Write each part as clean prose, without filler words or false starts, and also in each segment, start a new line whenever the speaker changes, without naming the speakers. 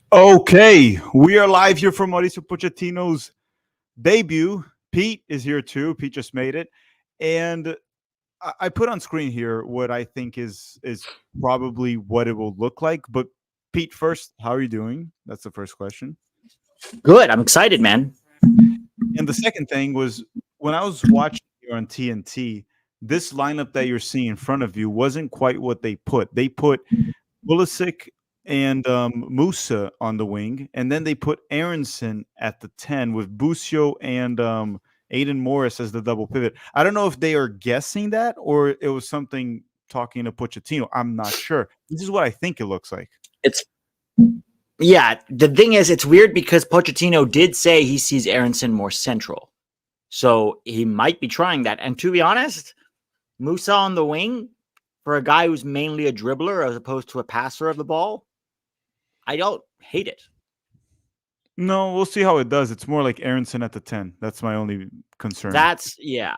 Okay, we are live here from Mauricio Pochettino's debut. Pete is here too. Pete just made it, and I put on screen here what I think is probably what it will look like. But Pete, first, how are you doing? That's the first question.
Good. I'm excited, man.
And the second thing was when I was watching here on TNT, this lineup that you're seeing in front of you wasn't quite what they put. They put Pulisic and Musa on the wing, and then they put Aronson at the 10 with Busio and Aiden Morris as the double pivot. I don't know if they are guessing that or it was something talking to Pochettino. I'm not sure. This is what I think it looks like.
It's yeah. The thing is, it's weird because Pochettino did say he sees Aronson more central, so he might be trying that. And to be honest, Musa on the wing for a guy who's mainly a dribbler as opposed to a passer of the ball, I don't hate it.
No, we'll see how it does. It's more like Aronson at the 10. That's my only concern.
Yeah.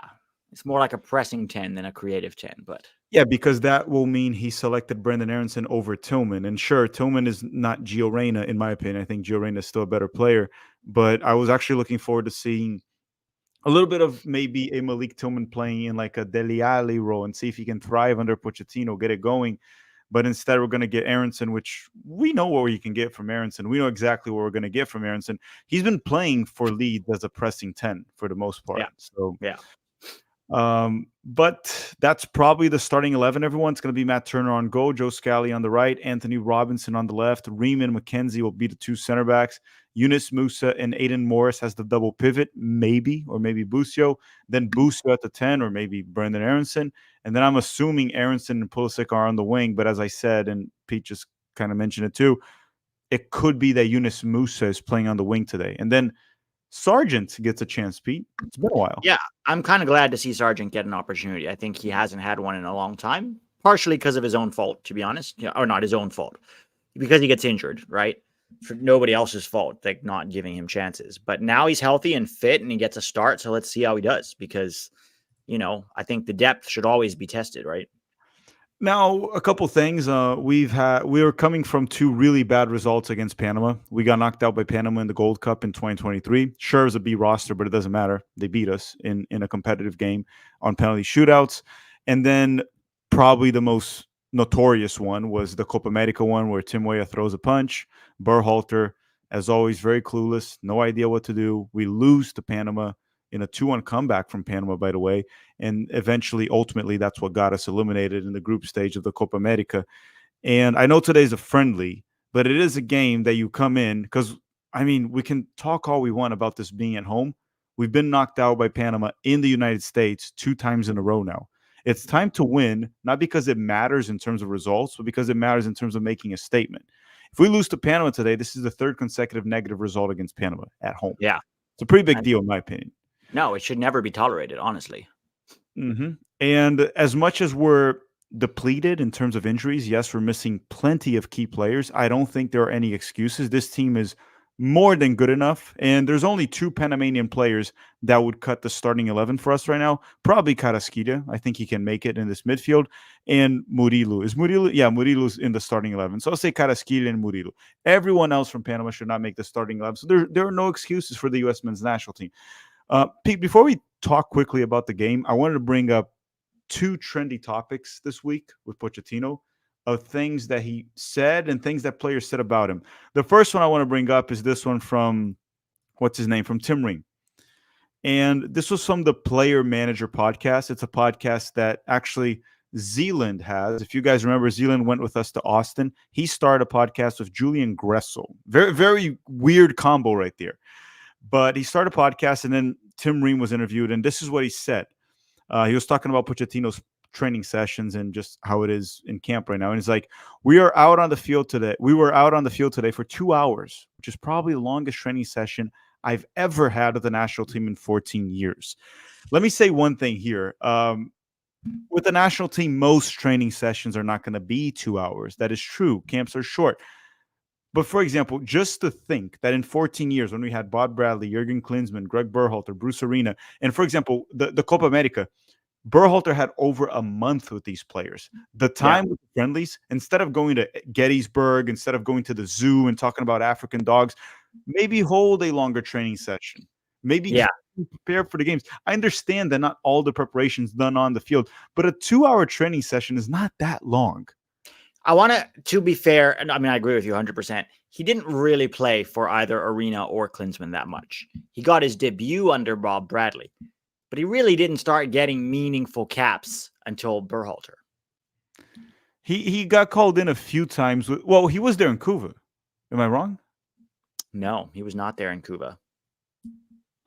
It's more like a pressing 10 than a creative 10, but
Yeah, because that will mean he selected Brendan Aronson over Tillman. And sure, Tillman is not Gio Reyna, in my opinion. I think Gio Reyna is still a better player. But I was actually looking forward to seeing a little bit of maybe a Malik Tillman playing in like a Dele Alli role and see if he can thrive under Pochettino, get it going. But instead, we're going to get Aronson, which we know what you can get from Aronson. We know exactly what we're going to get from Aronson. He's been playing for Leeds as a pressing 10 for the most part.
yeah.
So
Yeah.
But that's probably the starting 11. Everyone's going to be Matt Turner on goal, Joe Scally on the right, Anthony Robinson on the left, Riemann McKenzie will be the two center backs, Yunus Musa and Aiden Morris has the double pivot, maybe, or maybe Busio, then Busio at the 10, or maybe Brendan Aronson. And then I'm assuming Aronson and Pulisic are on the wing. But as I said, and Pete just kind of mentioned it too, it could be that Yunus Musa is playing on the wing today. And then Sargent gets a chance, Pete. It's been a while.
Yeah, I'm kind of glad to see Sargent get an opportunity. I think he hasn't had one in a long time, partially because of his own fault, to be honest. Yeah, or not his own fault, because he gets injured, right? For nobody else's fault, like not giving him chances. But now he's healthy and fit and he gets a start. So let's see how he does because, I think the depth should always be tested, right?
Now, a couple things. We were coming from two really bad results against Panama. We got knocked out by Panama in the Gold Cup in 2023. Sure, it was a B roster, but it doesn't matter. They beat us in a competitive game on penalty shootouts. And then probably the most notorious one was the Copa America one where Tim Weah throws a punch. Berhalter, as always, very clueless, no idea what to do. We lose to Panama in a 2-1 comeback from Panama, by the way. And eventually, ultimately, that's what got us eliminated in the group stage of the Copa America. And I know today's a friendly, but it is a game that you come in because, I mean, we can talk all we want about this being at home. We've been knocked out by Panama in the United States 2 times in a row now. It's time to win, not because it matters in terms of results, but because it matters in terms of making a statement. If we lose to Panama today, this is the 3rd consecutive negative result against Panama at home.
Yeah.
It's a pretty big deal, in my opinion.
No, it should never be tolerated, honestly.
Mm-hmm. And as much as we're depleted in terms of injuries, yes, we're missing plenty of key players. I don't think there are any excuses. This team is more than good enough. And there's only 2 Panamanian players that would cut the starting 11 for us right now. Probably Carrasquilla. I think he can make it in this midfield. And Murilo. Is Murilo? Yeah, Murilo's in the starting 11. So I'll say Carrasquilla and Murilo. Everyone else from Panama should not make the starting 11. So there are no excuses for the U.S. men's national team. Pete, before we talk quickly about the game, I wanted to bring up 2 trendy topics this week with Pochettino of things that he said and things that players said about him. The first one I want to bring up is this one from, what's his name, from Tim Ring. And this was from the Player Manager podcast. It's a podcast that actually Zealand has. If you guys remember, Zealand went with us to Austin. He started a podcast with Julian Gressel. Very, very weird combo right there. But he started a podcast, and then Tim Ream was interviewed, and this is what he said. He was talking about Pochettino's training sessions and just how it is in camp right now. And he's like, we are out on the field today. We were out on the field today for 2 hours, which is probably the longest training session I've ever had with the national team in 14 years. Let me say one thing here. With the national team, most training sessions are not going to be 2 hours. That is true. Camps are short. But for example, just to think that in 14 years, when we had Bob Bradley, Jurgen Klinsmann, Greg Berhalter, Bruce Arena, and for example, the Copa America, Berhalter had over a month with these players. The
Yeah.
time with the friendlies, instead of going to Gettysburg, instead of going to the zoo and talking about African dogs, maybe hold a longer training session. Maybe
Yeah.
prepare for the games. I understand that not all the preparation's done on the field, but a 2-hour training session is not that long.
I want to be fair, and I mean, I agree with you 100%. He didn't really play for either Arena or Klinsmann that much. He got his debut under Bob Bradley, but he really didn't start getting meaningful caps until Berhalter.
He got called in a few times. Well, he was there in Cuba. Am I wrong?
No, he was not there in Cuba.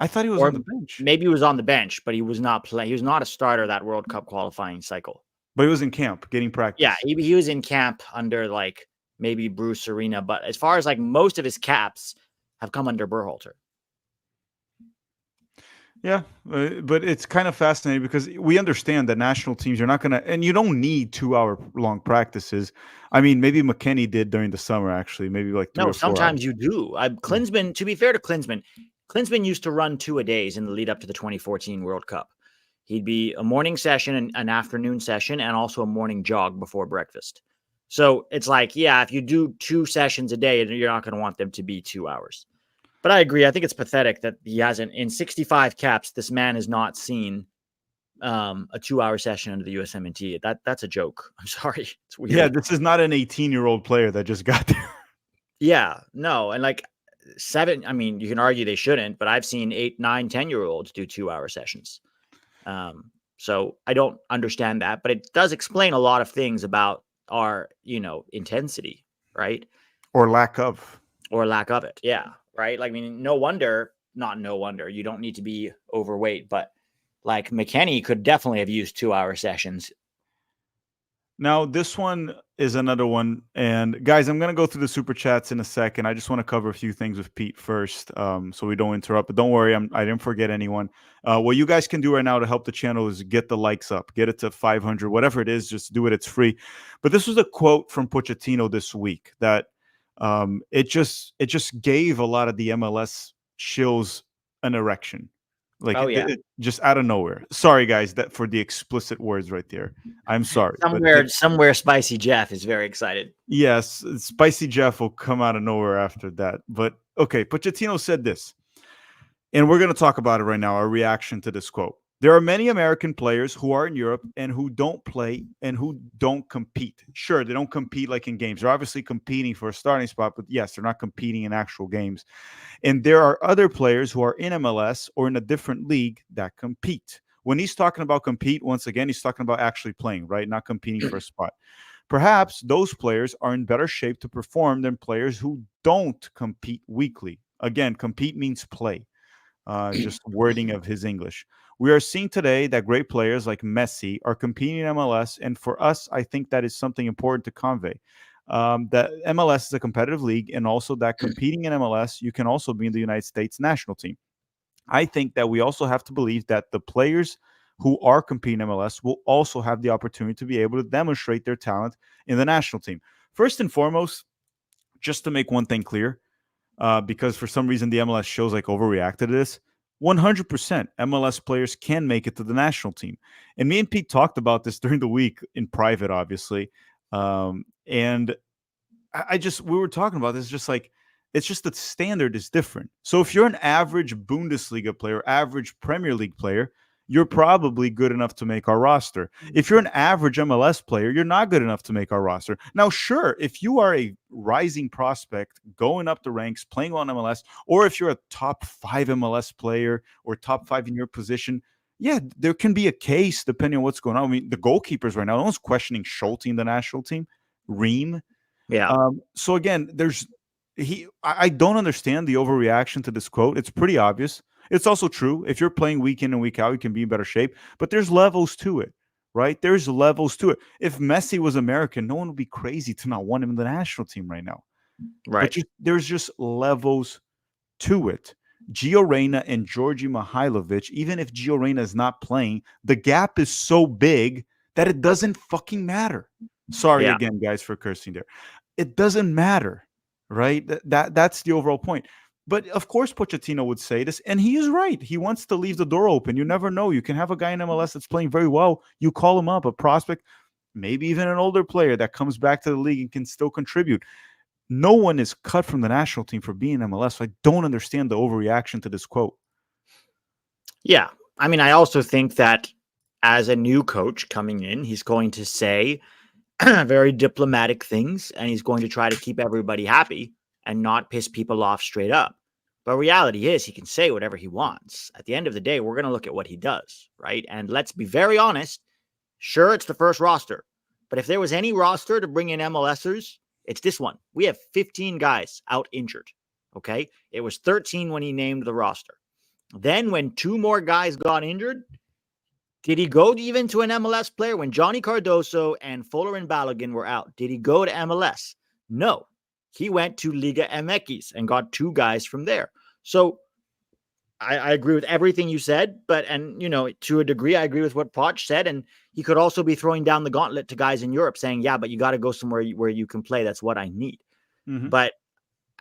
I thought he was on the bench.
Maybe he was on the bench, but he was not playing. He was not a starter that World Cup qualifying cycle.
But he was in camp getting practice.
Yeah, he was in camp under like maybe Bruce Arena, but as far as like most of his caps have come under Berhalter.
Yeah, but it's kind of fascinating because we understand that national teams, you're not going to, and you don't need 2-hour long practices. I mean, maybe McKennie did during the summer, actually, maybe like 3 or 4
sometimes
hours.
you do. Klinsmann, to be fair to Klinsmann used to run 2-a-days in the lead up to the 2014 World Cup. He'd be a morning session and an afternoon session and also a morning jog before breakfast. So it's like, yeah, if you do 2 sessions a day, you're not going to want them to be 2 hours. But I agree. I think it's pathetic that he hasn't, in 65 caps, this man has not seen a 2-hour session under the USMNT. That's a joke. I'm sorry. It's weird.
Yeah, this is not an 18-year-old player that just got there.
Yeah, no. And like 7, I mean, you can argue they shouldn't, but I've seen 8, 9, 10-year-olds do 2-hour sessions. So I don't understand that, but it does explain a lot of things about our, intensity, right?
Or lack of
it. Yeah. Right. Like, I mean, no wonder, you don't need to be overweight, but like McKennie could definitely have used 2-hour sessions.
Now, this one is another one. And guys, I'm going to go through the super chats in a second. I just want to cover a few things with Pete first, so we don't interrupt. But don't worry, I didn't forget anyone. What you guys can do right now to help the channel is get the likes up, get it to 500, whatever it is, just do it. It's free. But this was a quote from Pochettino this week that it just gave a lot of the MLS shills an erection. Like, it just out of nowhere. Sorry, guys, that for the explicit words right there. I'm sorry.
Somewhere Spicy Jeff is very excited.
Yes, Spicy Jeff will come out of nowhere after that. But okay, Pochettino said this, and we're going to talk about it right now, our reaction to this quote. There are many American players who are in Europe and who don't play and who don't compete. Sure, they don't compete like in games. They're obviously competing for a starting spot, but yes, they're not competing in actual games. And there are other players who are in MLS or in a different league that compete. When he's talking about compete, once again, he's talking about actually playing, right? Not competing for a spot. Perhaps those players are in better shape to perform than players who don't compete weekly. Again, compete means play. Just wording of his English. We are seeing today that great players like Messi are competing in MLS, and for us, I think that is something important to convey. That MLS is a competitive league, and also that competing in MLS, you can also be in the United States national team. I think that we also have to believe that the players who are competing in MLS will also have the opportunity to be able to demonstrate their talent in the national team. First and foremost, just to make one thing clear, because for some reason the MLS shows like overreacted to this, 100% MLS players can make it to the national team. And me and Pete talked about this during the week in private, obviously. And we were talking about this, just like, it's just that standard is different. So if you're an average Bundesliga player, average Premier League player, you're probably good enough to make our roster. If you're an average MLS player, you're not good enough to make our roster. Now, sure, if you are a rising prospect going up the ranks, playing on MLS, or if you're a top 5 MLS player or top 5 in your position, yeah, there can be a case depending on what's going on. I mean, the goalkeepers right now, no one's questioning Schulte in the national team, Ream.
Yeah.
So again, I don't understand the overreaction to this quote. It's pretty obvious. It's also true. If you're playing week in and week out, you can be in better shape. But there's levels to it, right? There's levels to it. If Messi was American, no one would be crazy to not want him in the national team right now.
Right.
But there's just levels to it. Gio Reyna and Georgi Mihailovic, even if Gio Reyna is not playing, the gap is so big that it doesn't fucking matter. Sorry again, guys, for cursing there. It doesn't matter, right? That's the overall point. But of course, Pochettino would say this, and he is right. He wants to leave the door open. You never know. You can have a guy in MLS that's playing very well. You call him up, a prospect, maybe even an older player that comes back to the league and can still contribute. No one is cut from the national team for being MLS. So I don't understand the overreaction to this quote.
Yeah. I mean, I also think that as a new coach coming in, he's going to say very diplomatic things, and he's going to try to keep everybody happy and not piss people off straight up. But reality is he can say whatever he wants. At the end of the day, we're going to look at what he does, right? And let's be very honest. Sure, it's the first roster. But if there was any roster to bring in MLSers, it's this one. We have 15 guys out injured, okay? It was 13 when he named the roster. Then when 2 more guys got injured, did he go even to an MLS player when Johnny Cardoso and Fuller and Balogun were out? Did he go to MLS? No. He went to Liga MX and got 2 guys from there. So I agree with everything you said, and to a degree, I agree with what Poch said. And he could also be throwing down the gauntlet to guys in Europe saying, yeah, but you got to go somewhere where you can play. That's what I need. Mm-hmm. But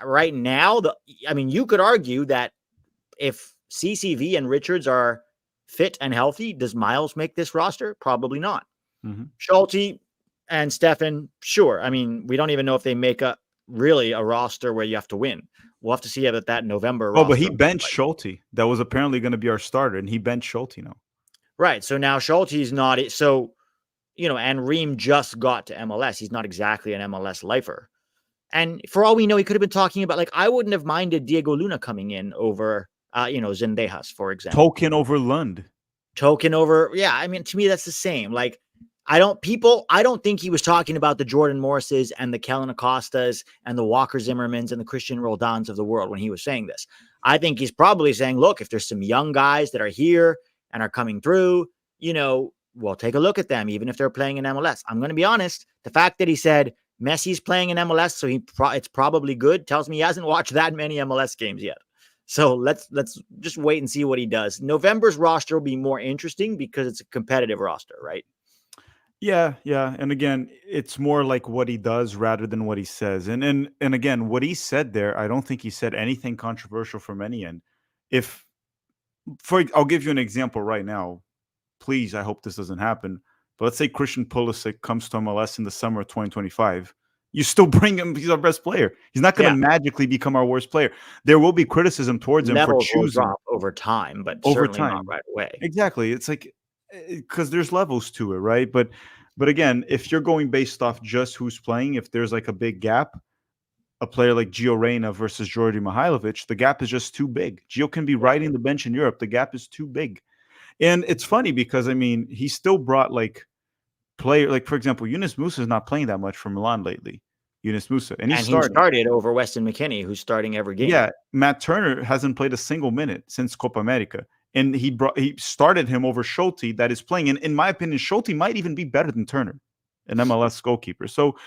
right now, you could argue that if CCV and Richards are fit and healthy, does Miles make this roster? Probably not. Mm-hmm. Schulte and Stefan, sure. I mean, we don't even know if they make a roster where you have to win. We'll have to see about that November.
Oh, but he benched Schulte. That was apparently going to be our starter, and he benched Schulte now.
Right. So now Schulte's not. So, and Ream just got to MLS. He's not exactly an MLS lifer. And for all we know, he could have been talking about, I wouldn't have minded Diego Luna coming in over, Zendejas, for example.
Token over Lund.
Token over. Yeah. I mean, to me, that's the same. I don't think he was talking about the Jordan Morrises and the Kellen Acostas and the Walker Zimmermans and the Christian Roldans of the world when he was saying this. I think he's probably saying, look, if there's some young guys that are here and are coming through, we'll take a look at them, even if they're playing in MLS. I'm going to be honest. The fact that he said Messi's playing in MLS, so it's probably good, tells me he hasn't watched that many MLS games yet. So let's just wait and see what he does. November's roster will be more interesting because it's a competitive roster, right?
Yeah. And again, it's more like what he does rather than what he says. And again, what he said there, I don't think he said anything controversial from any end. I'll give you an example right now. Please, I hope this doesn't happen. But let's say Christian Pulisic comes to MLS in the summer of 2025. You still bring him. He's our best player. He's not going to magically become our worst player. There will be criticism towards him for choosing
over time, but certainly not right away.
Exactly. It's because there's levels to it, right? But again, if you're going based off just who's playing, if there's a big gap, a player like Gio Reyna versus Jordi Mihailovic, the gap is just too big. Gio can be riding the bench in Europe. The gap is too big. And it's funny because, he still brought player, for example, Yunus Musa is not playing that much for Milan lately. Yunus Musa. And he
started over Weston McKennie, who's starting every game.
Yeah, Matt Turner hasn't played a single minute since Copa America. And he started him over Schulte that is playing. And in my opinion, Schulte might even be better than Turner, an MLS goalkeeper. So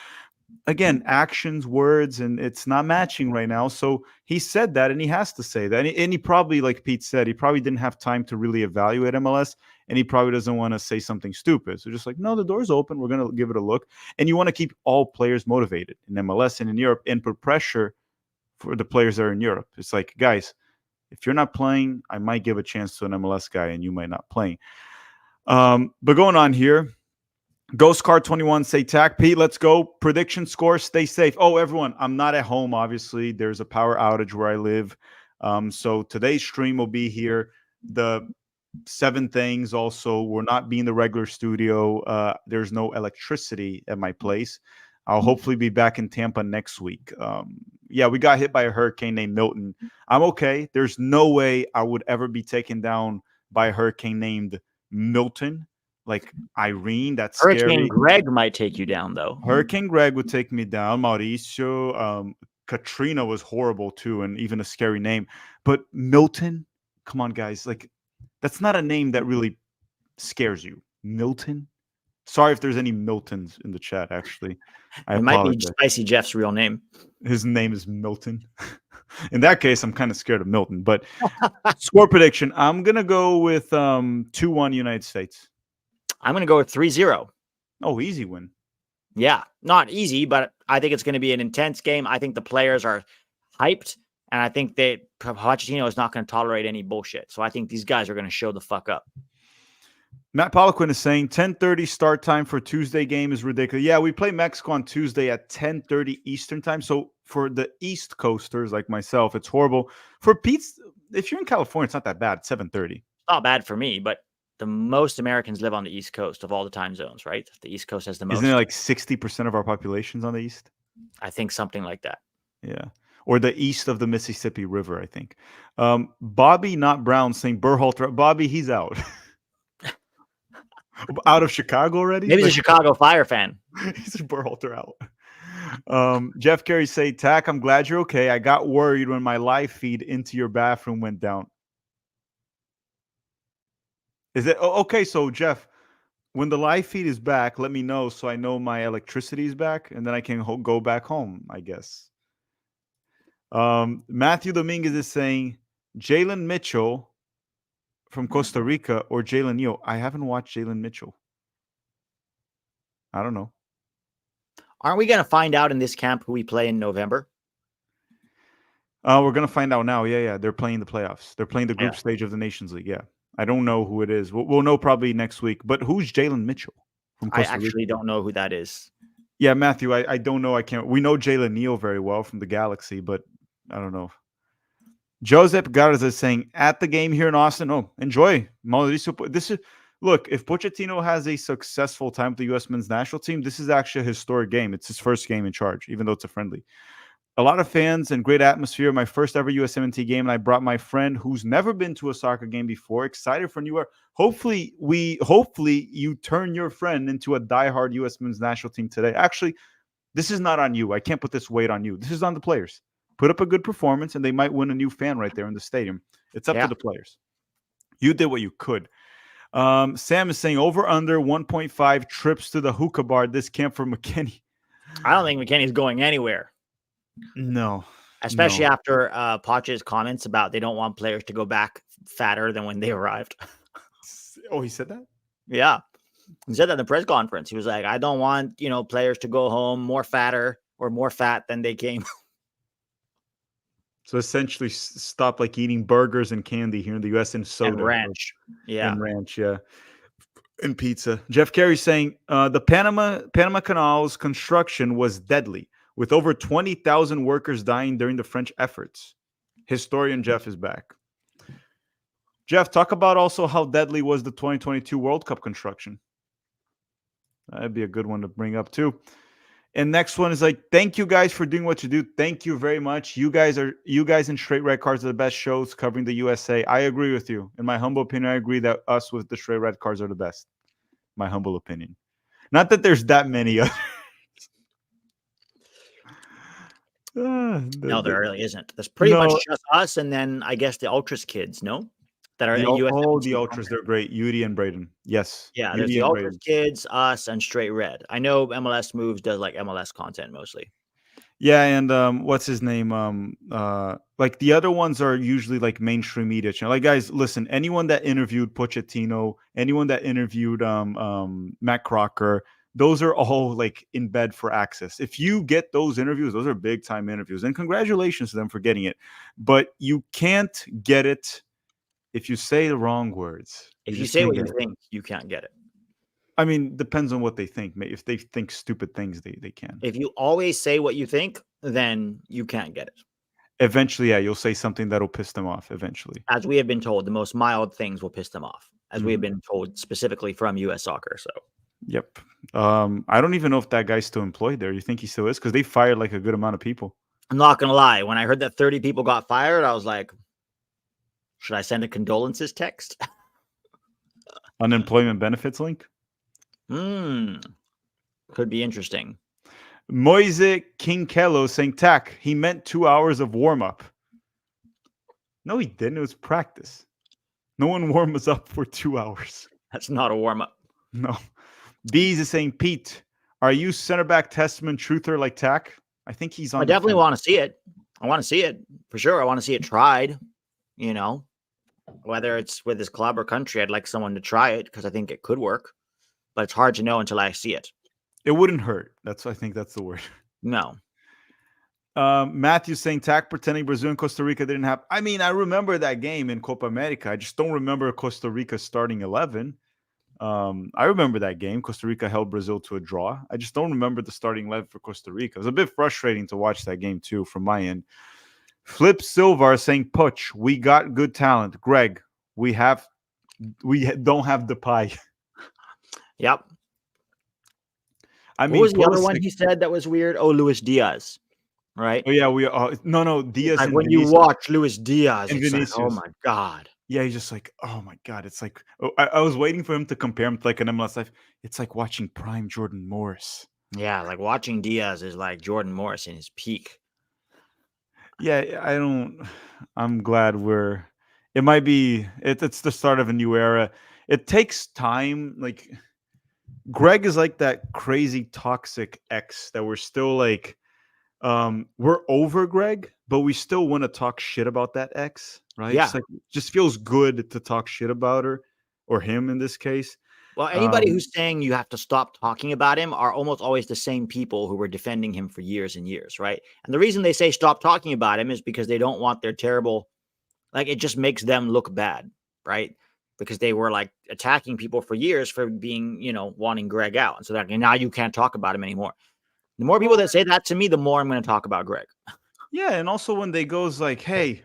again, actions, words, and it's not matching right now. So he said that, and he has to say that. And he probably, like Pete said, he probably didn't have time to really evaluate MLS, and he probably doesn't want to say something stupid. So just no, the door's open. We're going to give it a look. And you want to keep all players motivated in MLS and in Europe and put pressure for the players that are in Europe. It's guys, if you're not playing, I might give a chance to an MLS guy, and you might not playing. But going on here, Ghost Card 21 say tack. Pete, let's go. Prediction score. Stay safe. Oh, everyone, I'm not at home. Obviously, there's a power outage where I live. So today's stream will be here. The 7 things also will not be in the regular studio. There's no electricity at my place. I'll hopefully be back in Tampa next week. We got hit by a hurricane named Milton. I'm okay. There's no way I would ever be taken down by a hurricane named Milton. Like Irene, that's
Hurricane
scary.
Hurricane Greg might take you down, though.
Hurricane Greg would take me down. Mauricio. Katrina was horrible, too, and even a scary name. But Milton, come on, guys. That's not a name that really scares you. Milton? Sorry if there's any Miltons in the chat, actually.
It might be Spicy Jeff's real name.
His name is Milton. In that case, I'm kind of scared of Milton. But score prediction, I'm going to go with 2-1 United States.
I'm going to go with 3-0.
Oh, easy win.
Yeah, not easy, but I think it's going to be an intense game. I think the players are hyped, And I think that Pochettino is not going to tolerate any bullshit. So I think these guys are going to show the fuck up.
Matt Poliquin is saying 10:30 start time for Tuesday game is ridiculous. Yeah, we play Mexico on Tuesday at 10:30 Eastern time. So for the East Coasters like myself, it's horrible. For Pete's, if you're in California, it's not that bad. It's 7:30.
It's not bad for me, but the most Americans live on the East Coast of all the time zones, right? The East Coast has the most.
Isn't it like 60% of our population's on the East?
I think something like that.
Yeah. Or the east of the Mississippi River, I think. Bobby, not Brown, saying Berhalter. Bobby, he's out. Out of Chicago already?
Maybe he's a Chicago Fire fan.
He's a Berhalter out. Jeff Carey say, Tack, I'm glad you're okay. I got worried when my live feed into your bathroom went down. Is it okay? So Jeff, when the live feed is back, let me know so I know my electricity is back, and then I can go back home, I guess. Matthew Dominguez is saying Jalen Mitchell from Costa Rica or Jalen Neo. I haven't watched Jalen Mitchell. I don't know.
Aren't we going to find out in this camp who we play in November?
We're going to find out now. Yeah. They're playing the playoffs. They're playing the group stage of the Nations League. Yeah. I don't know who it is. We'll know probably next week. But who's Jalen Mitchell from Costa Rica?
I actually don't know who that is.
Yeah, Matthew, I don't know. We know Jalen Neo very well from the Galaxy, but I don't know. Joseph Garza is saying, at the game here in Austin, enjoy. Mauricio, look, if Pochettino has a successful time with the U.S. men's national team, this is actually a historic game. It's his first game in charge, even though it's a friendly. A lot of fans and great atmosphere. My first ever USMNT game, and I brought my friend who's never been to a soccer game before. Excited for New Year. Hopefully you turn your friend into a diehard U.S. men's national team today. Actually, this is not on you. I can't put this weight on you. This is on the players. Put up a good performance, and they might win a new fan right there in the stadium. It's up to the players. You did what you could. Sam is saying over under 1.5 trips to the hookah bar this camp for McKinney.
I don't think McKinney's going anywhere.
No.
Especially after Poch's comments about they don't want players to go back fatter than when they arrived.
Oh, he said that?
Yeah. He said that in the press conference. He was like, I don't want, players to go home more fatter or more fat than they came.
So essentially stop like eating burgers and candy here in the U.S. and soda.
And ranch. Yeah.
And ranch, yeah. And pizza. Jeff Carey saying the Panama Canal's construction was deadly, with over 20,000 workers dying during the French efforts. Historian Jeff is back. Jeff, talk about also how deadly was the 2022 World Cup construction. That'd be a good one to bring up too. And next one is like, thank you guys for doing what you do. Thank you very much. You guys in Straight Red Cards are the best shows covering the USA. I agree with you. In my humble opinion, I agree that us with the Straight Red Cards are the best. My humble opinion. Not that there's that many others.
No, there really isn't. There's pretty much just us, and then I guess the Ultras kids, no? That are
the Ultras, they're great. Yudi and Braden. Yes.
Yeah, there's the Ultras kids, us, and Straight Red. I know MLS Moves does like MLS content mostly.
Yeah, and what's his name? Like the other ones are usually like mainstream media channel. Like, guys, listen, anyone that interviewed Pochettino, anyone that interviewed Matt Crocker, those are all like in bed for access. If you get those interviews, those are big time interviews. And congratulations to them for getting it. But you can't get it if you say the wrong words.
If you say what you think, you can't get it.
I mean, depends on what they think. If they think stupid things, they can.
If you always say what you think, then you can't get it.
Eventually, yeah, you'll say something that'll piss them off eventually.
As we have been told, the most mild things will piss them off, as we have been told specifically from U.S. Soccer. So.
Yep. I don't even know if that guy's still employed there. You think he still is? Because they fired like a good amount of people.
I'm not going to lie. When I heard that 30 people got fired, I was like, should I send a condolences text?
Unemployment benefits link?
Could be interesting.
Moise Kinkello saying, Tack, he meant 2 hours of warm-up. No, he didn't. It was practice. No one warms up for 2 hours.
That's not a warm-up.
No. Bees is saying, Pete, are you center back testament truther like Tack? I think he's on.
I definitely want to see it. I want to see it for sure. I want to see it tried. Whether it's with his club or country, I'd like someone to try it because I think it could work. But it's hard to know until I see it.
It wouldn't hurt. I think that's the word.
No.
Matthew saying Tack pretending Brazil and Costa Rica didn't happen. I mean, I remember that game in Copa America. I just don't remember Costa Rica starting 11. I remember that game. Costa Rica held Brazil to a draw. I just don't remember the starting 11 for Costa Rica. It was a bit frustrating to watch that game too from my end. Flip Silvar saying, Poch, we got good talent. Greg, we don't have the pie.
Yep.
I mean,
what was the other
Pulisic,
one he said that was weird? Oh, Luis Diaz, right?
Oh yeah, no Diaz.
Like
and
when
Vinicius,
you watch Luis Diaz,
and
it's like, oh
Vinicius.
my god.
Yeah, he's just like, oh my god. It's like I was waiting for him to compare him to like an MLS life. It's like watching prime Jordan Morris.
Yeah, like watching Diaz is like Jordan Morris in his peak.
Yeah, I'm glad it might be it's the start of a new era. It takes time. Like Greg is like that crazy toxic ex that we're still like we're over Greg, but we still want to talk shit about that ex, right?
Yeah.
Just feels good to talk shit about her or him in this case.
Well, anybody who's saying you have to stop talking about him are almost always the same people who were defending him for years and years, right? And the reason they say stop talking about him is because they don't want their terrible, like it just makes them look bad, right? Because they were like attacking people for years for being, wanting Greg out. And so that now you can't talk about him anymore. The more people that say that to me, the more I'm going to talk about Greg.
Yeah, and also when they goes like, hey,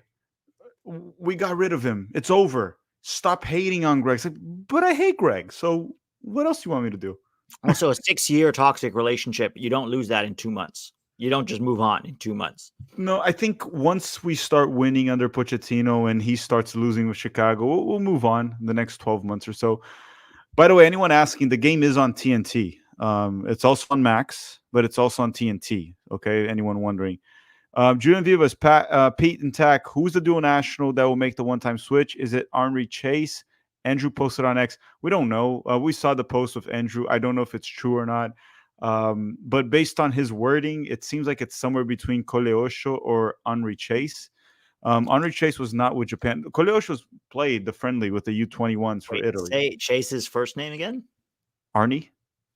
we got rid of him. It's over. Stop hating on Greg. It's like, but I hate Greg. So what else do you want me to do?
Also, a 6-year toxic relationship, you don't lose that in 2 months. You don't just move on in 2 months.
No, I think once we start winning under Pochettino and he starts losing with Chicago, we'll move on in the next 12 months or so. By the way, anyone asking, the game is on TNT. It's also on Max, but it's also on TNT. Okay, anyone wondering? Julian Vivas, Pete and Tack, who's the dual national that will make the one-time switch? Is it Henry Chase? Andrew posted on X. We don't know. We saw the post with Andrew. I don't know if it's true or not. But based on his wording, it seems like it's somewhere between Coleosho or Henry Chase. Henry Chase was not with Japan. Coleosho was played the friendly with the U21s for Italy.
Say Chase's first name again?
Arnie?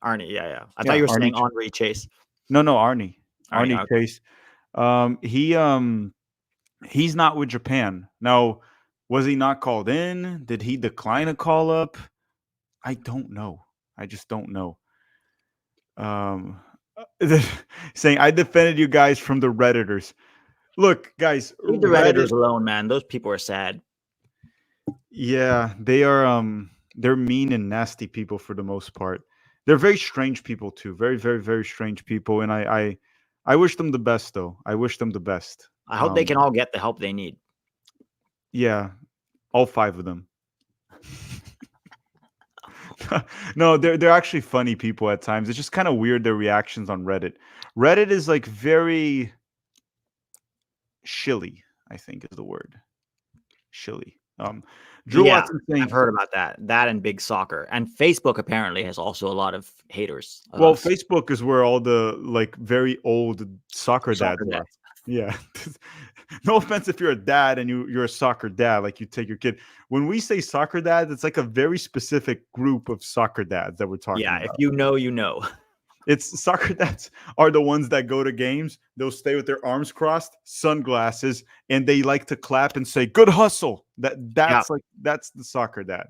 Arnie, yeah. I thought you were saying Henry Chase.
No, Arnie. Arnie Chase. He's not with Japan. Now, was he not called in? Did he decline a call up? I don't know. I just don't know. Saying I defended you guys from the Redditors. Look, guys,
leave the Redditors alone, man. Those people are sad.
Yeah, they are. They're mean and nasty people for the most part. They're very strange people too. Very, very, very strange people. And I wish them the best, though. I wish them the best.
I hope they can all get the help they need.
Yeah, all 5 of them. No, they're actually funny people at times. It's just kind of weird their reactions on Reddit. Reddit is like very shilly, I think is the word. Shilly. Drew Watson saying,
I've heard about that. That and big soccer. And Facebook apparently has also a lot of haters.
Well, Facebook is where all the like very old soccer dads are. Yeah. No offense if you're a dad and you're a soccer dad, like you take your kid. When we say soccer dads, it's like a very specific group of soccer dads that we're talking about.
Yeah, if you know, you know.
It's soccer dads are the ones that go to games. They'll stay with their arms crossed, sunglasses, and they like to clap and say, "Good hustle." That's the soccer dad.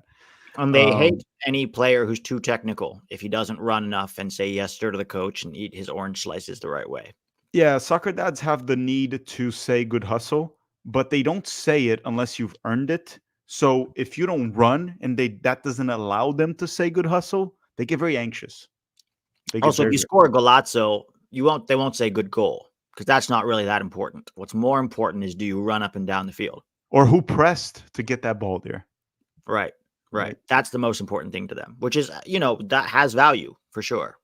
And they hate any player who's too technical if he doesn't run enough and say yes sir to the coach and eat his orange slices the right way.
Yeah, soccer dads have the need to say "good hustle," but they don't say it unless you've earned it. So if you don't run and that doesn't allow them to say "good hustle," they get very anxious.
Also, if you score a golazzo, they won't say good goal because that's not really that important. What's more important is do you run up and down the field?
Or who pressed to get that ball there?
Right. That's the most important thing to them, which is, that has value for sure.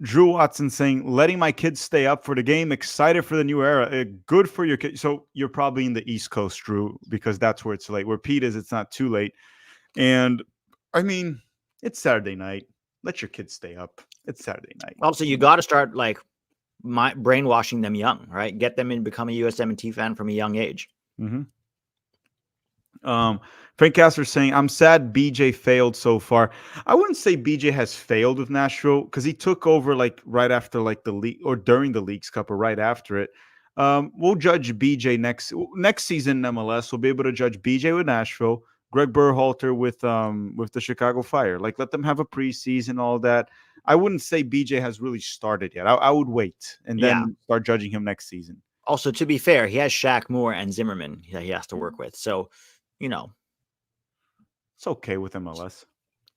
Drew Watson saying, letting my kids stay up for the game, excited for the new era. Good for your kids. So you're probably in the East Coast, Drew, because that's where it's late. Where Pete is, it's not too late. And I mean, it's Saturday night. Let your kids stay up. It's Saturday night.
Also, you got to start brainwashing them young, right? Get them in, become a USMNT fan from a young age.
Mm-hmm. Um, Frank Casper saying, "I'm sad BJ failed so far." I wouldn't say BJ has failed with Nashville because he took over like right after like the league or during the Leagues Cup or right after it. We'll judge BJ next season in MLS. We'll be able to judge BJ with Nashville, Greg Berhalter with the Chicago Fire. Like let them have a preseason, all that. I wouldn't say BJ has really started yet. I would wait and
Yeah.
then start judging him next season.
Also, to be fair, he has Shaq Moore and Zimmerman that he has to work with. So,
It's okay with MLS.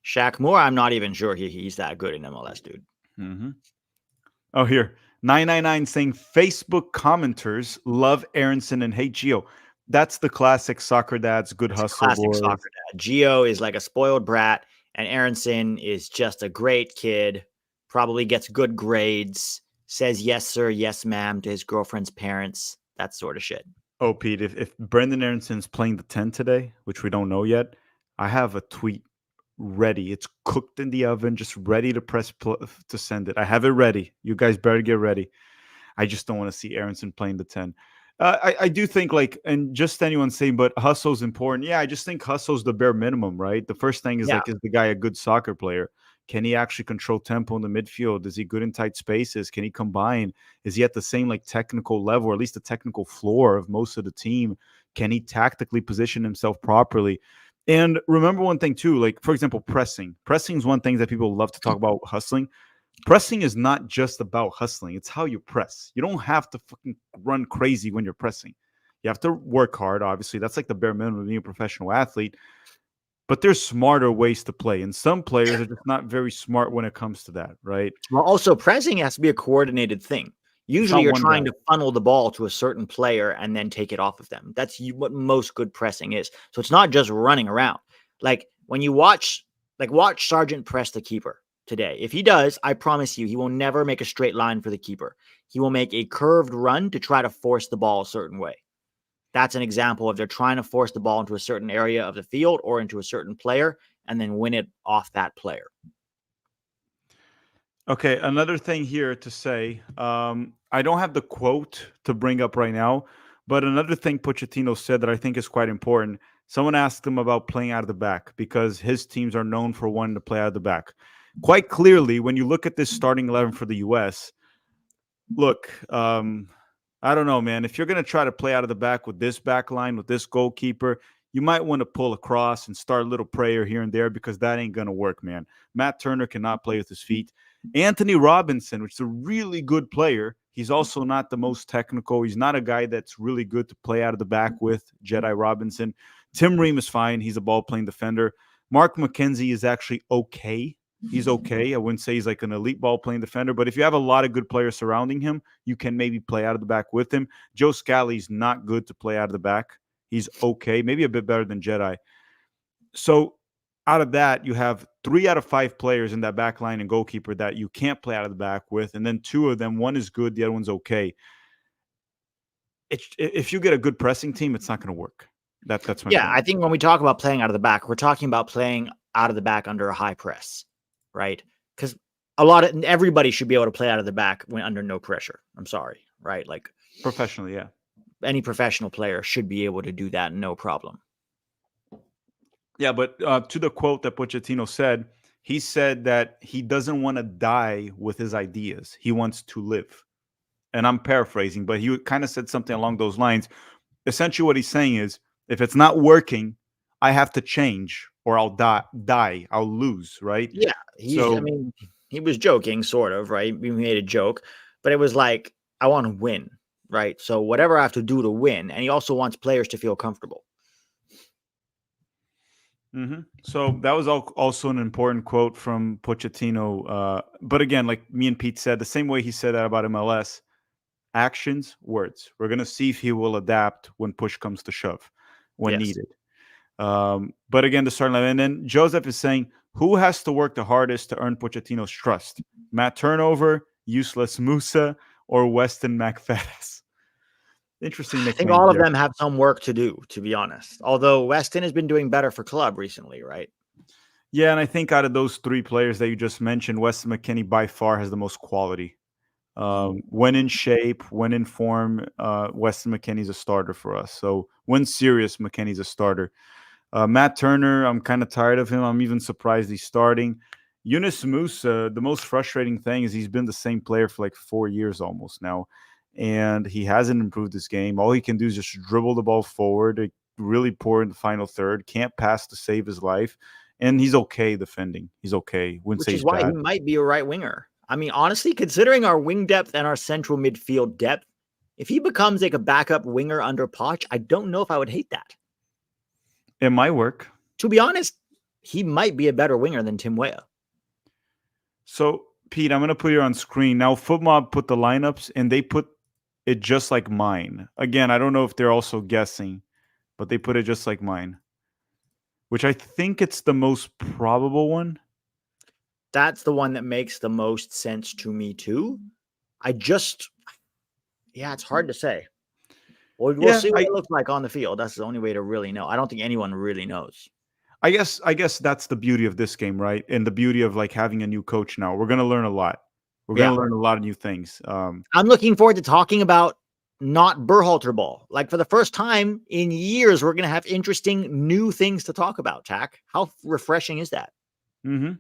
Shaq Moore, I'm not even sure he's that good in MLS, dude.
Mm-hmm. Oh, here. 999 saying Facebook commenters love Aronson and hate Gio. That's the classic soccer dad's good
It's a
hustle,
classic
boys.
soccer dad. Gio is like a spoiled brat, and Aronson is just a great kid, probably gets good grades, says yes, sir, yes, ma'am to his girlfriend's parents, that sort of shit.
Oh, Pete, if Brendan Aronson's playing the 10 today, which we don't know yet, I have a tweet ready. It's cooked in the oven, just ready to to send it. I have it ready. You guys better get ready. I just don't want to see Aronson playing the 10. I do think like, and just anyone saying, but hustle's important. Yeah, I just think hustle's the bare minimum, right? The first thing is
Yeah.
like, is the guy a good soccer player? Can he actually control tempo in the midfield? Is he good in tight spaces? Can he combine? Is he at the same like technical level, or at least the technical floor of most of the team? Can he tactically position himself properly? And remember one thing too, like for example, pressing. Pressing is one thing that people love to talk about hustling. Pressing is not just about hustling. It's how you press. You don't have to fucking run crazy when you're pressing. You have to work hard, obviously. That's like the bare minimum of being a professional athlete. But there's smarter ways to play. And some players are just not very smart when it comes to that, right?
Well, also, pressing has to be a coordinated thing. Usually,
not
you're
one
trying
guy.
to funnel the ball to a certain player and then take it off of them. That's what most good pressing is. So it's not just running around. Like when you watch Sargent press the keeper today. If he does, I promise you, he will never make a straight line for the keeper. He will make a curved run to try to force the ball a certain way. That's an example of they're trying to force the ball into a certain area of the field or into a certain player and then win it off that player.
Okay, another thing here to say. I don't have the quote to bring up right now, but another thing Pochettino said that I think is quite important. Someone asked him about playing out of the back because his teams are known for wanting to play out of the back. Quite clearly, when you look at this starting 11 for the U.S., look, I don't know, man. If you're going to try to play out of the back with this back line, with this goalkeeper, you might want to pull across and start a little prayer here and there because that ain't going to work, man. Matt Turner cannot play with his feet. Anthony Robinson, which is a really good player, he's also not the most technical. He's not a guy that's really good to play out of the back with, Jedi Robinson. Tim Ream is fine. He's a ball-playing defender. Mark McKenzie is actually okay. He's okay. I wouldn't say he's like an elite ball-playing defender, but if you have a lot of good players surrounding him, you can maybe play out of the back with him. Joe Scally's not good to play out of the back. He's okay, maybe a bit better than Jedi. So out of that, you have 3 out of 5 players in that back line and goalkeeper that you can't play out of the back with, and then 2 of them, one is good, the other one's okay. If you get a good pressing team, it's not going to work. That's my
Yeah,
point.
I think when we talk about playing out of the back, we're talking about playing out of the back under a high press, right? Because everybody should be able to play out of the back when under no pressure. I'm sorry, right? Like
Professionally, yeah.
any professional player should be able to do that, no problem.
Yeah, but to the quote that Pochettino said, he said that he doesn't want to die with his ideas. He wants to live. And I'm paraphrasing, but he kind of said something along those lines. Essentially, what he's saying is, if it's not working, I have to change, or I'll die. I'll lose, right?
Yeah,
So,
he was joking, sort of, right? We made a joke, but it was like, I want to win, right? So whatever I have to do to win, and he also wants players to feel comfortable.
so that was also an important quote from Pochettino. But again, like me and Pete said, the same way he said that about MLS, actions, words. We're gonna see if he will adapt when push comes to shove, when
Yes.
needed. But again, the starting line. And then Joseph is saying, who has to work the hardest to earn Pochettino's trust? Matt Turnover, useless Musa, or Weston McFadden? Interesting
I think
nickname
all of
there.
them have some work to do, to be honest. Although Weston has been doing better for club recently, right?
Yeah, and I think out of those 3 players that you just mentioned, Weston McKennie by far has the most quality. When in shape, when in form, Weston McKennie's a starter for us. So when serious, McKennie's a starter. Matt Turner, I'm kind of tired of him. I'm even surprised he's starting. Yunus Musa, the most frustrating thing is he's been the same player for like 4 years almost now, and he hasn't improved his game. All he can do is just dribble the ball forward, really poor in the final third, can't pass to save his life, and he's okay defending. He's okay. Wouldn't
Which
say
is
he's
why he
bad.
might be a right winger. I mean, honestly, considering our wing depth and our central midfield depth, if he becomes like a backup winger under Poch, I don't know if I would hate that.
It might work.
To be honest, he might be a better winger than Tim Weah.
So, Pete, I'm going to put you on screen. Now, FootMob put the lineups, and they put it just like mine. Again, I don't know if they're also guessing, but they put it just like mine, which I think it's the most probable one.
That's the one that makes the most sense to me, too. It's hard to say. We'll see what it looks like on the field. That's the only way to really know. I don't think anyone really knows.
I guess that's the beauty of this game, right? And the beauty of like having a new coach now. We're going to learn a lot. We're going to learn a lot of new things.
I'm looking forward to talking about not Berhalter ball. Like for the first time in years, we're going to have interesting new things to talk about, Tack. How refreshing is that?
Mm-hmm.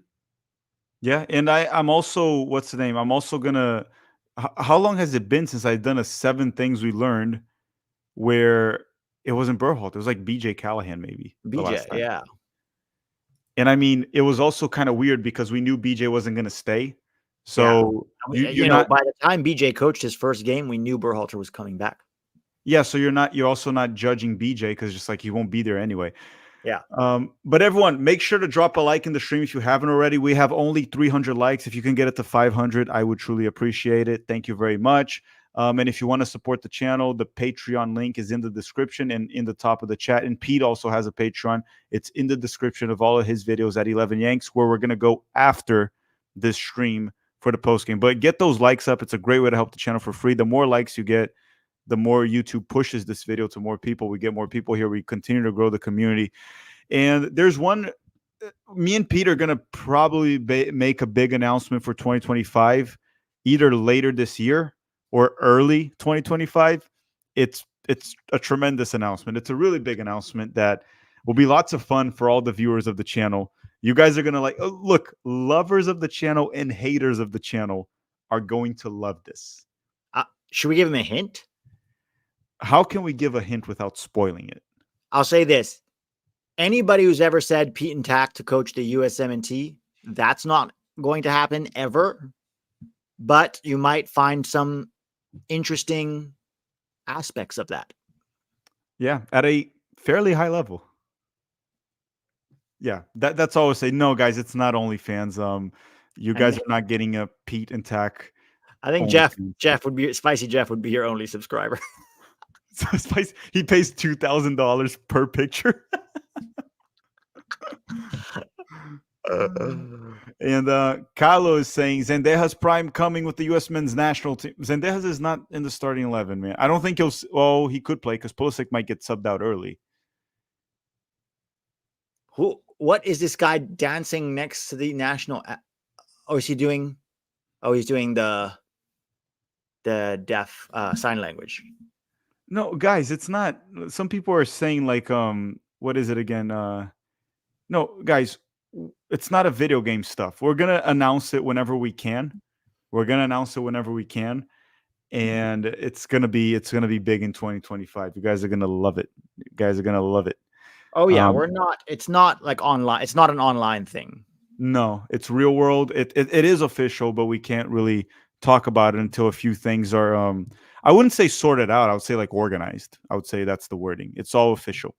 Yeah. And I'm also, what's the name? I'm also going to, how long has it been since I've done a 7 things we learned where it wasn't Berhalter? It was like BJ Callahan, maybe.
BJ, yeah.
And I mean, it was also kind of weird because we knew BJ wasn't going to stay. So
you know, by the time BJ coached his first game, we knew Berhalter was coming back.
Yeah, so you're also not judging BJ because just like he won't be there anyway.
Yeah.
But everyone, make sure to drop a like in the stream if you haven't already. We have only 300 likes. If you can get it to 500, I would truly appreciate it. Thank you very much. And if you want to support the channel, the Patreon link is in the description and in the top of the chat. And Pete also has a Patreon. It's in the description of all of his videos at 11 Yanks, where we're going to go after this stream for the post game. But get those likes up. It's a great way to help the channel for free. The more likes you get, the more YouTube pushes this video to more people. We get more people here. We continue to grow the community. And there's one, me and Pete are going to probably make a big announcement for 2025, either later this year or early 2025. It's a tremendous announcement. It's a really big announcement that will be lots of fun for all the viewers of the channel. You guys are going to look, lovers of the channel and haters of the channel are going to love this.
Should we give him a hint?
How can we give a hint without spoiling it?
I'll say this. Anybody who's ever said Pete and Tack to coach the USMNT, that's not going to happen ever. But you might find some interesting aspects of that.
Yeah, at a fairly high level. Yeah, that's all I say. No, guys, it's not OnlyFans. You guys are not getting a Pete and Tack.
I think Spicy Jeff would be your only subscriber.
So he pays $2,000 per picture. And Carlo is saying Zendejas prime coming with the U.S. men's national team. Zendejas is not in the starting 11, man. I don't think he could play because Pulisic might get subbed out early.
What is this guy dancing next to the national? Oh, is he doing? Oh, he's doing the deaf sign language.
No, guys, it's not. Some people are saying like, what is it again? No, guys, it's not a video game stuff. We're gonna announce it whenever we can. And it's gonna be big in 2025. You guys are gonna love it.
Oh yeah, it's not like online. It's not an online thing.
No, it's real world. It is official, but we can't really talk about it until a few things are I wouldn't say sorted out. I would say like organized. I would say that's the wording. It's all official.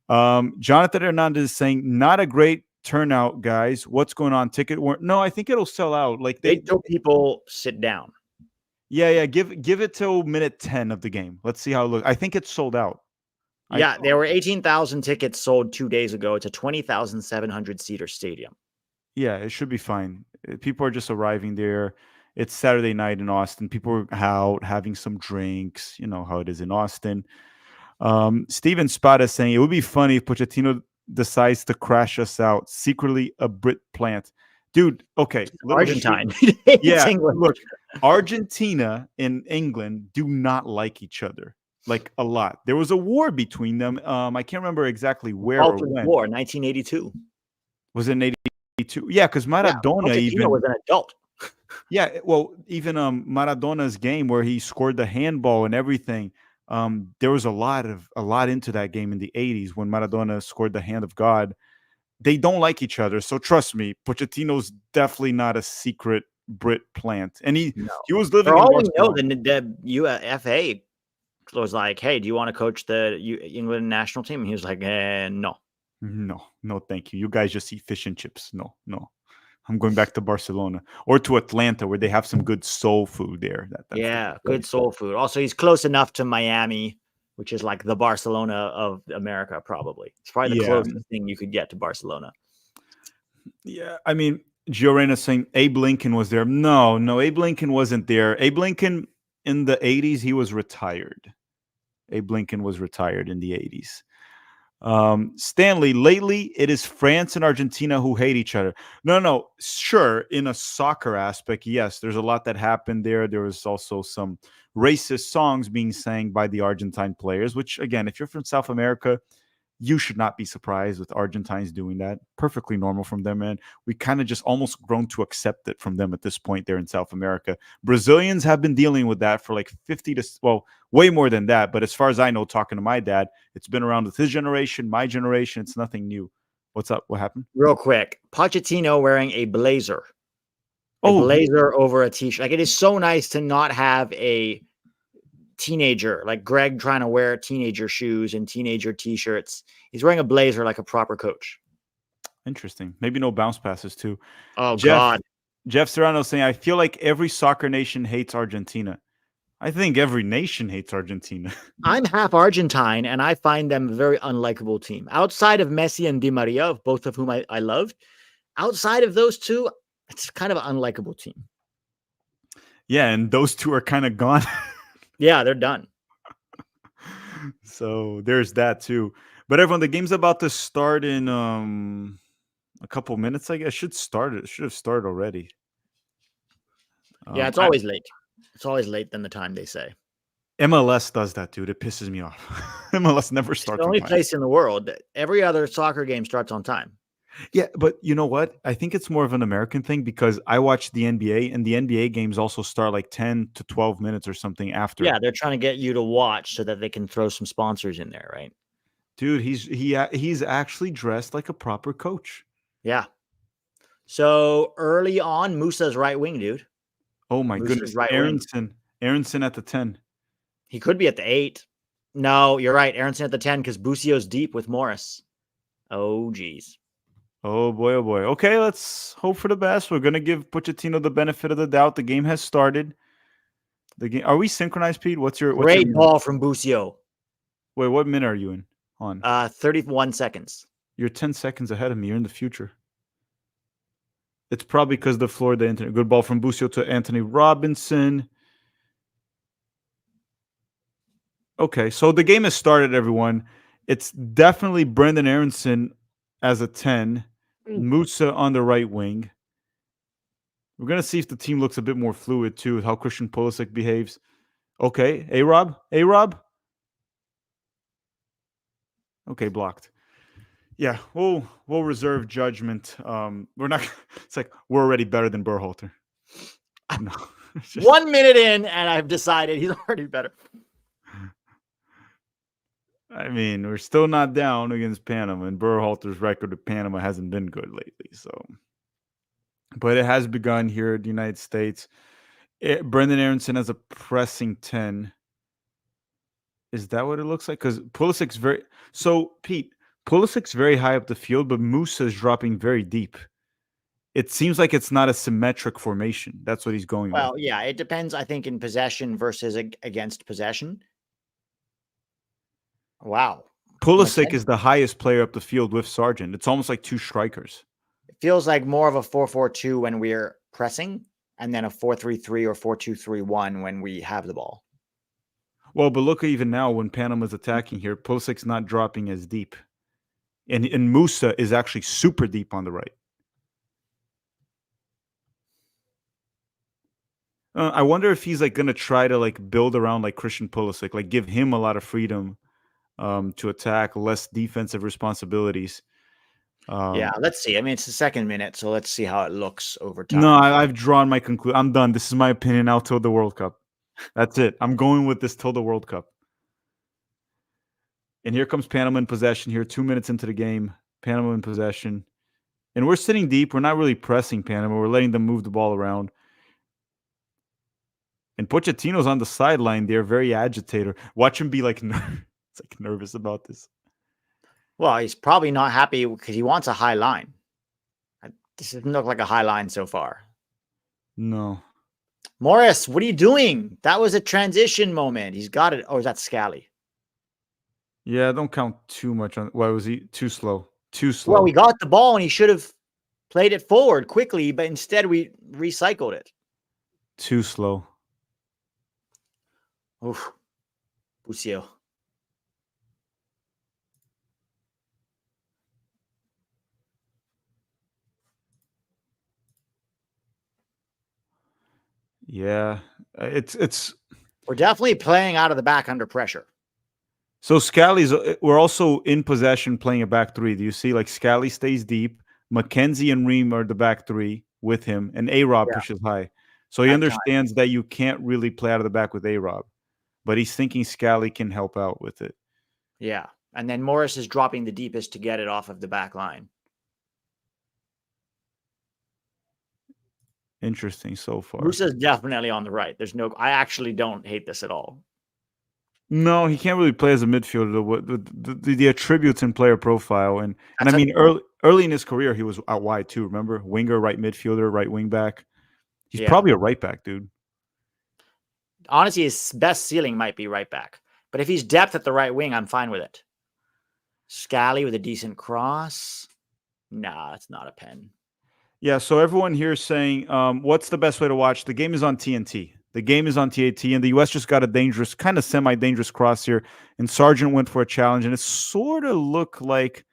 Jonathan Hernandez is saying not a great turnout, guys. What's going on? No, I think it'll sell out. Like
they tell people sit down.
Yeah. Give it till minute 10 of the game. Let's see how it looks. I think it's sold out.
Yeah, there were 18,000 tickets sold 2 days ago. It's a 20,700 seater stadium.
Yeah, it should be fine. People are just arriving there. It's Saturday night in Austin. People are out having some drinks. You know how it is in Austin. Steven Spada is saying it would be funny if Pochettino decides to crash us out. Secretly a Brit plant. Dude, okay, little
Argentine.
yeah,
England.
look, Argentina and England do not like each other, like, a lot. There was a war between them, I can't remember exactly where or
Falklands
when.
War, 1982.
Was it in '82? Yeah, because
Yeah,
Maradona
Pochettino
even
was an adult.
yeah, well, even, Maradona's game where he scored the handball and everything, there was a lot into that game in the '80s when Maradona scored the hand of God. They don't like each other, so trust me, Pochettino's definitely not a secret Brit plant, and
No.
he was
For
living in
all we know,
Barcelona.
the UFA was like, "Hey, do you want to coach the England national team?" And he was like, "No."
No, no, thank you. You guys just eat fish and chips. No, no. I'm going back to Barcelona or to Atlanta where they have some good soul food there. That's the
Yeah, good
place.
soul food. Also, he's close enough to Miami, which is like the Barcelona of America, probably. It's probably the
Yeah,
closest thing you could get to Barcelona.
yeah. I mean, Giorena's saying Abe Lincoln was there. No, no, Abe Lincoln wasn't there. Abe Lincoln in the '80s, he was retired. Abe Lincoln was retired in the '80s. Stanley, lately it is France and Argentina who hate each other. No, no, sure. In a soccer aspect, yes, there's a lot that happened there. There was also some racist songs being sang by the Argentine players, which, again, if you're from South America, you should not be surprised with Argentines doing that. Perfectly normal from them, man. We kind of just almost grown to accept it from them at this point there in South America. Brazilians have been dealing with that for like 50 to, well, way more than that. But as far as I know, talking to my dad, it's been around with his generation, my generation. It's nothing new. What's up? What happened?
Real quick, Pochettino wearing a blazer
Oh,
over a t-shirt. Like, it is so nice to not have a teenager like Greg trying to wear teenager shoes and teenager t-shirts. He's wearing a blazer like a proper coach.
interesting. Maybe no bounce passes too.
Oh
Jeff
God.
Jeff Serrano saying, I feel like every soccer nation hates Argentina. I think every nation hates Argentina.
I'm half Argentine and I find them a very unlikable team. Outside of Messi and Di Maria, both of whom I loved, outside of those two, it's kind of an unlikable team.
Yeah, and those two are kind of gone.
Yeah, they're done.
So there's that too. But everyone, the game's about to start in a couple minutes, I guess. Should have started already.
Yeah, it's always late. It's always late than the time they say.
MLS does that, dude. It pisses me off. MLS never starts
It's the only
on time.
place in the world that every other soccer game starts on time.
Yeah, but you know what? I think it's more of an American thing because I watch the NBA and the NBA games also start like 10 to 12 minutes or something after.
Yeah, they're trying to get you to watch so that they can throw some sponsors in there, right?
Dude, he's actually dressed like a proper coach.
Yeah. So early on, Musa's right wing, dude.
Oh my
Musa's
goodness.
right wing.
Aronson at the 10.
He could be at the 8. No, you're right. Aronson at the 10 because Busio's deep with Morris. Oh, geez.
Oh boy, oh boy. Okay, let's hope for the best. We're gonna give Pochettino the benefit of the doubt. The game has started. The game. Are we synchronized, Pete? What's your
Great
minute?
ball from Busio.
Wait, what minute are you in? On.
31 seconds.
You're 10 seconds ahead of me. You're in the future. It's probably because the Florida internet. Good ball from Busio to Anthony Robinson. Okay, so the game has started, everyone. It's definitely Brendan Aronson as a 10. Musa on the right wing. We're going to see if the team looks a bit more fluid, too, with how Christian Pulisic behaves. Okay, A-Rob? A-Rob? Okay, blocked. Yeah, we'll reserve judgment. We're not. It's like we're already better than Berhalter. No,
1 minute in, and I've decided he's already better.
I mean, we're still not down against Panama, and Berhalter's record with Panama hasn't been good lately. So, but it has begun here in the United States. Brendan Aronson has a pressing 10. Is that what it looks like? Because Pulisic's very. So, Pete, Pulisic's very high up the field, but Musa's dropping very deep. It seems like it's not a symmetric formation. That's what he's going with.
Well, yeah, it depends, I think, in possession versus against possession. Wow.
Pulisic is the highest player up the field with Sargent. It's almost like two strikers.
It feels like more of a 4-4-2 when we're pressing, and then a 4-3-3 or 4-2-3-1 when we have the ball.
Well, but look, even now when Panama's attacking here, Pulisic's not dropping as deep. And Musa is actually super deep on the right. I wonder if he's like gonna try to like build around like Christian Pulisic, like give him a lot of freedom to attack, less defensive responsibilities.
Yeah,
Um,
let's see. I mean, it's the second minute, so let's see how it looks over
no,
time.
I've drawn my conclusion. I'm done. This is my opinion now till the World Cup. That's it. I'm going with this till the World Cup. And here comes Panama in possession here, 2 minutes into the game. Panama in possession. And we're sitting deep. We're not really pressing Panama. We're letting them move the ball around. And Pochettino's on the sideline there, very agitated. Watch him be like, it's like nervous about this.
Well, he's probably not happy because he wants a high line. This doesn't look like a high line so far.
No.
Morris, what are you doing? That was a transition moment. He's got it. Oh, is that Scally?
Yeah, don't count too much on. Why was he too slow? Too slow.
Well, we got the ball and he should have played it forward quickly, but instead we recycled it.
Too slow.
Oof. Bucio.
Yeah, it's.
We're definitely playing out of the back under pressure.
So Scally's. We're also in possession, playing a back three. Do you see? Like Scally stays deep. McKenzie and Ream are the back three with him, and A-Rob pushes high. So he understands that you can't really play out of the back with A-Rob, but he's thinking Scally can help out with it.
Yeah, and then Morris is dropping the deepest to get it off of the back line.
Interesting so far.
Musa's definitely on the right. I actually don't hate this at all.
No, he can't really play as a midfielder. The attributes in player profile, and I mean early in his career he was out wide too. Remember, winger, right midfielder, right wing back. He's probably a right back, dude.
Honestly, his best ceiling might be right back, but if he's depth at the right wing, I'm fine with it. Scally with a decent cross. Nah, it's not a pen.
Yeah, so everyone here is saying, what's the best way to watch? The game is on TNT. The game is on TNT, and the U.S. just got a dangerous, kind of semi-dangerous cross here, and Sargent went for a challenge, and it sort of looked like,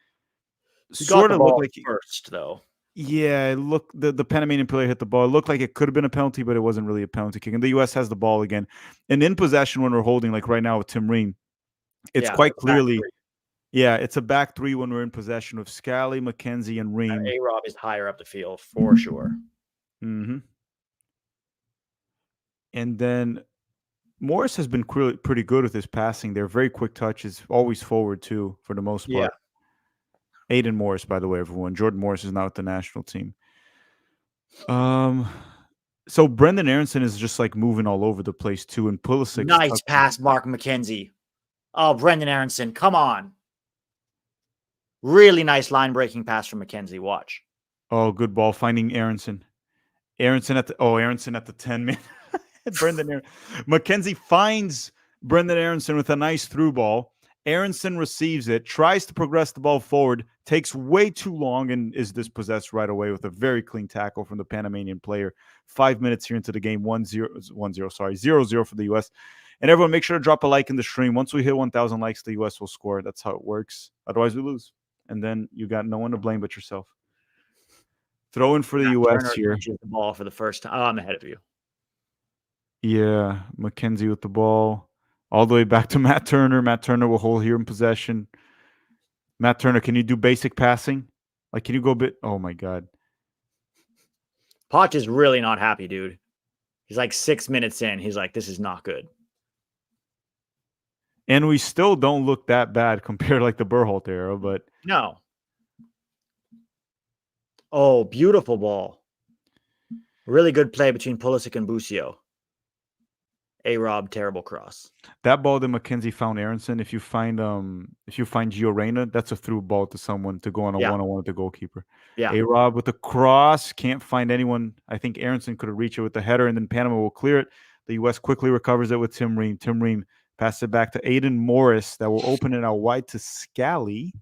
first though.
Yeah, it looked the Panamanian player hit the ball. It looked like it could have been a penalty, but it wasn't really a penalty kick. And the U.S. has the ball again, and in possession when we're holding, like right now with Tim Ream, it's quite clearly. Yeah, it's a back three when we're in possession with Scally, McKenzie, and Ream.
A-Rob is higher up the field for sure.
Mm-hmm. And then Morris has been pretty good with his passing. They're very quick touches, always forward too, for the most part. Yeah. Aiden Morris, by the way, everyone. Jordan Morris is now with the national team. So Brendan Aronson is just like moving all over the place too, and Pulisic.
Nice pass, Mark McKenzie. Oh, Brendan Aronson, come on. Really nice line breaking pass from McKenzie. Watch.
Oh, good ball finding Aronson. Aronson at the 10 minute. Brendan Aronson. McKenzie finds Brendan Aronson with a nice through ball. Aronson receives it, tries to progress the ball forward, takes way too long, and is dispossessed right away with a very clean tackle from the Panamanian player. 5 minutes here into the game, 0-0 for the U.S. And everyone, make sure to drop a like in the stream. Once we hit 1,000 likes, the U.S. will score. That's how it works. Otherwise, we lose. And then you got no one to blame but yourself. Throw in for the U.S. here.
The ball for the first time. Oh, I'm ahead of you.
Yeah, McKenzie with the ball. All the way back to Matt Turner. Matt Turner will hold here in possession. Matt Turner, can you do basic passing? Like, can you go a bit? Oh, my God.
Poch is really not happy, dude. He's like 6 minutes in. He's like, this is not good.
And we still don't look that bad compared to like the Berhalter era, but...
No. Oh, beautiful ball. Really good play between Pulisic and Bucio. A-Rob, terrible cross.
That ball that McKenzie found Aronson, if you find Gio Reyna, that's a through ball to someone to go on a one-on-one with the goalkeeper.
Yeah.
A-Rob with the cross, can't find anyone. I think Aronson could have reached it with the header, and then Panama will clear it. The U.S. quickly recovers it with Tim Ream. Tim Ream passes it back to Aiden Morris. That will open it out wide to Scally.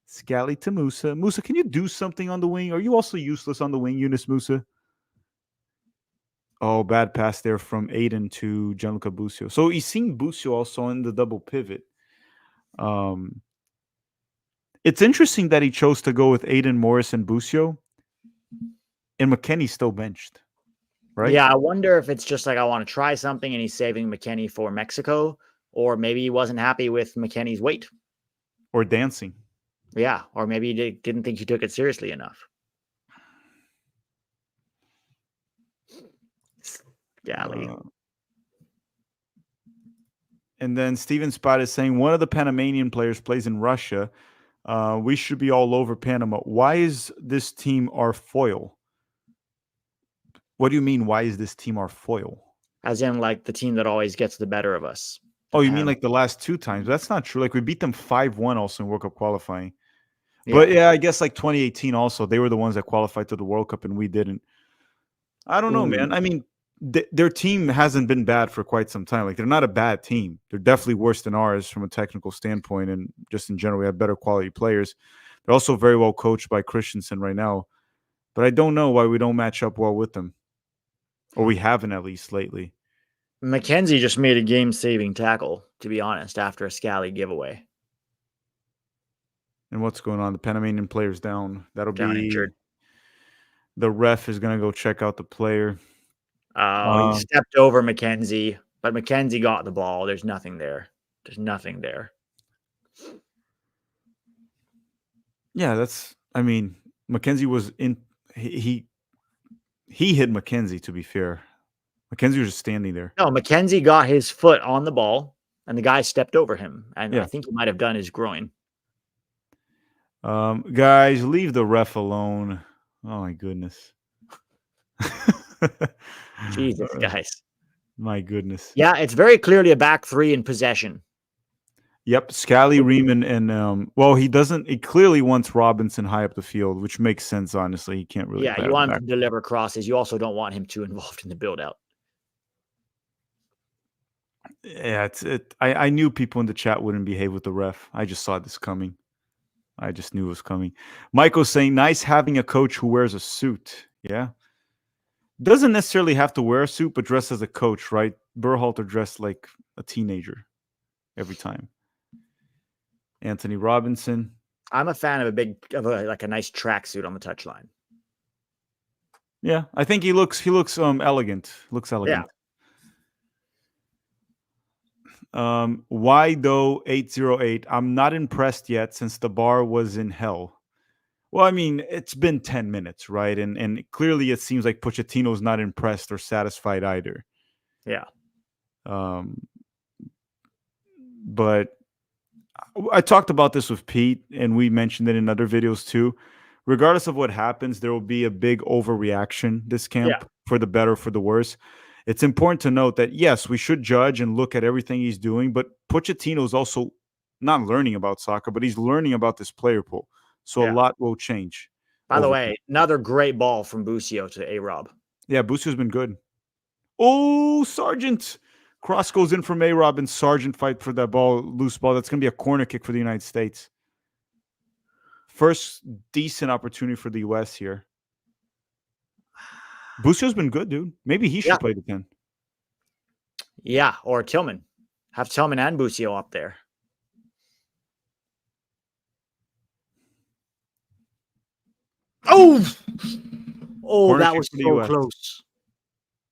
Scally to Musa. Musa, can you do something on the wing? Are you also useless on the wing, Yunus Musa? Oh, bad pass there from Aiden to Gianluca Bucio. So he's seeing Bucio also in the double pivot. It's interesting that he chose to go with Aiden Morris and Bucio, and McKennie's still benched. right?
Yeah, I wonder if it's just like I want to try something and he's saving McKennie for Mexico, or maybe he wasn't happy with McKennie's weight.
Or dancing.
Yeah, or maybe he didn't think he took it seriously enough. Scally.
And then Steven Spot is saying one of the Panamanian players plays in Russia. We should be all over Panama. Why is this team our foil? What do you mean? Why is this team our foil?
As in, like, the team that always gets the better of us.
Oh, you mean like the last 2 times? That's not true. Like we beat them 5-1 also in World Cup qualifying.
Yeah.
But yeah, I guess like 2018 also, they were the ones that qualified to the World Cup and we didn't. I don't know, man. I mean, their team hasn't been bad for quite some time. Like they're not a bad team. They're definitely worse than ours from a technical standpoint, and just in general, we have better quality players. They're also very well coached by Christensen right now. But I don't know why we don't match up well with them, or we haven't at least lately.
McKenzie just made a game-saving tackle, to be honest, after a Scally giveaway.
And what's going on? The Panamanian player's down. That'll
Down
be
injured.
the ref is going to go check out the player.
Oh, he stepped over McKenzie, but McKenzie got the ball. There's nothing there. There's nothing there.
Yeah, that's. I mean, McKenzie was in. He hit McKenzie. To be fair, McKenzie was just standing there.
No, McKenzie got his foot on the ball, and the guy stepped over him. And
Yeah.
I think he might have done his groin.
Guys, leave the ref alone. Oh my goodness.
Jesus, guys.
My goodness.
Yeah, it's very clearly a back three in possession.
Yep, Scally, Riemann, and well, he doesn't. He clearly wants Robinson high up the field, which makes sense. Honestly, he can't really.
Yeah, you want him to deliver crosses. You also don't want him too involved in the build out.
Yeah, I knew people in the chat wouldn't behave with the ref. I just saw this coming. I just knew it was coming. Michael's saying, nice having a coach who wears a suit. Yeah. Doesn't necessarily have to wear a suit, but dress as a coach, right? Berhalter dressed like a teenager every time. Anthony Robinson.
I'm a fan of a nice tracksuit on the touchline.
Yeah, I think he looks elegant. Looks elegant. Yeah. Why though 808? I'm not impressed yet since the bar was in hell. Well, I mean, it's been 10 minutes, right? And clearly it seems like Pochettino's not impressed or satisfied either.
Yeah.
But I talked about this with Pete, and we mentioned it in other videos too. Regardless of what happens, there will be a big overreaction this camp, for the better, for the worse. It's important to note that, yes, we should judge and look at everything he's doing, but Pochettino is also not learning about soccer, but he's learning about this player pool. So a lot will change.
By the way, another great ball from Busio to A-Rob.
Yeah, Busio's been good. Oh, Sargent. Cross goes in from A-Rob, and Sargent fight for that ball, loose ball. That's going to be a corner kick for the United States. First decent opportunity for the U.S. here. Busio's been good, dude. Maybe he should play the 10.
Yeah, or Tillman. Have Tillman and Busio up there. Oh, corner that was so close.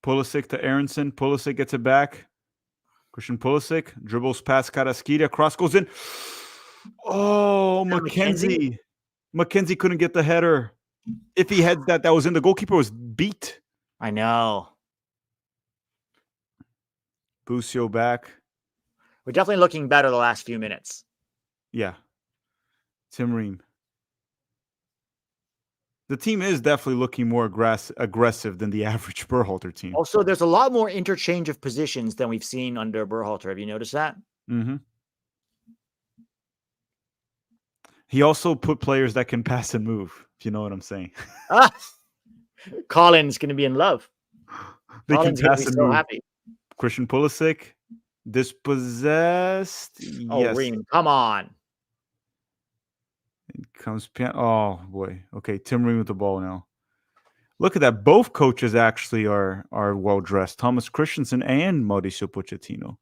Pulisic to Aronson. Pulisic gets it back. Christian Pulisic dribbles past Carrasquilla. Cross goes in. Oh, McKenzie. McKenzie couldn't get the header. If he had that was in. The goalkeeper was beat.
I know.
Busio back.
We're definitely looking better the last few minutes.
Yeah. Tim Ream. The team is definitely looking more aggressive than the average Berhalter team.
Also, there's a lot more interchange of positions than we've seen under Berhalter. Have you noticed that?
Mm-hmm. He also put players that can pass and move, if you know what I'm saying.
Colin's going to be in love.
They
Colin's
can pass and move.
Happy.
Christian Pulisic, dispossessed.
Oh,
yes.
Ream, come on.
It comes. Oh boy. Okay, Tim Ream with the ball now. Look at that. Both coaches actually are well dressed. Thomas Christensen and Mauricio Pochettino.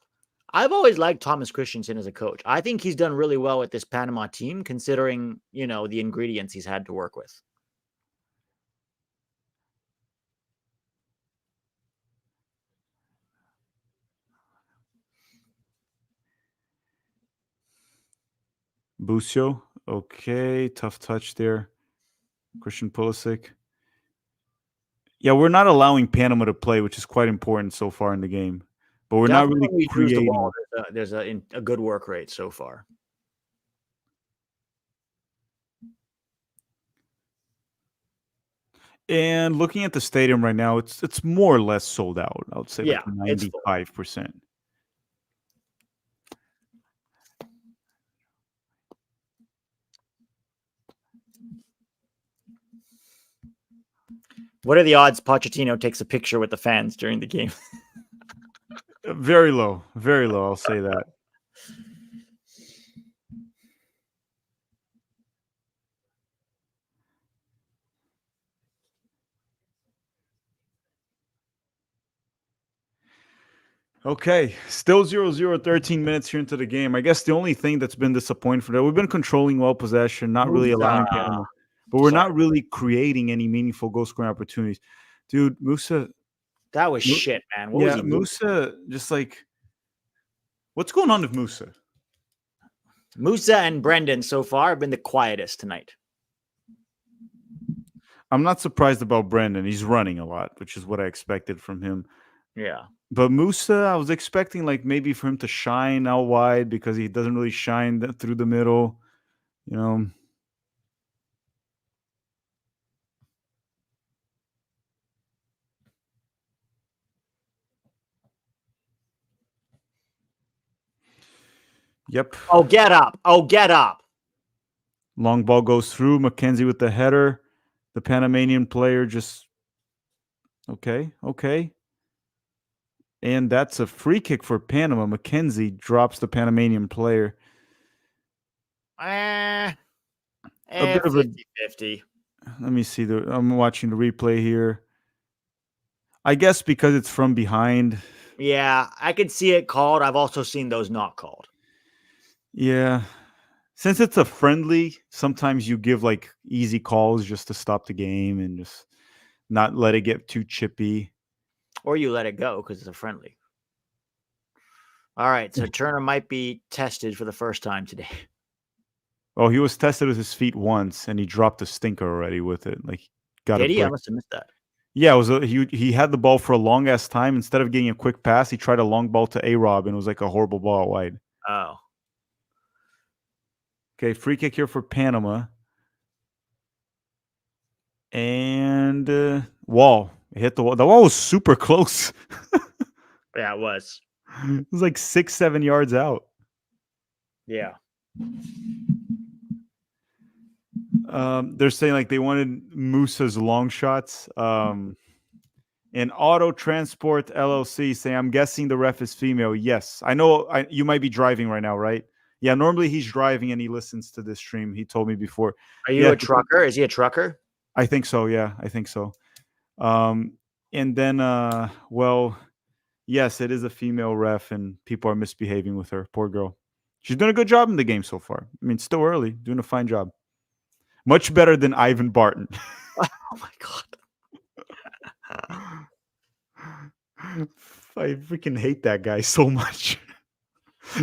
I've always liked Thomas Christensen as a coach. I think he's done really well with this Panama team, considering, the ingredients he's had to work with.
Busio. Okay, tough touch there. Christian Pulisic. Yeah, we're not allowing Panama to play, which is quite important so far in the game. But we're not
Definitely
really
when we lose the ball,
creating.
there's a good work rate so far.
And looking at the stadium right now, it's more or less sold out. I would say
Yeah,
like
it's full.
95%.
What are the odds Pochettino takes a picture with the fans during the game?
Very low. Very low, I'll say that. Okay, still 0-0, 13 minutes here into the game. I guess the only thing that's been disappointing for that, we've been controlling well possession, not really
Musa.
allowing Panama, but we're not really creating any meaningful goal scoring opportunities. Dude, Musa,
That was shit, man. What was
yeah,
he doing?
Musa, just like, what's going on with Musa?
Musa and Brendan so far have been the quietest tonight.
I'm not surprised about Brendan. He's running a lot, which is what I expected from him.
Yeah.
But Musa, I was expecting like maybe for him to shine out wide because he doesn't really shine through the middle, you know. Yep.
Oh, get up. Oh, get up.
Long ball goes through. McKenzie with the header. The Panamanian player just okay. And that's a free kick for Panama. McKenzie drops the Panamanian player. A bit of a
50-50.
Let me see I'm watching the replay here. I guess because it's from behind.
Yeah, I could see it called. I've also seen those not called.
Yeah. Since it's a friendly, sometimes you give like easy calls just to stop the game and just not let it get too chippy.
Or you let it go because it's a friendly. All right, so Turner might be tested for the first time today.
Oh, he was tested with his feet once, and he dropped a stinker already with it. Like, got
Did he? I
break.
must have missed that.
Yeah, it was he had the ball for a long ass time. Instead of getting a quick pass, he tried a long ball to A-Rob, and it was like a horrible ball out wide.
Oh.
Okay, free kick here for Panama. And wall. It hit the wall. The wall was super close.
Yeah, it was.
It was like 6-7 yards out.
Yeah.
They're saying like they wanted Musa's long shots. And Auto Transport LLC saying, I'm guessing the ref is female. Yes. I know you might be driving right now, right? Yeah, normally he's driving and he listens to this stream. He told me before.
Are you a trucker? Is he a trucker?
I think so. Yeah, I think so. And then, well, yes, it is a female ref and people are misbehaving with her. Poor girl. She's doing a good job in the game so far. I mean, still early, doing a fine job. Much better than Ivan Barton.
Oh my God.
I freaking hate that guy so much.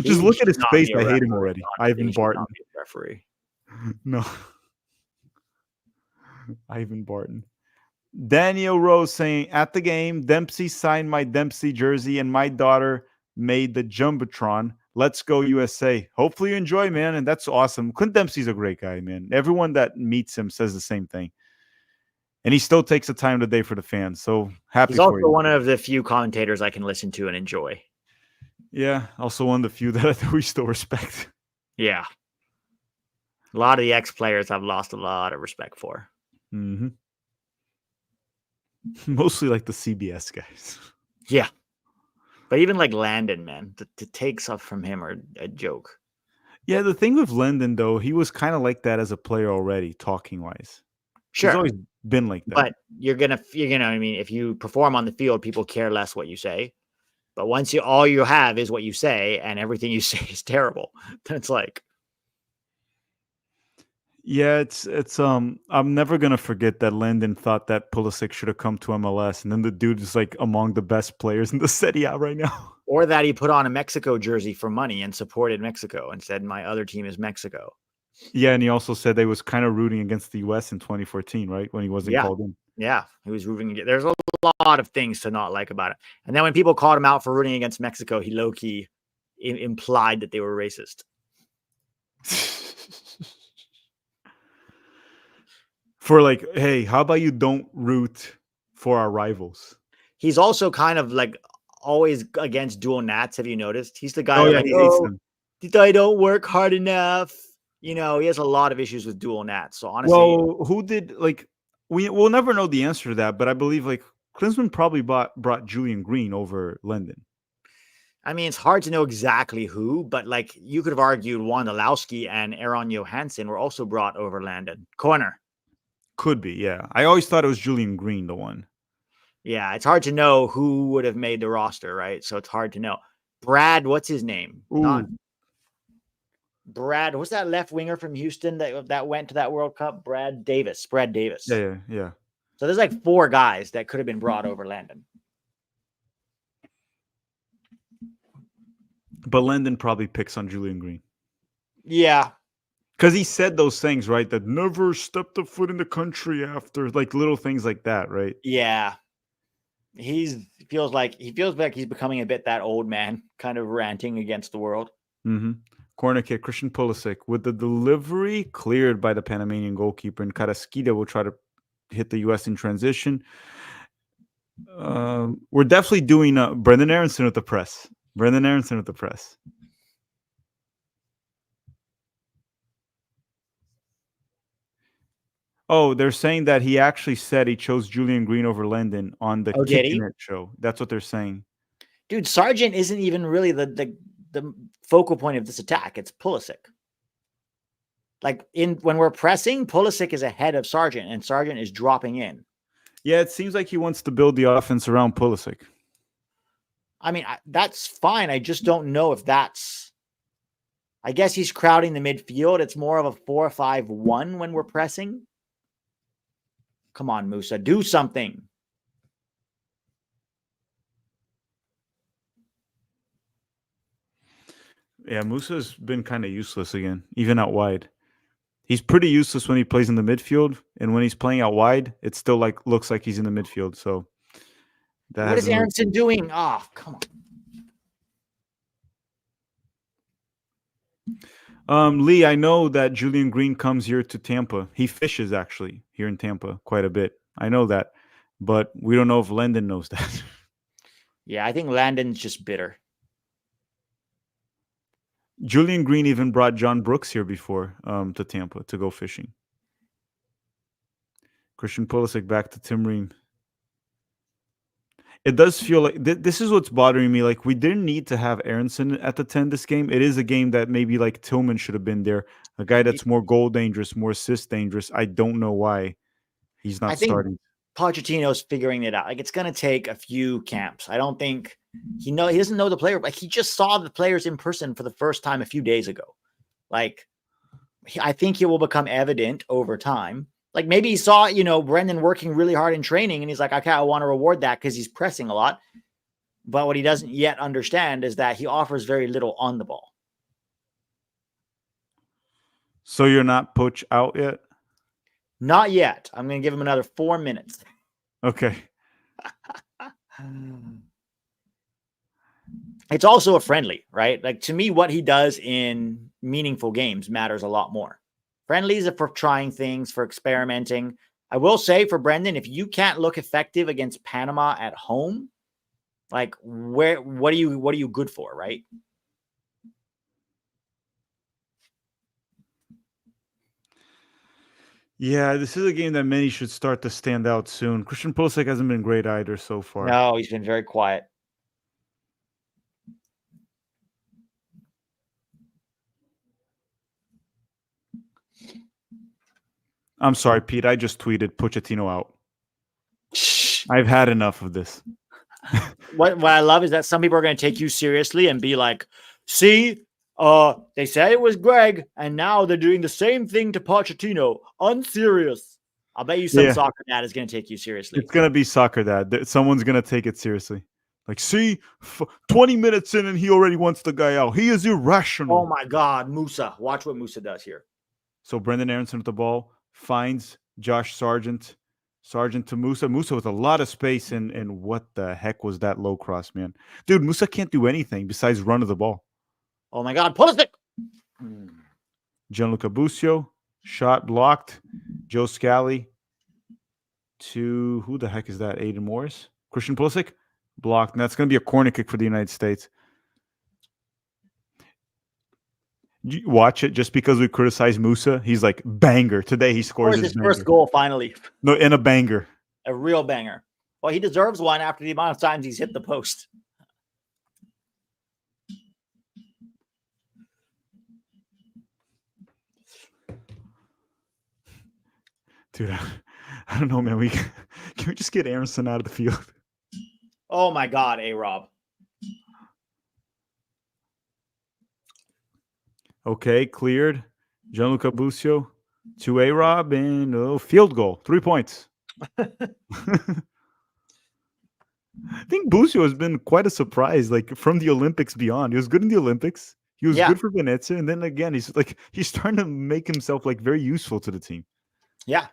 Just look at his face. I hate him already. Ivan Barton.
Referee.
No. Ivan Barton. Daniel Rose saying, at the game, Dempsey signed my Dempsey jersey and my daughter made the Jumbotron. Let's go USA. Hopefully you enjoy, man. And that's awesome. Clint Dempsey's a great guy, man. Everyone that meets him says the same thing. And he still takes the time of the day for the fans. So happy
He's
for
also
you.
one of the few commentators I can listen to and enjoy.
Yeah, also one of the few that we still respect.
Yeah. A lot of the ex-players I've lost a lot of respect for.
Mm-hmm. Mostly like the CBS guys.
Yeah. But even like Landon, man, the takes up from him are a joke.
Yeah, the thing with Landon, though, he was kind of like that as a player already, talking-wise.
Sure.
He's always been like that.
But you're gonna, I mean, if you perform on the field, people care less what you say. But once all you have is what you say, and everything you say is terrible, then it's like,
yeah, it's I'm never gonna forget that Landon thought that Pulisic should have come to MLS, and then the dude is like among the best players in the Serie A right now.
Or that he put on a Mexico jersey for money and supported Mexico and said, my other team is Mexico.
Yeah, and he also said they was kind of rooting against the US in 2014, right? When he wasn't
Yeah.
called in.
Yeah. He was rooting against. There's a lot of things to not like about it. And then when people called him out for rooting against Mexico, he low key implied that they were racist.
For like, hey, how about you don't root for our rivals?
He's also kind of like always against dual nats. Have you noticed? He's the guy
Oh
that
yeah,
like,
he hates
oh,
them.
I don't work hard enough. You know, he has a lot of issues with dual nats. So honestly,
Well, who did like we'll never know the answer to that, but I believe like Klinsmann probably brought Julian Green over Landon.
I mean, it's hard to know exactly who, but like you could have argued Wondolowski and Aaron Johansson were also brought over Landon. Corner.
Could be, yeah. I always thought it was Julian Green, the one.
Yeah, it's hard to know who would have made the roster, right? So it's hard to know. Brad, what's his name?
Ooh.
Not Brad. What's that left winger from Houston that went to that World Cup? Brad Davis.
Yeah.
So there's like 4 guys that could have been brought over Landon.
But Landon probably picks on Julian Green.
Yeah.
Because he said those things, right? That never stepped a foot in the country after, like little things like that, right?
Yeah. He feels like he's becoming a bit that old man, kind of ranting against the world.
Mm-hmm. Corner kick, Christian Pulisic with the delivery cleared by the Panamanian goalkeeper, and Carrasquilla will try to hit the US in transition. We're definitely doing Brendan Aronson with the press. Oh, they're saying that he actually said he chose Julian Green over Landon on the Kicking It show. That's what they're saying.
Dude, Sargent isn't even really the focal point of this attack. It's Pulisic. Like when we're pressing, Pulisic is ahead of Sargent, and Sargent is dropping in.
Yeah, it seems like he wants to build the offense around Pulisic.
I mean, that's fine. I just don't know if that's. I guess he's crowding the midfield. It's more of a 4-5-1 when we're pressing. Come on, Musa, do something.
Yeah, Musa's been kind of useless again, even out wide. He's pretty useless when he plays in the midfield, and when he's playing out wide, it still looks like he's in the midfield. So
what is Aronson doing? Oh, come
on. Lee, I know that Julian Green comes here to Tampa. He fishes actually here in Tampa quite a bit. I know that, but we don't know if Landon knows that.
Yeah, I think Landon's just bitter.
Julian Green even brought John Brooks here before to Tampa to go fishing. Christian Pulisic back to Tim Ream. It does feel like this is what's bothering me. Like we didn't need to have Aronson at the 10 this game. It is a game that maybe like Tillman should have been there. A guy that's more goal dangerous, more assist dangerous. I don't know why he's not starting.
Pochettino's figuring it out. Like it's going to take a few camps. I don't think he doesn't know the player. Like he just saw the players in person for the first time a few days ago. Like I think it will become evident over time. Like maybe he saw, Brendan working really hard in training and he's like, okay, I want to reward that because he's pressing a lot. But what he doesn't yet understand is that he offers very little on the ball.
So you're not Poch out yet?
Not yet. I'm going to give him another 4 minutes.
Okay.
It's also a friendly, right? Like to me, what he does in meaningful games matters a lot more. Friendlies are for trying things, for experimenting. I will say for Brendan, if you can't look effective against Panama at home, like what are you good for, right?
Yeah, this is a game that many should start to stand out soon. Christian Pulisic hasn't been great either so far.
No, he's been very quiet.
I'm sorry, Pete. I just tweeted Pochettino out. I've had enough of this.
What I love is that some people are going to take you seriously and be like, see, they said it was Greg, and now they're doing the same thing to Pochettino. Unserious. I'll bet you some soccer dad is going to take you seriously.
It's going to be soccer dad. Someone's going to take it seriously. Like, see, 20 minutes in and he already wants the guy out. He is irrational.
Oh, my God, Musa. Watch what Musa does here.
So Brendan Aronson with the ball finds Josh Sargent. Sargent to Musa. Musa with a lot of space. And what the heck was that low cross, man? Dude, Musa can't do anything besides run of the ball.
Oh my God, Pulisic!
Gianluca Busio. Shot blocked. Joe Scally to who the heck is that? Aiden Morris? Christian Pulisic? Blocked. And that's going to be a corner kick for the United States. You watch it just because we criticize Musa. He's like, banger. Today he scores
his first goal finally.
No, in a banger.
A real banger. Well, he deserves one after the amount of times he's hit the post.
Dude, I don't know, man. Can we just get Aronson out of the field?
Oh my God, A-Rob.
Okay, cleared. Gianluca Busio to A-Rob and field goal. 3 points. I think Busio has been quite a surprise, like from the Olympics beyond. He was good in the Olympics. He was good for Venezia, and then again, he's starting to make himself like very useful to the team.
Yeah.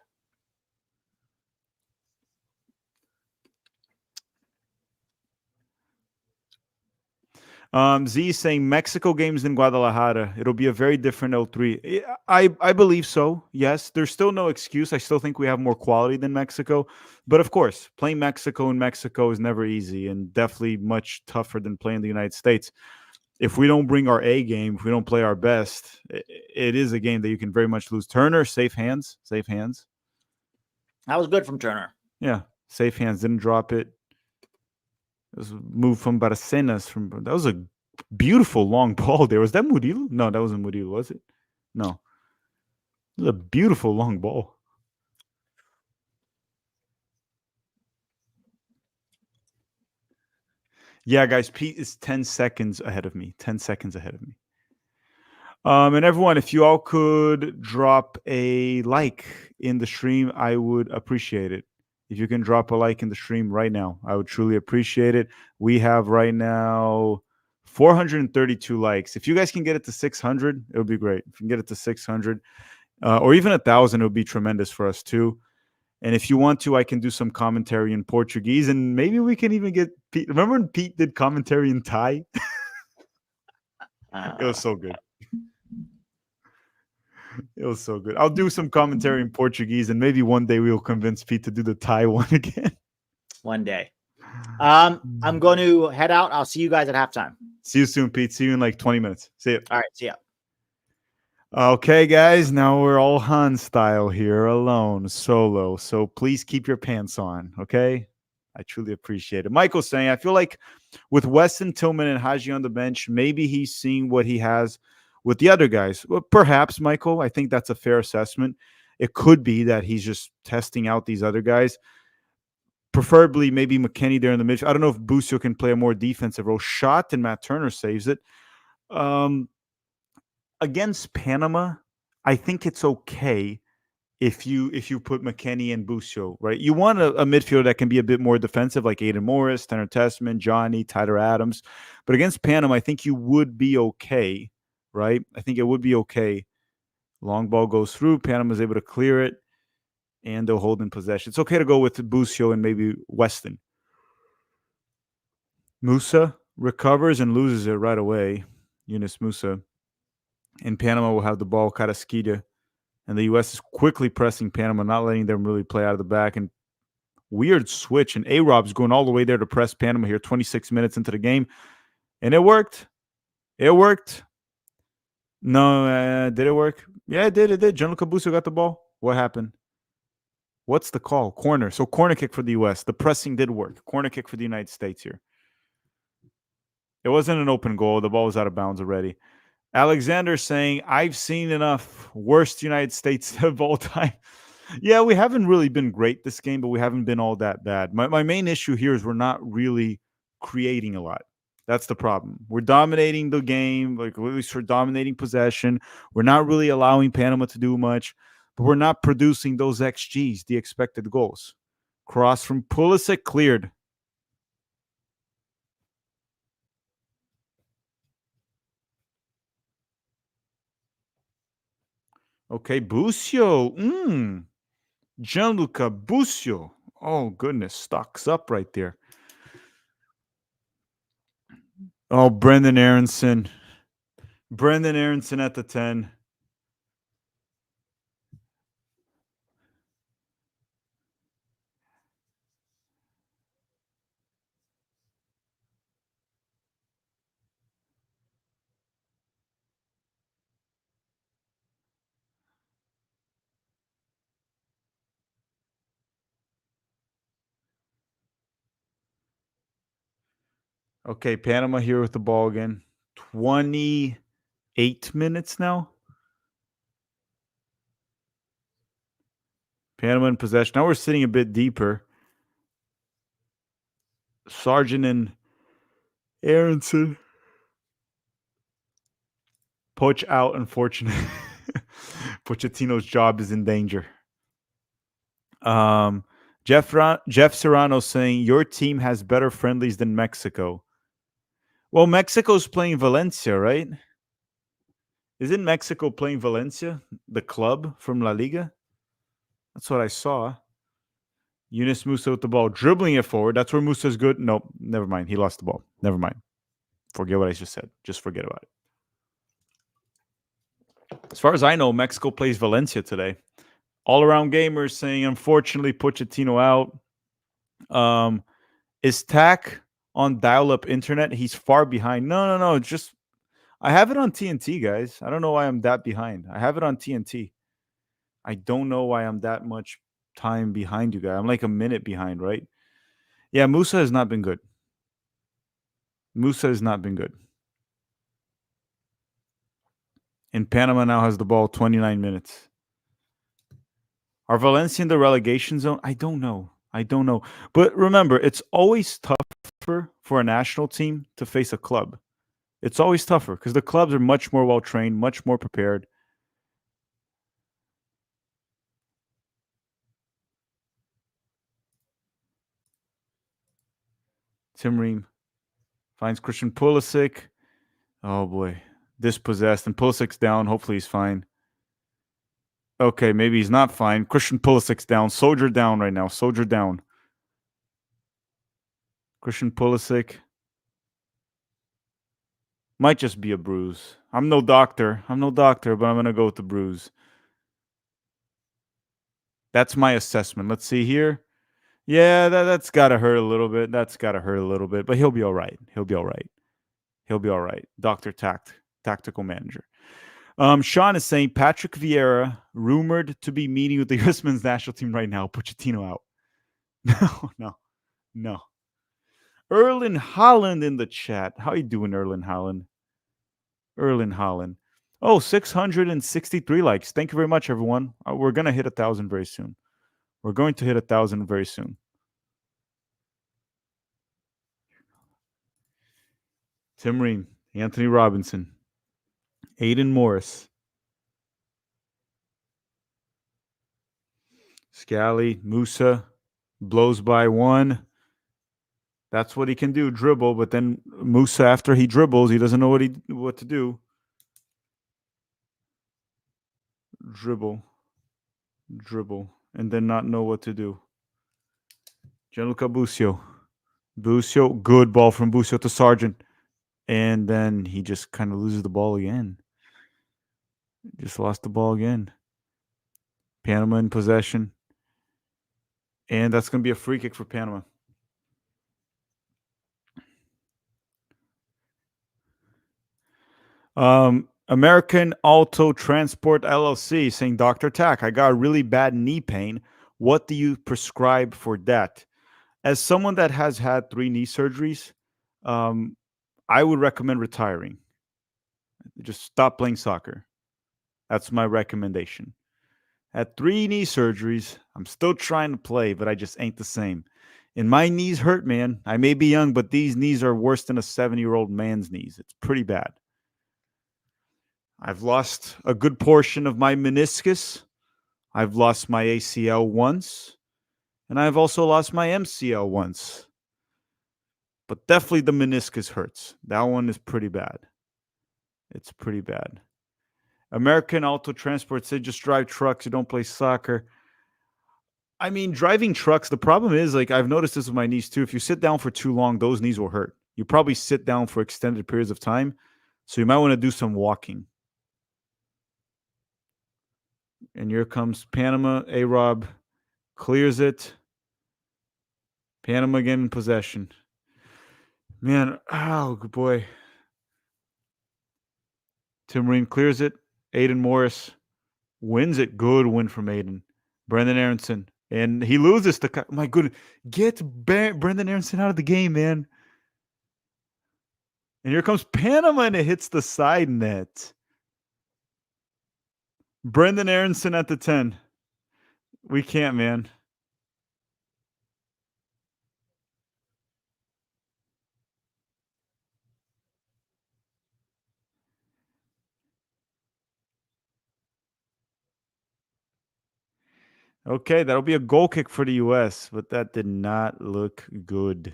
Z is saying Mexico games in Guadalajara. It'll be a very different L3. I believe so. Yes, there's still no excuse. I still think we have more quality than Mexico. But of course, playing Mexico in Mexico is never easy and definitely much tougher than playing the United States. If we don't bring our A game, if we don't play our best, it is a game that you can very much lose. Turner, safe hands. Safe hands.
That was good from Turner.
Yeah, safe hands. Didn't drop it. It was a move from Baracenas. That was a beautiful long ball there. Was that Murillo? No, that wasn't Murillo, was it? No. It was a beautiful long ball. Yeah, guys, Pete is 10 seconds ahead of me. 10 seconds ahead of me. And everyone, if you all could drop a like in the stream, I would appreciate it. If you can drop a like in the stream right now, I would truly appreciate it. We have right now 432 likes. If you guys can get it to 600, it would be great. If you can get it to 600 or even 1,000, it would be tremendous for us too. And if you want to, I can do some commentary in Portuguese, and maybe we can even get Pete. Remember when Pete did commentary in Thai? It was so good. It was so good. I'll do some commentary in Portuguese, and maybe one day we'll convince Pete to do the Thai one again.
One day. I'm going to head out. I'll see you guys at halftime.
See you soon, Pete. See you in like 20 minutes. See you.
All right. See ya.
Okay, guys. Now we're all Han style here, alone, solo. So please keep your pants on, okay? I truly appreciate it. Michael's saying, I feel like with Weston, Tillman, and Haji on the bench, maybe he's seeing what he has with the other guys. Well, perhaps, Michael. I think that's a fair assessment. It could be that he's just testing out these other guys. Preferably maybe McKennie there in the midfield. I don't know if Busio can play a more defensive role. Shot and Matt Turner saves it. Against Panama, I think it's okay if you put McKennie and Busio, right? You want a midfielder that can be a bit more defensive, like Aiden Morris, Tanner Tessman, Johnny, Tyler Adams. But against Panama, I think you would be okay, right? I think it would be okay. Long ball goes through. Panama's able to clear it, and they'll hold in possession. It's okay to go with Busio and maybe Weston. Musa recovers and loses it right away. Yunus Musa. And Panama will have the ball, Carrasquilla. And the U.S. is quickly pressing Panama, not letting them really play out of the back. And weird switch. And A-Rob's going all the way there to press Panama here 26 minutes into the game. And it worked. It worked. No, did it work? Yeah, it did. It did. Gianluca Busio got the ball. What happened? What's the call? Corner. So corner kick for the U.S. The pressing did work. Corner kick for the United States here. It wasn't an open goal. The ball was out of bounds already. Alexander saying, I've seen enough. Worst United States of all time. Yeah, we haven't really been great this game, but we haven't been all that bad. My main issue here is we're not really creating a lot. That's the problem. We're dominating the game, like at least we're dominating possession. We're not really allowing Panama to do much, but we're not producing those XGs, the expected goals. Cross from Pulisic, cleared. Okay, Busio. Gianluca Busio. Oh, goodness. Stocks up right there. Oh, Brendan Aronson. Brendan Aronson at the 10. Okay, Panama here with the ball again. 28 minutes now. Panama in possession. Now we're sitting a bit deeper. Sargent and Aronson. Poch out, unfortunately. Pochettino's job is in danger. Jeff Serrano saying your team has better friendlies than Mexico. Well, Mexico's playing Valencia, right? Isn't Mexico playing Valencia, the club from La Liga? That's what I saw. Yunus Musa with the ball, dribbling it forward. That's where Musa's good. Nope, never mind. He lost the ball. Never mind. Forget what I just said. Just forget about it. As far as I know, Mexico plays Valencia today. All-around gamers saying, unfortunately, Pochettino out. Is Tack on dial-up internet? He's far behind. No. Just I have it on TNT, guys. I don't know why I'm that behind. I have it on TNT. I don't know why I'm that much time behind you guys. I'm like a minute behind, right? Yeah, Musa has not been good. And Panama now has the ball 29 minutes. Are Valencia in the relegation zone? I don't know. But remember, it's always tougher for a national team to face a club. It's always tougher because the clubs are much more well-trained, much more prepared. Tim Ream finds Christian Pulisic. Oh, boy. Dispossessed. And Pulisic's down. Hopefully he's fine. Okay, maybe he's not fine. Christian Pulisic's down. Soldier down right now. Soldier down. Christian Pulisic. Might just be a bruise. I'm no doctor, but I'm going to go with the bruise. That's my assessment. Let's see here. Yeah, that's got to hurt a little bit. But he'll be all right. Dr. Tactical manager. Sean is saying Patrick Vieira rumored to be meeting with the U.S. men's national team right now. Pochettino out. No. Erling Haaland in the chat. How you doing, Erling Haaland? Oh, 663 likes. Thank you very much, everyone. We're going to hit 1,000 very soon. Tim Ream, Anthony Robinson, Aiden Morris, Scally, Musa, blows by one. That's what he can do, dribble. But then Musa, after he dribbles, he doesn't know what to do. Dribble, and then not know what to do. Gianluca Busio, good ball from Busio to Sargent. And then he just kind of loses the ball again. Just lost the ball again. Panama in possession. And that's going to be a free kick for Panama. American Auto Transport LLC saying, Dr. Tack, I got really bad knee pain. What do you prescribe for that? As someone that has had 3 knee surgeries, I would recommend retiring. Just stop playing soccer. That's my recommendation. Had 3 knee surgeries. I'm still trying to play, but I just ain't the same. And my knees hurt, man. I may be young, but these knees are worse than a 70-year-old man's knees. It's pretty bad. I've lost a good portion of my meniscus. I've lost my ACL once. And I've also lost my MCL once. But definitely the meniscus hurts. That one is pretty bad. It's pretty bad. American Auto Transport said just drive trucks. You don't play soccer. I mean, driving trucks, the problem is, like, I've noticed this with my knees too. If you sit down for too long, those knees will hurt. You probably sit down for extended periods of time. So you might want to do some walking. And here comes Panama. A-Rob clears it. Panama again in possession. Man, oh, good boy. Tim Ream clears it. Aiden Morris wins it. Good win from Aiden. Brendan Aronson. And he loses to... My goodness. Get Brendan Aronson out of the game, man. And here comes Panama, and it hits the side net. Brendan Aronson at the 10. We can't, man. Okay, that'll be a goal kick for the U.S., but that did not look good.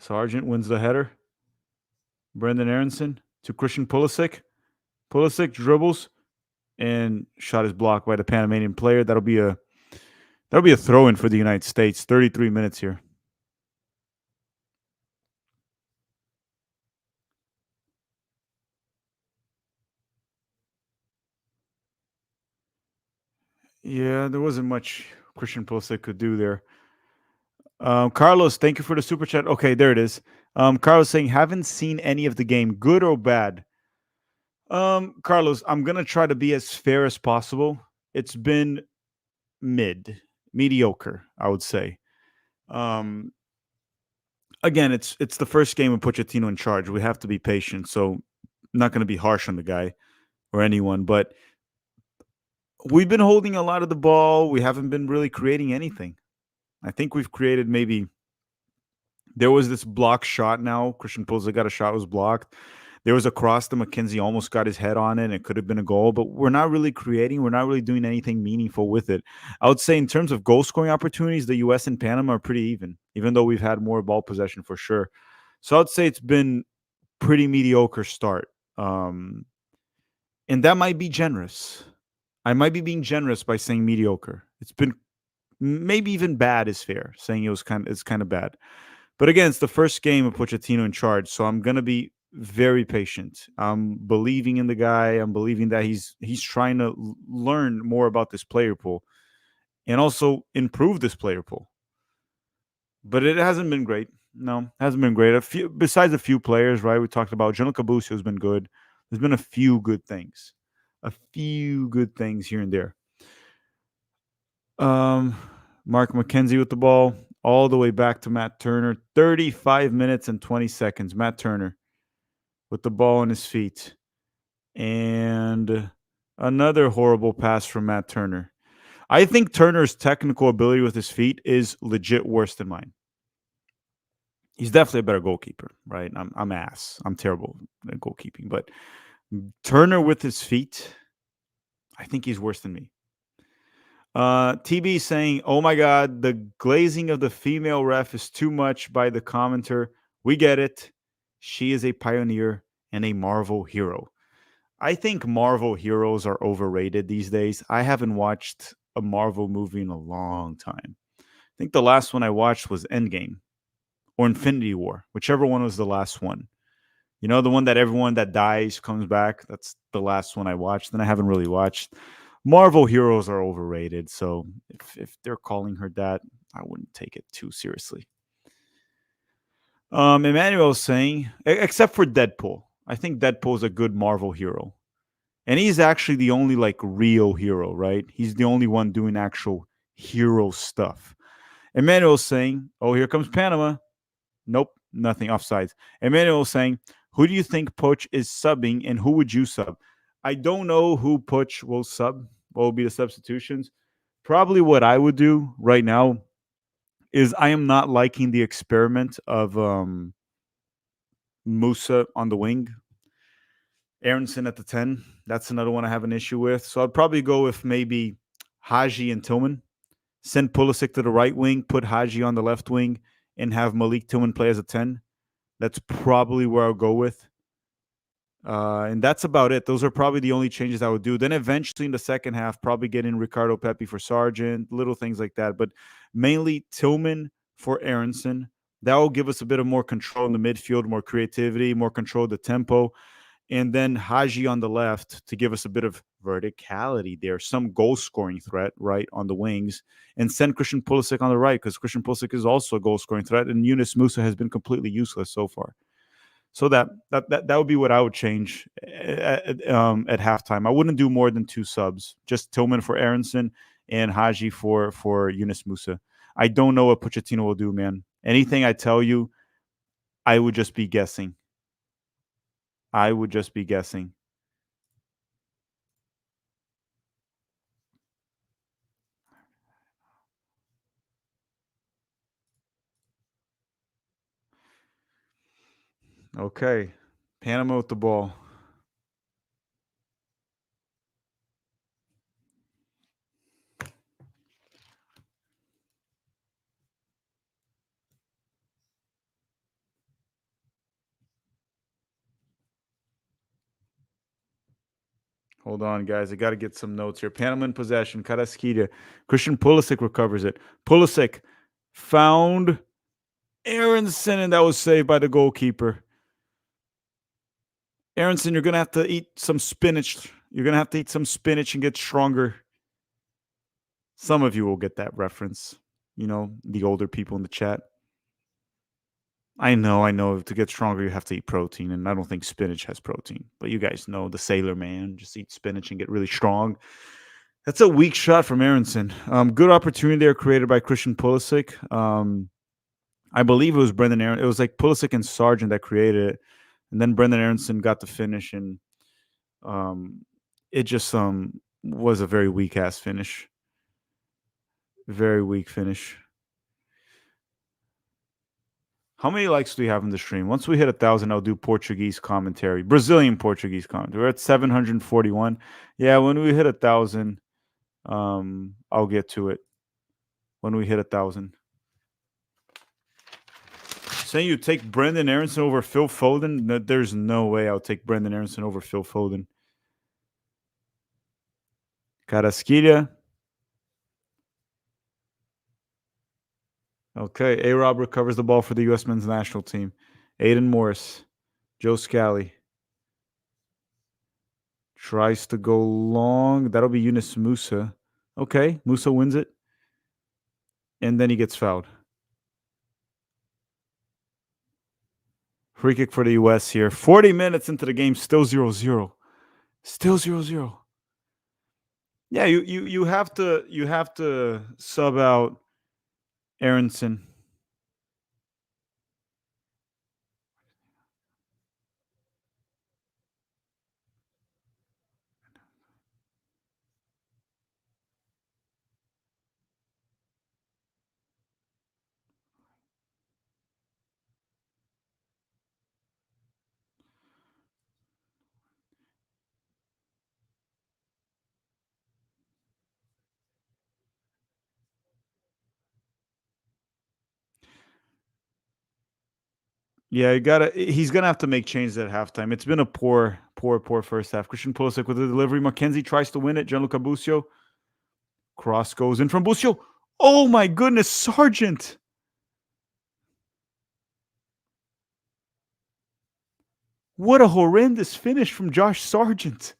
Sargent wins the header. Brendan Aronson to Christian Pulisic. Pulisic dribbles and shot is blocked by the Panamanian player. That'll be a throw-in for the United States. 33 minutes here. Yeah, there wasn't much Christian Pulisic could do there. Carlos, thank you for the super chat. Okay, there it is. Carlos saying, haven't seen any of the game, good or bad. Carlos, I'm gonna try to be as fair as possible. It's been mediocre, I would say. Again, it's the first game with Pochettino in charge. We have to be patient, so I'm not going to be harsh on the guy or anyone, but we've been holding a lot of the ball. We haven't been really creating anything. I think we've created maybe... There was this block shot now. Christian Pulisic got a shot, was blocked. There was a cross that McKenzie almost got his head on it, and it could have been a goal, but we're not really creating. We're not really doing anything meaningful with it. I would say in terms of goal-scoring opportunities, the U.S. and Panama are pretty even though we've had more ball possession for sure. So I'd say it's been pretty mediocre start. And that might be generous. I might be being generous by saying mediocre. It's been maybe even bad is fair, saying it's kind of bad. But again, it's the first game of Pochettino in charge, so I'm going to be very patient. I'm believing in the guy. I'm believing that he's trying to learn more about this player pool and also improve this player pool. But it hasn't been great. No, hasn't been great. Besides a few players, right? We talked about Gianluca Busio has been good. There's been a few good things. A few good things here and there. Mark McKenzie with the ball all the way back to Matt Turner. 35 minutes and 20 seconds. Matt Turner with the ball on his feet. And another horrible pass from Matt Turner. I think Turner's technical ability with his feet is legit worse than mine. He's definitely a better goalkeeper, right? I'm ass. I'm terrible at goalkeeping. But Turner with his feet, I think he's worse than me. TB saying, oh my God, the glazing of the female ref is too much by the commenter. We get it. She is a pioneer and a Marvel hero. I think Marvel heroes are overrated these days. I haven't watched a Marvel movie in a long time. I think the last one I watched was Endgame or Infinity War, whichever one was the last one. You know, the one that everyone that dies comes back. That's the last one I watched. Then I haven't really watched. Marvel heroes are overrated. So if they're calling her that, I wouldn't take it too seriously. Emmanuel's saying, except for Deadpool. I think Deadpool is a good Marvel hero. And he's actually the only like real hero, right? He's the only one doing actual hero stuff. Emmanuel's saying, oh, here comes Panama. Nope, nothing, offsides. Emmanuel's saying, who do you think Poch is subbing and who would you sub? I don't know who Poch will sub. What will be the substitutions? Probably what I would do right now is I am not liking the experiment of Musa on the wing. Aronson at the 10. That's another one I have an issue with. So I'd probably go with maybe Haji and Tillman. send Pulisic to the right wing, put Haji on the left wing, and have Malik Tillman play as a 10. That's probably where I'll go with. And that's about it. Those are probably the only changes I would do. Then eventually in the second half, probably get in Ricardo Pepi for Sargent, little things like that. But mainly Tillman for Aronson. That will give us a bit of more control in the midfield, more creativity, more control of the tempo. And then Haji on the left to give us a bit of verticality there, some goal-scoring threat, right, on the wings. And send Christian Pulisic on the right, because Christian Pulisic is also a goal-scoring threat. And Yunus Musa has been completely useless so far. So that would be what I would change at halftime. I wouldn't do more than 2 subs, just Tillman for Aronson and Haji for Yunus Musa. I don't know what Pochettino will do, man. Anything I tell you, I would just be guessing. I would just be guessing. Okay. Panama with the ball. Hold on, guys. I got to get some notes here. Panama in possession. Carrasquilla. Christian Pulisic recovers it. Pulisic found Aronson, and that was saved by the goalkeeper. Aronson, you're going to have to eat some spinach. You're going to have to eat some spinach and get stronger. Some of you will get that reference. You know, the older people in the chat. I know. To get stronger, you have to eat protein, and I don't think spinach has protein. But you guys know the sailor man. Just eat spinach and get really strong. That's a weak shot from Aronson. Good opportunity there created by Christian Pulisic. I believe it was Brendan Aronson. It was like Pulisic and Sargent that created it. And then Brendan Aronson got the finish, and it just was a very weak-ass finish. Very weak finish. How many likes do we have in the stream? Once we hit 1,000, I'll do Portuguese commentary. Brazilian Portuguese commentary. We're at 741. Yeah, when we hit 1,000, I'll get to it. When we hit 1,000. Saying you take Brendan Aronson over Phil Foden? No, there's no way I'll take Brendan Aronson over Phil Foden. Carrasquilla. Okay, A-Rob recovers the ball for the U.S. men's national team. Aiden Morris. Joe Scally. Tries to go long. That'll be Yunus Musa. Okay, Musa wins it. And then he gets fouled. Free kick for the U.S. here. 40 minutes into the game, still 0-0. Still 0-0. Yeah, you have to sub out Aronson. Yeah, he's gonna have to make changes at halftime. It's been a poor first half. Christian Pulisic with the delivery. Mackenzie tries to win it. Gianluca Busio. Cross goes in from Busio. Oh my goodness, Sargent. What a horrendous finish from Josh Sargent.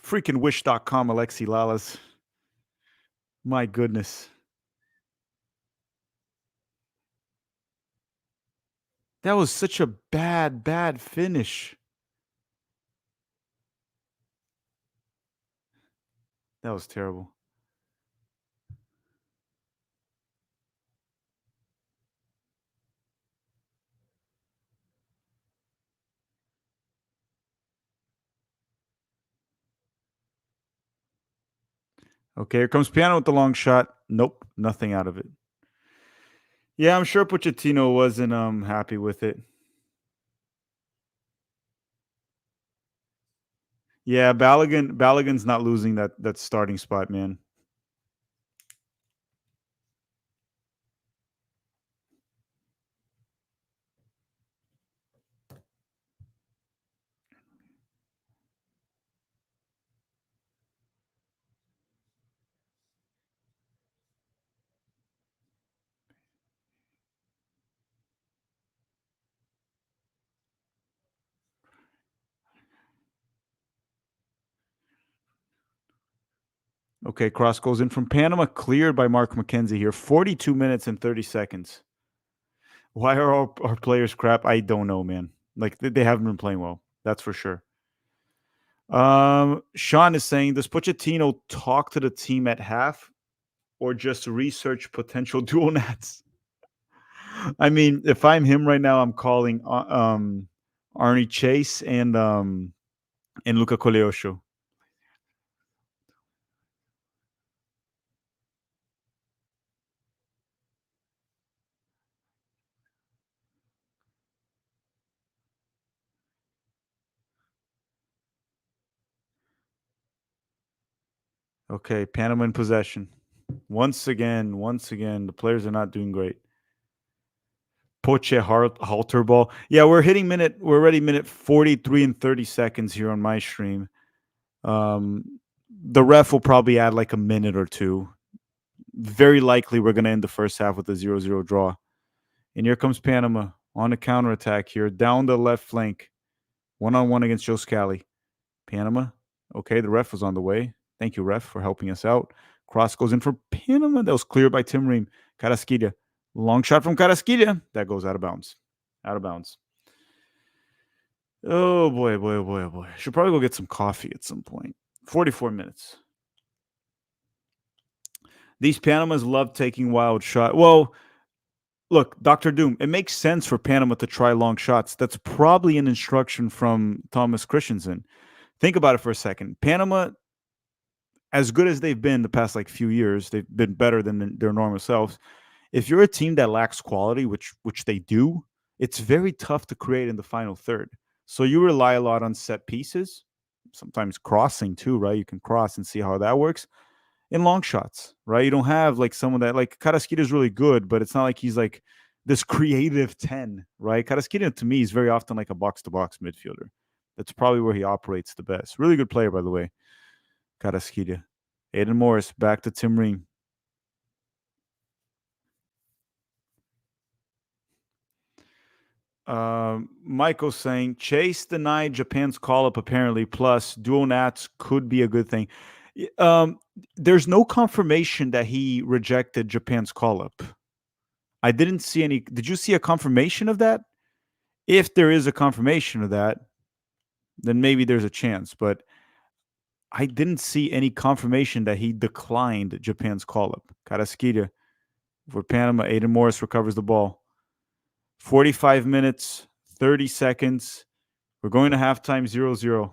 Freaking wish.com, Alexi Lalas. My goodness. That was such a bad finish. That was terrible. Okay, here comes Piano with the long shot. Nope, nothing out of it. Yeah, I'm sure Pochettino wasn't happy with it. Yeah, Balogun's not losing that starting spot, man. Okay, cross goes in from Panama, cleared by Mark McKenzie here. 42 minutes and 30 seconds. Why are our players crap? I don't know, man. Like they haven't been playing well. That's for sure. Sean is saying, does Pochettino talk to the team at half or just research potential dual nats? I mean, if I'm him right now, I'm calling Arnie Chase and Luca Coleosho. Okay, Panama in possession. Once again, the players are not doing great. Poche halter ball. Yeah, we're already minute 43 and 30 seconds here on my stream. The ref will probably add like a minute or two. Very likely we're going to end the first half with a 0-0 draw. And here comes Panama on a counterattack here, down the left flank. One-on-one against Joe Scally. Panama. Okay, the ref was on the way. Thank you, ref, for helping us out. Cross goes in for Panama. That was cleared by Tim Ream. Carrasquilla. Long shot from Carrasquilla. That goes out of bounds. Out of bounds. Oh, boy, boy, boy, oh, boy. Should probably go get some coffee at some point. 44 minutes. These Panamas love taking wild shots. Well, look, Dr. Doom, it makes sense for Panama to try long shots. That's probably an instruction from Thomas Christensen. Think about it for a second. Panama, as good as they've been the past like few years, they've been better than their normal selves. If you're a team that lacks quality, which they do, it's very tough to create in the final third. So you rely a lot on set pieces, sometimes crossing too, right? You can cross and see how that works. In long shots, right? You don't have like someone that like Carrasquilla is really good, but it's not like he's like this creative 10, right? Carrasquilla to me is very often like a box-to-box midfielder. That's probably where he operates the best. Really good player, by the way. Carrasquilla. Aiden Morris, back to Tim Ream. Michael saying Chase denied Japan's call-up apparently, plus dual nats could be a good thing. There's no confirmation that he rejected Japan's call-up. I didn't see any. Did you see a confirmation of that? If there is a confirmation of that, then maybe there's a chance. But I didn't see any confirmation that he declined Japan's call-up. Carrasquilla for Panama. Aiden Morris recovers the ball. 45 minutes, 30 seconds. We're going to halftime 0-0.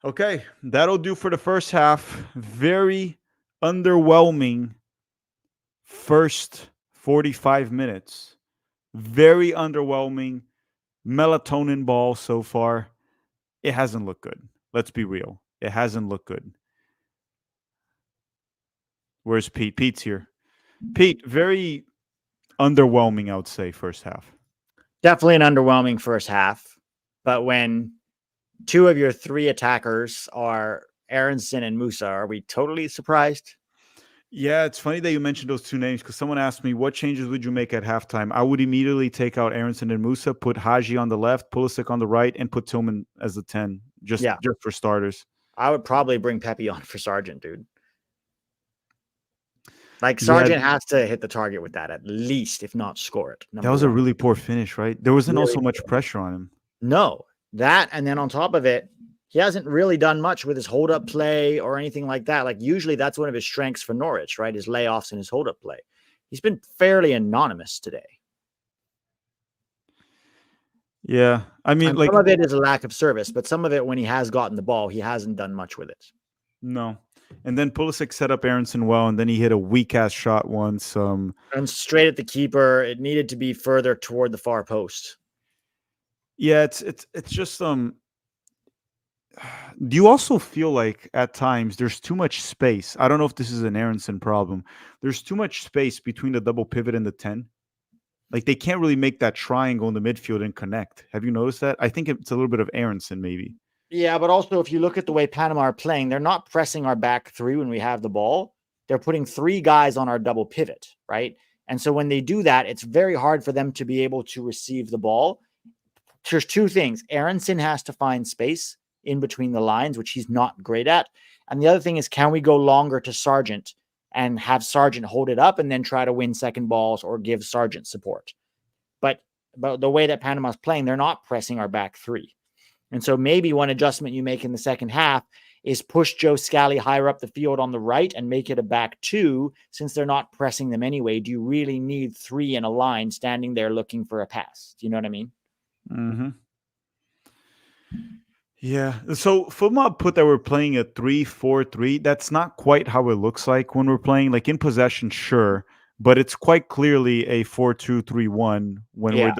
Okay, that'll do for the first half. Very underwhelming first 45 minutes. Very underwhelming melatonin ball so far. It hasn't looked good. Let's be real. It hasn't looked good. Where's Pete? Pete's here. Pete, very underwhelming, I would say, first half.
Definitely an underwhelming first half. But when two of your three attackers are Aronson and Musa, are we totally surprised?
Yeah, it's funny that you mentioned those two names because someone asked me, what changes would you make at halftime? I would immediately take out Aronson and Musa, put Haji on the left, Pulisic on the right, and put Tillman as the 10, just for starters.
I would probably bring Pepe on for Sargent, dude. Like, Sargent has to hit the target with that at least, if not score it.
That was a really poor finish, right? There wasn't also much pressure on him.
No. That, and then on top of it, he hasn't really done much with his hold-up play or anything like that. Like usually that's one of his strengths for Norwich, right? His layoffs and his hold-up play. He's been fairly anonymous today.
Yeah, I mean,
And
like,
some of it is a lack of service, but some of it, when he has gotten the ball, he hasn't done much with it.
no. And then Pulisic set up Aronson well, and then he hit a weak ass shot once.
And straight at the keeper. It needed to be further toward the far post.
Yeah, it's just do you also feel like at times there's too much space? I don't know if this is an Aronson problem. There's too much space between the double pivot and the 10. Like they can't really make that triangle in the midfield and connect. Have you noticed that? I think it's a little bit of Aronson, maybe.
Yeah, but also if you look at the way Panama are playing, they're not pressing our back three when we have the ball. They're putting three guys on our double pivot, right? And so when they do that, it's very hard for them to be able to receive the ball. There's two things. Aronson has to find space in between the lines, which he's not great at. And the other thing is, can we go longer to Sargent and have Sargent hold it up and then try to win second balls or give Sargent support? But the way that Panama's playing, they're not pressing our back three. And so maybe one adjustment you make in the second half is push Joe Scally higher up the field on the right and make it a back two, since they're not pressing them anyway. Do you really need three in a line standing there looking for a pass? Do you know what I mean?
Mm-hmm. Yeah. So FUTMOB put that we're playing a 3-4-3. That's not quite how it looks like when we're playing. Like in possession, sure, but it's quite clearly a 4-2-3-1 when
Yeah.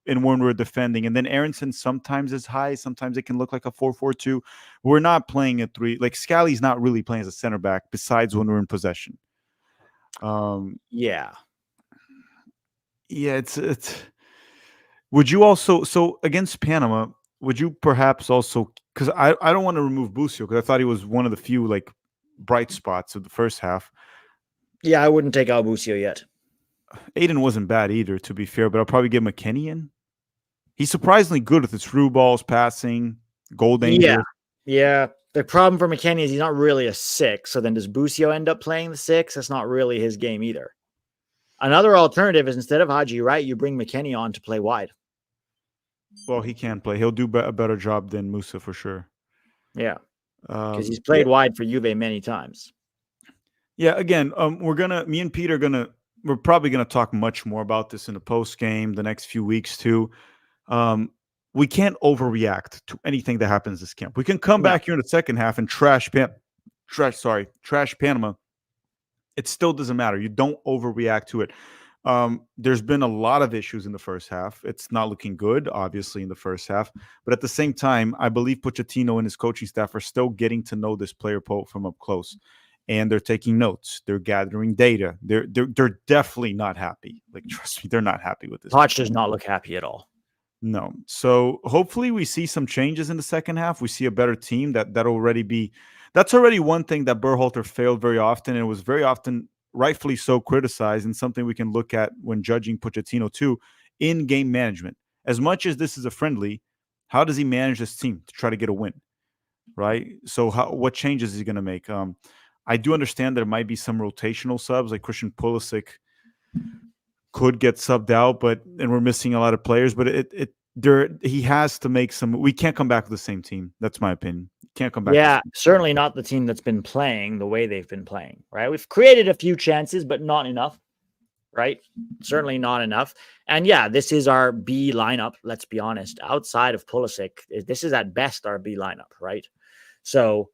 when we're defending. And then Aronson sometimes is high, sometimes it can look like a 4-4-2. We're not playing a 3. Like Scally's not really playing as a center back besides when we're in possession.
Yeah.
Yeah, it's would you also, so against Panama, would you perhaps also, because I don't want to remove Busio because I thought he was one of the few like bright spots of the first half.
Yeah, I wouldn't take out Busio yet.
Aiden wasn't bad either, to be fair, but I'll probably give McKennie in. He's surprisingly good with his through balls, passing, goal danger.
Yeah. The problem for McKennie is he's not really a 6. So then does Busio end up playing the 6? That's not really his game either. Another alternative is, instead of Haji Wright, you bring McKennie on to play wide.
Well, he can play. He'll do a better job than Musa for sure.
Yeah, because he's played wide for Juve many times.
Yeah, again, me and Pete we're probably gonna talk much more about this in the post game the next few weeks too. We can't overreact to anything that happens this camp. We can come back here in the second half and trash Panama. It still doesn't matter. You don't overreact to it. There's been a lot of issues in the first half. It's not looking good, obviously, in the first half. But at the same time, I believe Pochettino and his coaching staff are still getting to know this player from up close. And they're taking notes. They're gathering data. They're definitely not happy. Like, trust me, they're not happy with this.
Poch does not look happy at all.
No. So hopefully we see some changes in the second half. We see a better team. That's already one thing that Berhalter failed very often, and it was very often rightfully so criticized, and something we can look at when judging Pochettino too, in game management. As much as this is a friendly, how does he manage this team to try to get a win? Right. So what changes is he going to make? I do understand there might be some rotational subs, like Christian Pulisic could get subbed out, and we're missing a lot of players. But he has to make some. We can't come back with the same team. That's my opinion. Can't come back.
Yeah, certainly not the team that's been playing the way they've been playing. Right. We've created a few chances, but not enough. Right. Certainly not enough. And yeah, this is our B lineup. Let's be honest. Outside of Pulisic, this is at best our B lineup. Right. So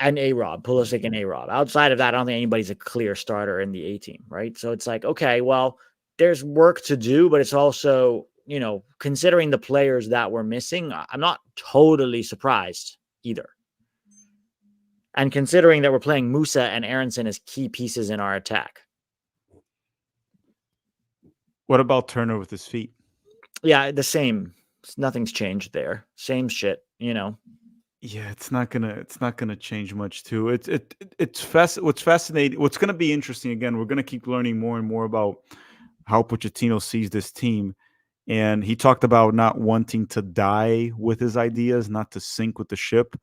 and A-Rob, Pulisic and A-Rob. Outside of that, I don't think anybody's a clear starter in the A team, right? So it's like, okay, well, there's work to do, but it's also, considering the players that we're missing, I'm not totally surprised either. And considering that we're playing Musa and Aronson as key pieces in our attack.
What about Turner with his feet?
Yeah, the same. Nothing's changed there. Same shit,
Yeah, it's not gonna change much too. What's fascinating. What's gonna be interesting again. We're gonna keep learning more and more about how Pochettino sees this team, and he talked about not wanting to die with his ideas, not to sink with the ship.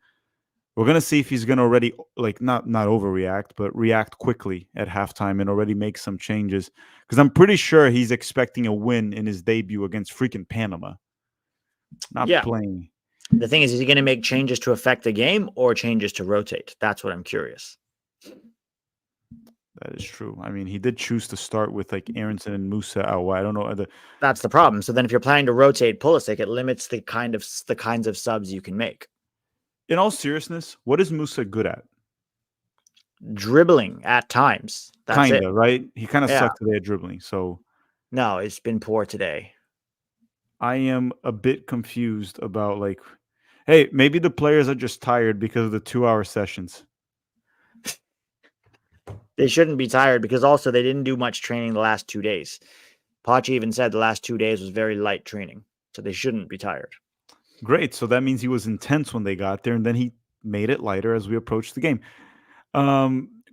We're gonna see if he's gonna already not overreact, but react quickly at halftime and already make some changes. Because I'm pretty sure he's expecting a win in his debut against freaking Panama. not
Yeah.
playing.
The thing is he going to make changes to affect the game or changes to rotate? That's what I'm curious.
That is true. I mean, he did choose to start with like Aronson and Musa out wide. I don't know.
That's the problem. So then if you're planning to rotate Pulisic, it limits the kinds of subs you can make.
In all seriousness, what is Musa good at?
Dribbling at times. That's
Kinda,
it.
right? He kind of
Yeah.
sucked today at dribbling. So
No, it's been poor today.
I am a bit confused about like, hey, maybe the players are just tired because of the 2-hour sessions.
They shouldn't be tired because also they didn't do much training the last 2 days. Poch even said the last 2 days was very light training, so they shouldn't be tired.
Great. So that means he was intense when they got there, and then he made it lighter as we approached the game.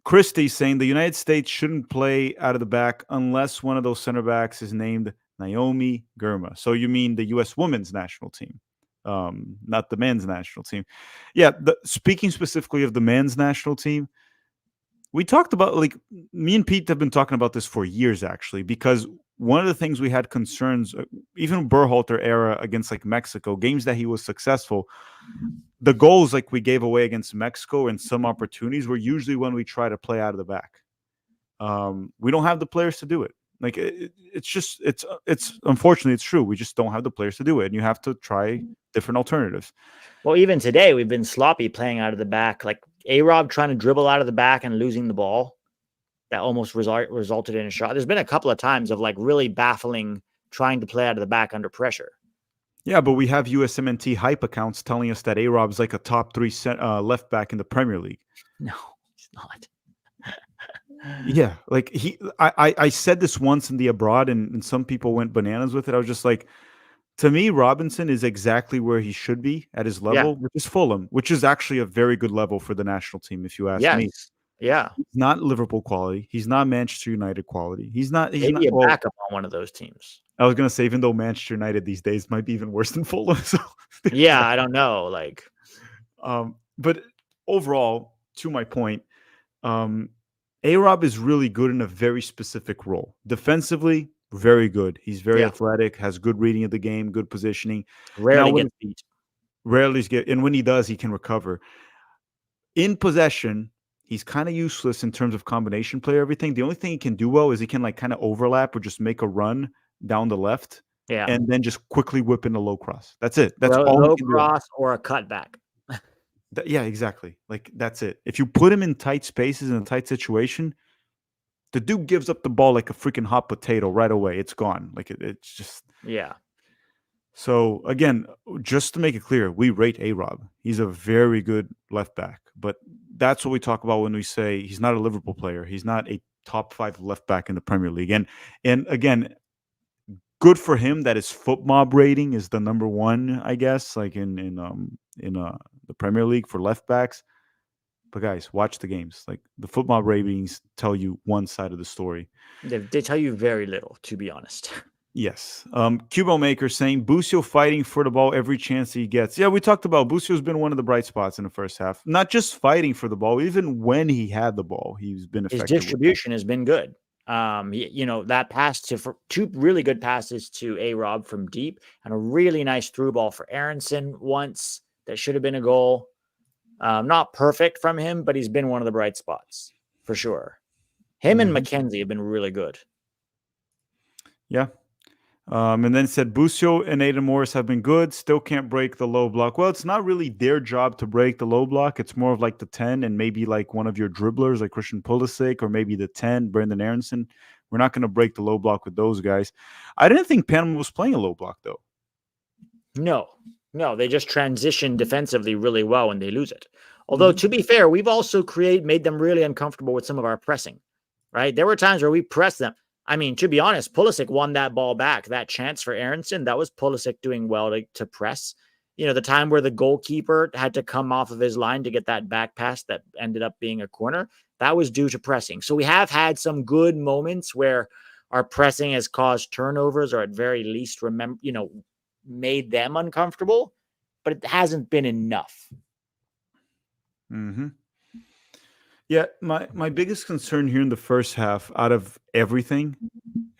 Christie saying the United States shouldn't play out of the back unless one of those center backs is named Naomi Girma. So you mean the U.S. women's national team, not the men's national team. Yeah, speaking specifically of the men's national team, we talked about, like, me and Pete have been talking about this for years, actually, because one of the things we had concerns, even Berhalter era against like Mexico, games that he was successful, the goals like we gave away against Mexico and some opportunities were usually when we try to play out of the back. We don't have the players to do it. Like it's unfortunately it's true. We just don't have the players to do it, and you have to try different alternatives.
Well, even today we've been sloppy playing out of the back. Like A-Rob trying to dribble out of the back and losing the ball. That almost resulted in a shot. There's been a couple of times of like really baffling trying to play out of the back under pressure.
Yeah, but we have USMNT hype accounts telling us that A-Rob's like a top 3 left back in the Premier League.
No, he's not.
Yeah, like I said this once in the abroad, and some people went bananas with it. I was just like, to me, Robinson is exactly where he should be at his level, which is Fulham, which is actually a very good level for the national team, if you ask me.
Yeah.
He's not Liverpool quality. He's not Manchester United quality. He's not.
Maybe a
Well,
backup on one of those teams.
I was gonna say, even though Manchester United these days might be even worse than Fulham. So
yeah, I don't know. Like,
but overall, to my point, A-Rob is really good in a very specific role. Defensively, very good. He's very athletic, has good reading of the game, good positioning.
Rarely gets beat.
Rarely get, and when he does, he can recover. In possession, he's kind of useless in terms of combination play, everything. The only thing he can do well is he can like kind of overlap or just make a run down the left, and then just quickly whip in a low cross. That's it. That's all.
Low cross or a cutback.
Yeah, exactly. Like that's it. If you put him in tight spaces in a tight situation, the dude gives up the ball like a freaking hot potato right away. It's gone. Like it's just So again, just to make it clear, we rate A-Rob. He's a very good left back, but that's what we talk about when we say he's not a Liverpool player. He's not a top 5 left back in the Premier League. And again, good for him that his foot mob rating is the number 1, I guess, like in the Premier League for left backs. But guys, watch the games. Like the foot mob ratings tell you one side of the story.
They tell you very little, to be honest.
Yes. Cubo Maker saying Busio fighting for the ball every chance he gets. Yeah, we talked about Busio's been one of the bright spots in the first half. Not just fighting for the ball, even when he had the ball, he's been effective.
His distribution has been good. That pass for 2 really good passes to A-Rob from deep and a really nice through ball for Aronson once that should have been a goal. Not perfect from him, but he's been one of the bright spots for sure. Him and McKenzie have been really good.
Yeah. And then said Busio and Aidan Morris have been good. Still can't break the low block. Well, it's not really their job to break the low block. It's more of like the 10 and maybe like one of your dribblers like Christian Pulisic or maybe the 10, Brendan Aronson. We're not going to break the low block with those guys. I didn't think Panama was playing a low block, though.
No, they just transition defensively really well when they lose it. Although, to be fair, we've also made them really uncomfortable with some of our pressing, right? There were times where we pressed them. I mean, to be honest, Pulisic won that ball back. That chance for Aronson, that was Pulisic doing well to press. The time where the goalkeeper had to come off of his line to get that back pass that ended up being a corner, that was due to pressing. So we have had some good moments where our pressing has caused turnovers or at very least made them uncomfortable, but it hasn't been enough.
Yeah, my biggest concern here in the first half, out of everything,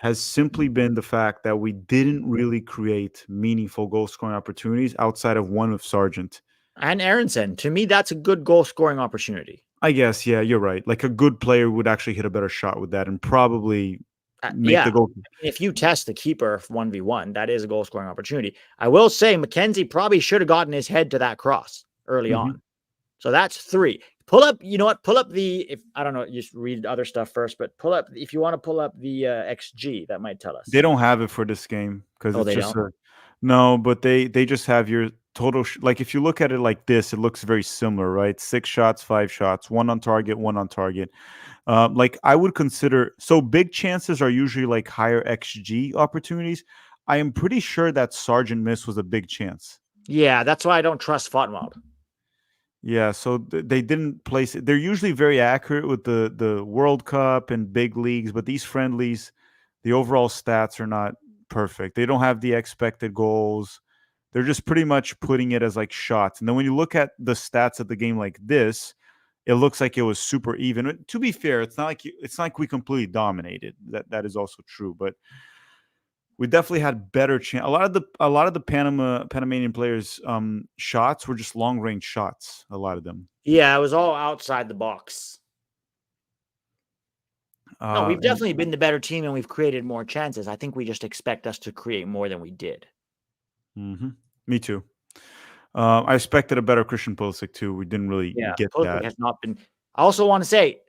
has simply been the fact that we didn't really create meaningful goal scoring opportunities outside of one of Sargent.
And Aronson, to me, that's a good goal scoring opportunity.
I guess, yeah, you're right. Like a good player would actually hit a better shot with that and probably make
Yeah.
the goal.
If you test the keeper 1v1, that is a goal scoring opportunity. I will say McKenzie probably should have gotten his head to that cross early on. So that's 3. Pull up, you know what? Pull up if I don't know, just read other stuff first, but pull up, if you want to pull up the XG, that might tell us.
They don't have it for this game because it's
they
just
don't?
no, but they just have your total. Like if you look at it like this, it looks very similar, right? 6 shots, 5 shots, 1 on target, 1 on target. Like I would consider, so big chances are usually like higher XG opportunities. I am pretty sure that Sargent miss was a big chance.
Yeah, that's why I don't trust Fottenwald.
Yeah, so they didn't place it. They're usually very accurate with the World Cup and big leagues, but these friendlies, the overall stats are not perfect. They don't have the expected goals. They're just pretty much putting it as like shots. And then when you look at the stats of the game like this, it looks like it was super even. To be fair, it's not like we completely dominated. That is also true, but we definitely had better chance. A lot of the Panamanian players shots were just long range shots. A lot of them.
Yeah, it was all outside the box. No, we've definitely been the better team and we've created more chances. I think we just expect us to create more than we did.
Me too. I expected a better Christian Pulisic too. We didn't really get
Pulisic
that.
has not been. I also want to say,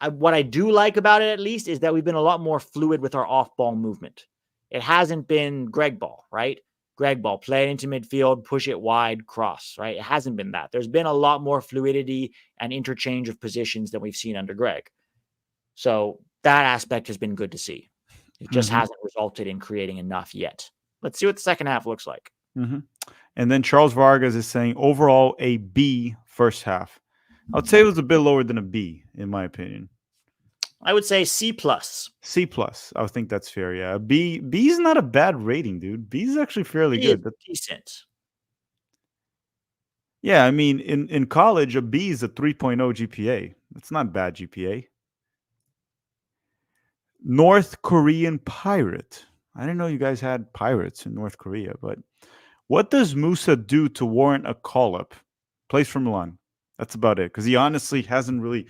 what I do like about it at least is that we've been a lot more fluid with our off-ball movement. It hasn't been Greg ball, right? Greg ball, play it into midfield, push it wide, cross, right? It hasn't been that. There's been a lot more fluidity and interchange of positions than we've seen under Greg. So that aspect has been good to see. It just hasn't resulted in creating enough yet. Let's see what the second half looks like.
And then Charles Vargas is saying overall a B first half. I would say it was a bit lower than a B in my opinion.
I would say C plus.
C plus. I would think that's fair. Yeah, B is not a bad rating, dude. B is actually fairly good.
That's decent.
Yeah, I mean, in college, a B is a 3.0 GPA. That's not bad GPA. North Korean pirate. I didn't know you guys had pirates in North Korea, but what does Musa do to warrant a call up? Plays for Milan. That's about it. Because he honestly hasn't really.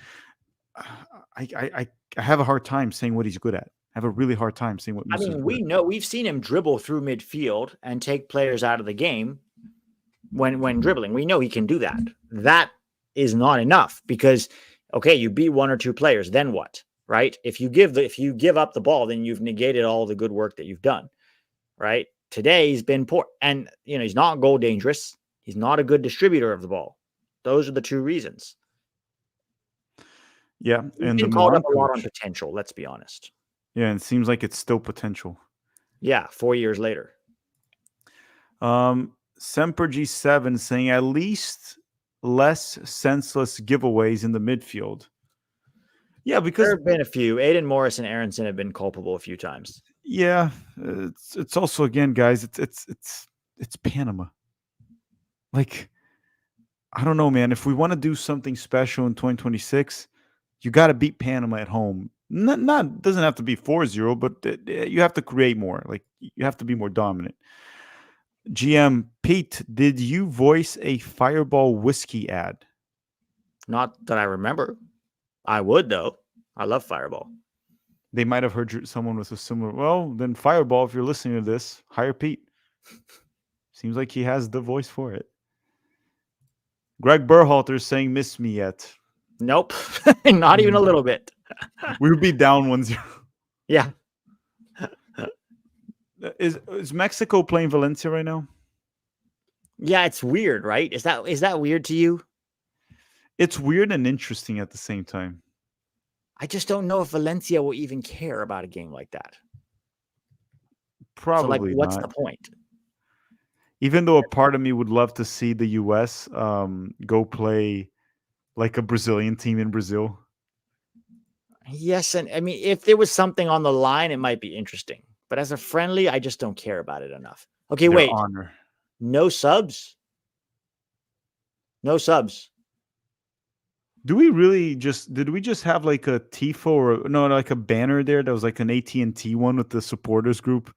I have a hard time saying what he's good at. I have a really hard time saying what Musa's good at.
We've seen him dribble through midfield and take players out of the game when dribbling. We know he can do that. That is not enough because you beat 1 or 2 players, then what? Right? If you give up the ball, then you've negated all the good work that you've done. Right? Today he's been poor, and he's not goal dangerous. He's not a good distributor of the ball. Those are the 2 reasons.
Yeah,
and the called up a lot on potential. Let's be honest.
Yeah, and it seems like it's still potential.
Yeah, 4 years later.
Semper G7 saying at least less senseless giveaways in the midfield. Yeah, because
there have been a few. Aiden Morris and Aronson have been culpable a few times.
Yeah, it's also, again, guys, it's Panama. Like, I don't know, man. If we want to do something special in 2026, you got to beat Panama at home. Not doesn't have to be 4-0, but you have to create more. Like, you have to be more dominant. GM Pete, did you voice a Fireball whiskey ad?
Not that I remember. I would, though. I love Fireball.
They might have heard someone with a similar. Well, then Fireball, if you're listening to this, hire Pete. Seems like he has the voice for it. Greg Berhalter is saying, miss me yet.
Nope. Not even a little bit.
We would be down 1-0.
Yeah.
Is Mexico playing Valencia right now?
Yeah, it's weird, right? Is that weird to you?
It's weird and interesting at the same time.
I just don't know if Valencia will even care about a game like that.
Probably
so, what's
not.
The point?
Even though a part of me would love to see the U.S. Go play like a Brazilian team in Brazil.
Yes, and I mean, if there was something on the line, it might be interesting. But as a friendly, I just don't care about it enough. Okay, wait.
Honor.
No subs? No subs.
Did we just have like a tifo or no, like a banner there that was like an AT&T one with the supporters group?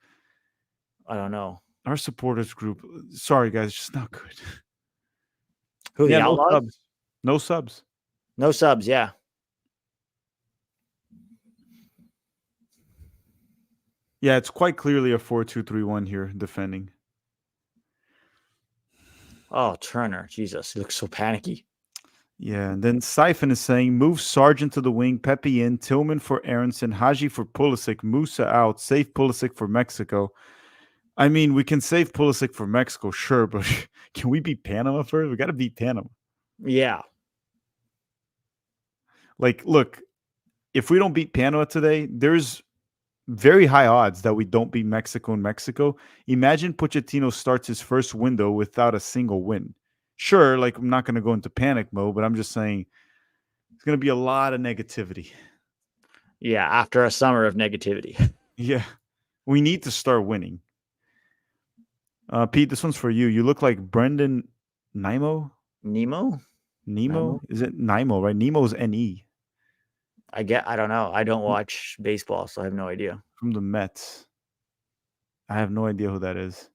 I don't know.
Our supporters group. Sorry guys, just not good.
Who, the
Yeah, no
Outlaws?
subs. No subs.
No subs, yeah.
Yeah, it's quite clearly a 4-2-3-1 here defending.
Oh, Turner. Jesus, he looks so panicky.
Yeah, and then Siphon is saying move Sargent to the wing, Pepe in, Tillman for Aronson, Haji for Pulisic, Musa out, save Pulisic for Mexico. I mean, we can save Pulisic for Mexico, sure, but can we beat Panama first? We got to beat Panama.
Yeah.
Like, look, if we don't beat Panama today, there's very high odds that we don't beat Mexico in Mexico. Imagine Pochettino starts his first window without a single win. Sure, like I'm not going to go into panic mode, but I'm just saying it's going to be a lot of negativity.
Yeah, after a summer of negativity.
Yeah, we need to start winning. Pete, this one's for you. You look like Brendan Nemo.
Nemo?
Nemo? Is it Nemo, right? Nemo's N-E.
I don't know. I don't watch baseball, so I have no idea.
From the Mets. I have no idea who that is.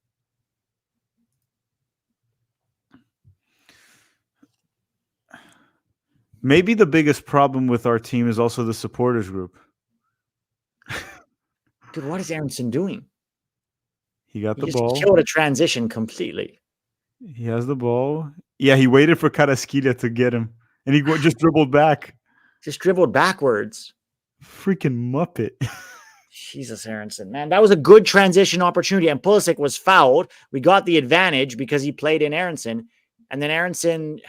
Maybe the biggest problem with our team is also the supporters group.
Dude, what is Aronson doing?
He got the
He
ball.
just killed a transition completely.
He has the ball. Yeah, he waited for Carrasquilla to get him, and he just dribbled back.
Just dribbled backwards.
Freaking Muppet.
Jesus, Aronson, man, that was a good transition opportunity. And Pulisic was fouled. We got the advantage because he played in Aronson. And then Aronson...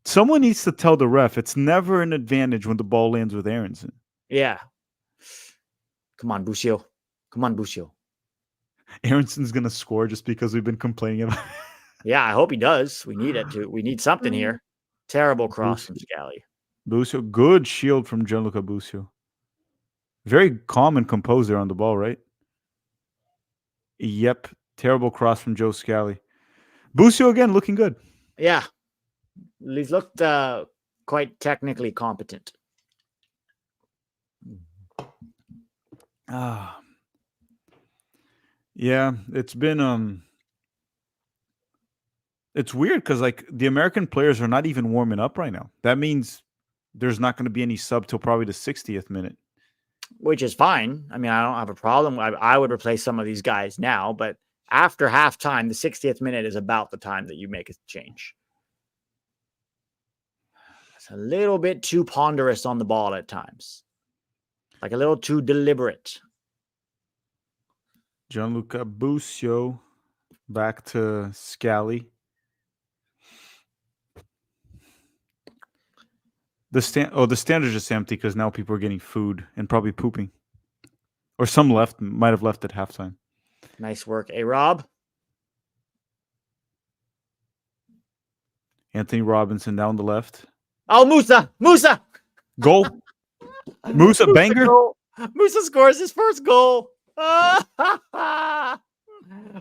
Someone needs to tell the ref it's never an advantage when the ball lands with Aronson.
Yeah. Come on, Busio. Come on, Busio.
Aronson's going to score just because we've been complaining about it.
Yeah, I hope he does. We need it to. We need something here. Terrible cross from Scally.
Busio, good shield from Gianluca Busio. Very calm and composed there on the ball, right? Yep. Terrible cross from Joe Scally. Busio again looking good.
Yeah. He's looked quite technically competent.
Yeah, it's been it's weird because like the American players are not even warming up right now. That means there's not going to be any sub till probably the 60th minute.
Which is fine. I mean, I don't have a problem. I would replace some of these guys now, but after halftime, the 60th minute is about the time that you make a change. It's a little bit too ponderous on the ball at times. Like a little too deliberate.
Gianluca Busio back to Scally. The stand is just empty because now people are getting food and probably pooping. Or some might have left at halftime.
Nice work, Rob.
Anthony Robinson down the left.
Oh, Musa!
Goal. Musa banger.
Musa scores his first goal.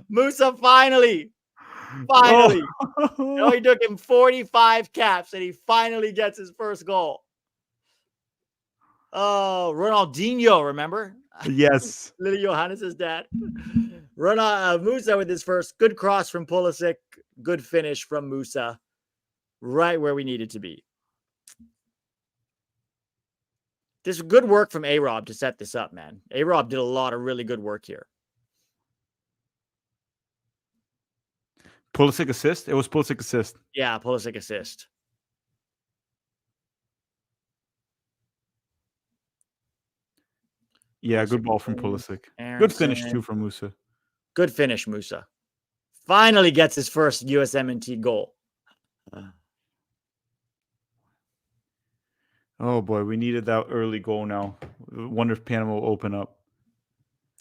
Musa finally. Oh. It took him 45 caps and he finally gets his first goal. Oh, Ronaldinho, remember?
Yes.
Lily Johannes' dad. Musa with his first good cross from Pulisic. Good finish from Musa. Right where we needed to be. This is good work from A-Rob to set this up, man. A-Rob did a lot of really good work here.
Pulisic assist? It was Pulisic assist.
Yeah, Pulisic assist.
Yeah, good ball from Pulisic. Good finish, too, from Musa.
Good finish, Musa. Finally gets his first USMNT goal.
Oh, boy, we needed that early goal now. I wonder if Panama will open up.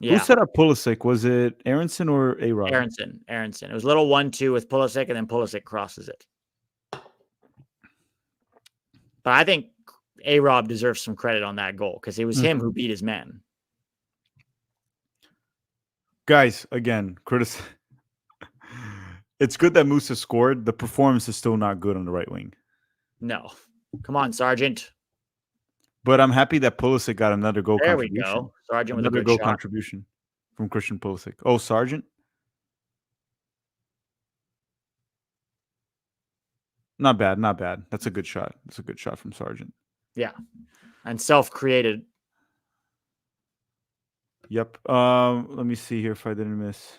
Yeah.
Who set up Pulisic? Was it Aronson or A-Rob?
Aronson. It was a little 1-2 with Pulisic, and then Pulisic crosses it. But I think A-Rob deserves some credit on that goal because it was him who beat his man.
Guys, again, it's good that Musa scored. The performance is still not good on the right wing.
No. Come on, Sargent.
But I'm happy that Pulisic got another goal
There we
contribution.
go. Sargent with a
Another
good
goal
shot.
contribution from Christian Pulisic. Oh, Sargent? Not bad, not bad. That's a good shot. That's a good shot from Sargent.
Yeah. And self-created.
Yep. Let me see here if I didn't miss.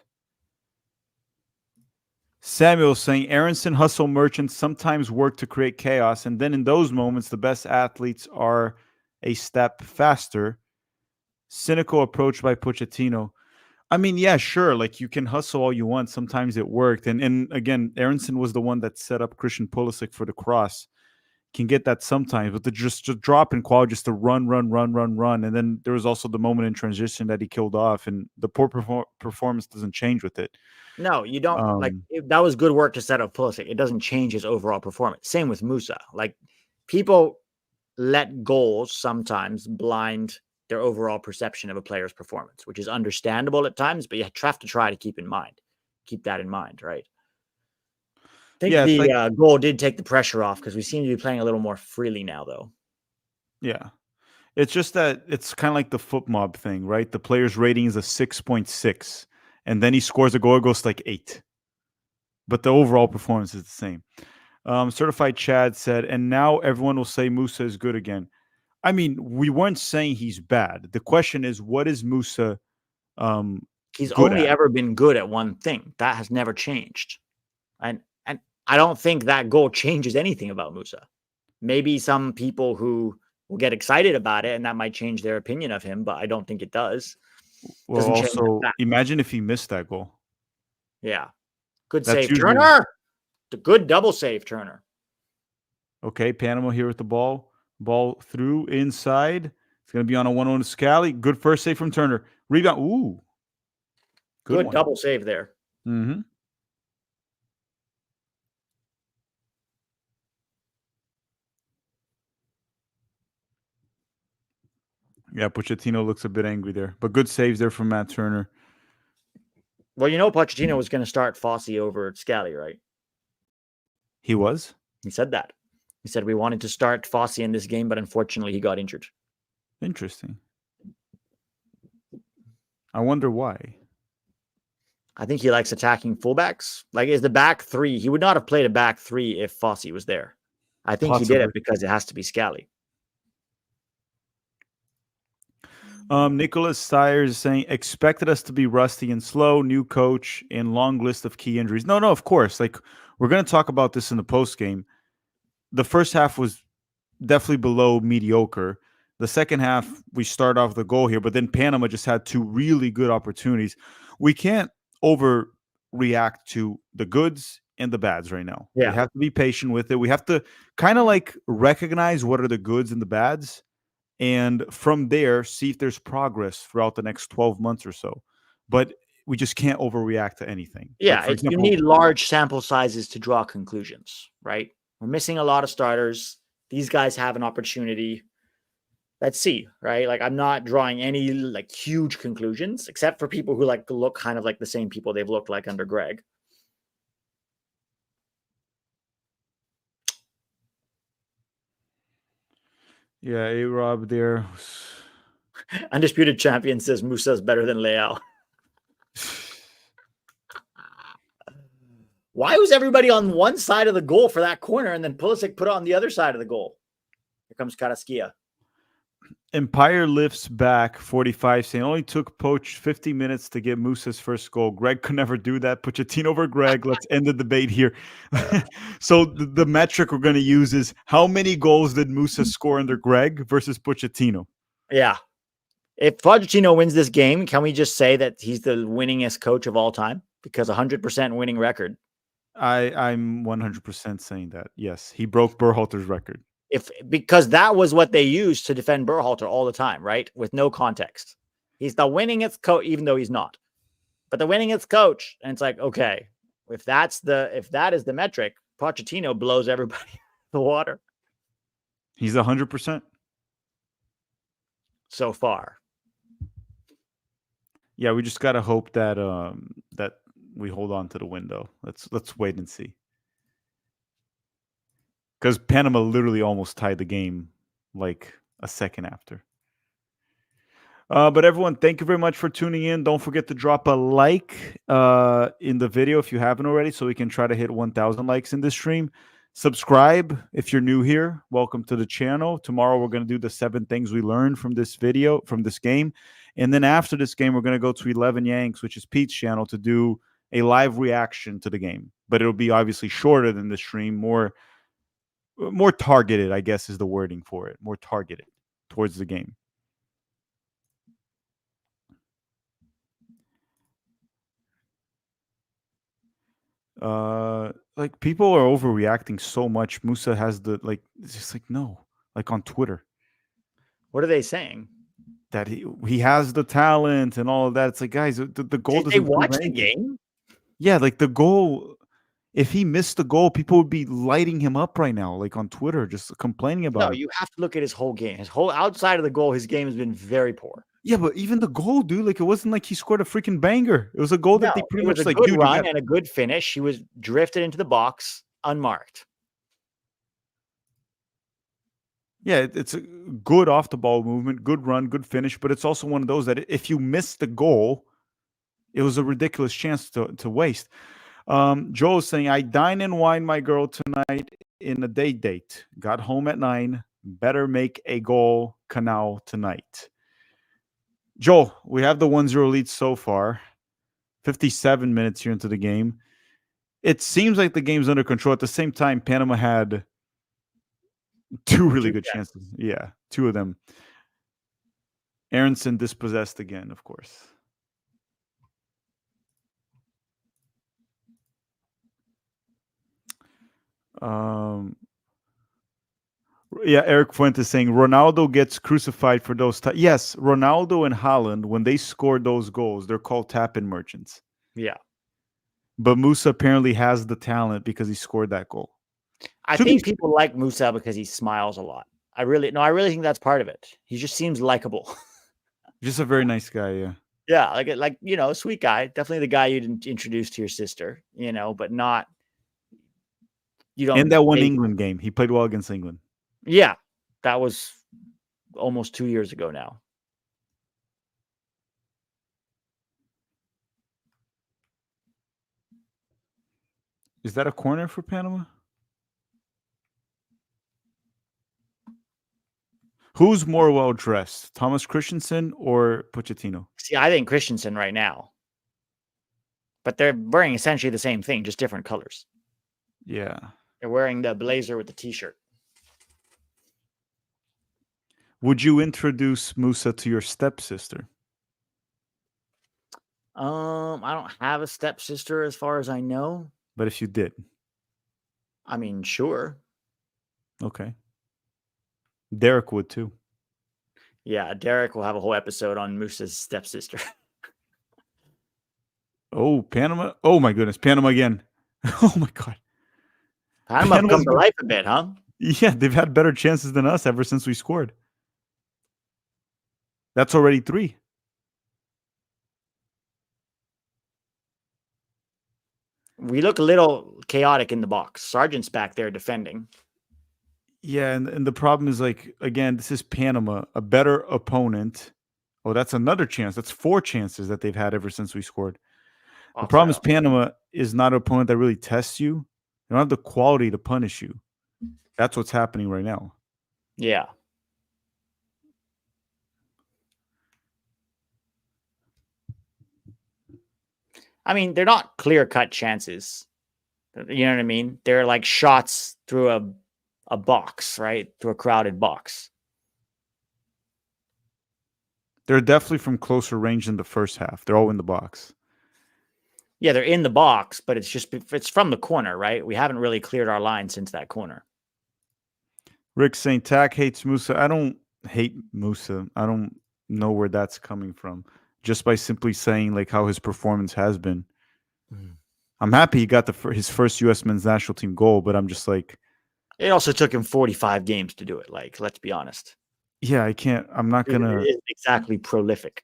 Samuel saying Aronson hustle merchants sometimes work to create chaos, and then in those moments, the best athletes are a step faster. Cynical approach by Pochettino. I mean, yeah, sure. Like you can hustle all you want. Sometimes it worked, and again, Aronson was the one that set up Christian Pulisic for the cross. Can get that sometimes, but the just drop in quality, just to run, and then there was also the moment in transition that he killed off, and the poor performance doesn't change with it.
No, you don't
Um,
that was good work to set up Pulisic. It doesn't change his overall performance. Same with Musa. Like people let goals sometimes blind their overall perception of a player's performance, which is understandable at times, but you have to try to keep that in mind, right? I think
yeah, it's like
the goal did take the pressure off because we seem to be playing a little more freely now, though.
yeah, it's just that it's kind of like the foot mob thing, right? The player's rating is a 6.6, and then he scores a goal, it goes to like 8, but the overall performance is the same. Certified Chad said, and now everyone will say Musa is good again. I mean, we weren't saying he's bad. The question is, what is Musa um,
He's
good
only
at?
ever been good at one thing. That has never changed. And I don't think that goal changes anything about Musa. Maybe some people who will get excited about it and that might change their opinion of him, but I don't think it does.
Well,
Doesn't change the
also,
fact.
imagine if he missed that goal.
Yeah. Good
That's
save,
usually
Turner. The good double save, Turner.
okay. Panama here with the ball. Ball through inside. It's going to be on a 1-1 Scally. Good first save from Turner. Rebound. Ooh. Good
Good
one.
double save there.
Mm-hmm. Yeah, Pochettino looks a bit angry there, but good saves there from Matt Turner.
Well, Pochettino was going to start Fossey over Scally, right?
He was?
He said that. He said we wanted to start Fossey in this game, but unfortunately he got injured.
Interesting. I wonder why.
I think he likes attacking fullbacks. Like, is the back three? He would not have played a back three if Fossey was there. I think he did
Possibly.
it because it has to be Scally.
Nicholas Sires is saying, expected us to be rusty and slow, new coach, and long list of key injuries. No, of course. Like, we're going to talk about this in the post game. The first half was definitely below mediocre. The second half, we start off the goal here, but then Panama just had two really good opportunities. We can't overreact to the goods and the bads right now.
Yeah.
We have to be patient with it. We have to kind of like recognize what are the goods and the bads, and from there, see if there's progress throughout the next 12 months or so. But we just can't overreact to anything. Like,
Yeah,
for
you
example,
need large sample sizes to draw conclusions, right? We're missing a lot of starters. These guys have an opportunity. Let's see, right? Like, I'm not drawing any like huge conclusions, except for people who like look kind of like the same people they've looked like under Greg.
yeah, A-Rob there.
Undisputed Champion says Musa's better than Leao. Why was everybody on one side of the goal for that corner and then Pulisic put it on the other side of the goal? Here comes Carrasquilla.
Empire lifts back 45, saying only took Poch 50 minutes to get Musa's first goal. Greg could never do that. Pochettino over Greg. Let's end the debate here. So the metric we're going to use is how many goals did Musa score under Greg versus Pochettino?
Yeah. If Pochettino wins this game, can we just say that he's the winningest coach of all time? Because 100% winning record.
I'm 100% saying that. Yes, he broke Berhalter's record.
Because that was what they used to defend Berhalter all the time, right? With no context. He's the winningest coach, even though he's not. But the winningest coach, and it's like, okay, if that is the metric, Pochettino blows everybody the water.
He's 100%.
So far.
Yeah, we just gotta hope that that we hold on to the window. Let's wait and see. because Panama literally almost tied the game like a second after. But everyone, thank you very much for tuning in. Don't forget to drop a like in the video if you haven't already, so we can try to hit 1,000 likes in this stream. Subscribe if you're new here. Welcome to the channel. Tomorrow we're going to do the 7 things we learned from this video, from this game. And then after this game, we're going to go to 11 Yanks, which is Pete's channel, to do a live reaction to the game. But it'll be obviously shorter than the stream, more targeted, I guess is the wording for it. More targeted towards the game. Like people are overreacting so much. Musa has it's just like, no, like on Twitter.
What are they saying?
That he has the talent and all of that. It's like, guys, the goal doesn't
Did they watch
prove
the
anything.
game?
Yeah, like the goal, if he missed the goal, people would be lighting him up right now, like on Twitter, just complaining about
No,
it.
you have to look at his whole game. His whole outside of the goal, his game has been very poor.
Yeah, but even the goal, dude, like it wasn't like he scored a freaking banger. It was a goal that they pretty
it was
much
a
like,
good
dude,
run and a good finish. He was drifted into the box unmarked.
Yeah, it's a good off the ball movement, good run, good finish, but it's also one of those that if you miss the goal, it was a ridiculous chance to waste. Joel's saying, I dine and wine my girl tonight in a date. Got home at 9. Better make a goal canal tonight. Joel, we have the 1-0 lead so far. 57 minutes here into the game. It seems like the game's under control. At the same time, Panama had 2 really good chances. Yeah, 2 of them. Aronson dispossessed again, of course. Yeah, Eric Fuentes saying Ronaldo gets crucified for those. Yes, Ronaldo and Haaland, when they scored those goals, they're called tap-in merchants.
Yeah.
But Musa apparently has the talent because he scored that goal.
I think people like Musa because he smiles a lot. I really think that's part of it. He just seems likable.
Just a very nice guy, yeah.
Yeah, like sweet guy. Definitely the guy you'd introduce to your sister, but not. You don't.
In that one England game, he played well against England.
Yeah, that was almost 2 years ago now.
Is that a corner for Panama? Who's more well-dressed, Thomas Christensen or Pochettino?
See, I think Christensen right now. But they're wearing essentially the same thing, just different colors.
Yeah.
They're wearing the blazer with the T-shirt.
Would you introduce Musa to your stepsister?
I don't have a stepsister as far as I know.
But if you did?
I mean, sure.
Okay. Derek would too.
Yeah, Derek will have a whole episode on Musa's stepsister.
Oh, Panama. Oh, my goodness. Panama again. Oh, my God.
Panama come to life a bit, huh?
Yeah, they've had better chances than us ever since we scored. That's already 3.
We look a little chaotic in the box. Sargent's back there defending.
Yeah, and the problem is, like, again, this is Panama, a better opponent. Oh, that's another chance. That's 4 chances that they've had ever since we scored. The problem is Panama is not an opponent that really tests you. They don't have the quality to punish you. That's what's happening right now.
Yeah. I mean, they're not clear-cut chances. You know what I mean? They're like shots through a box, right? Through a crowded box.
They're definitely from closer range in the first half. They're all in the box.
Yeah, they're in the box, but it's from the corner, right? We haven't really cleared our line since that corner.
Rick saying Tack hates Musa. I don't hate Musa. I don't know where that's coming from. Just by simply saying like how his performance has been. I'm happy he got his first U.S. men's national team goal, but I'm just like,
it also took him 45 games to do it. Like, let's be honest.
Yeah, I can't. I'm not gonna.
It isn't exactly prolific.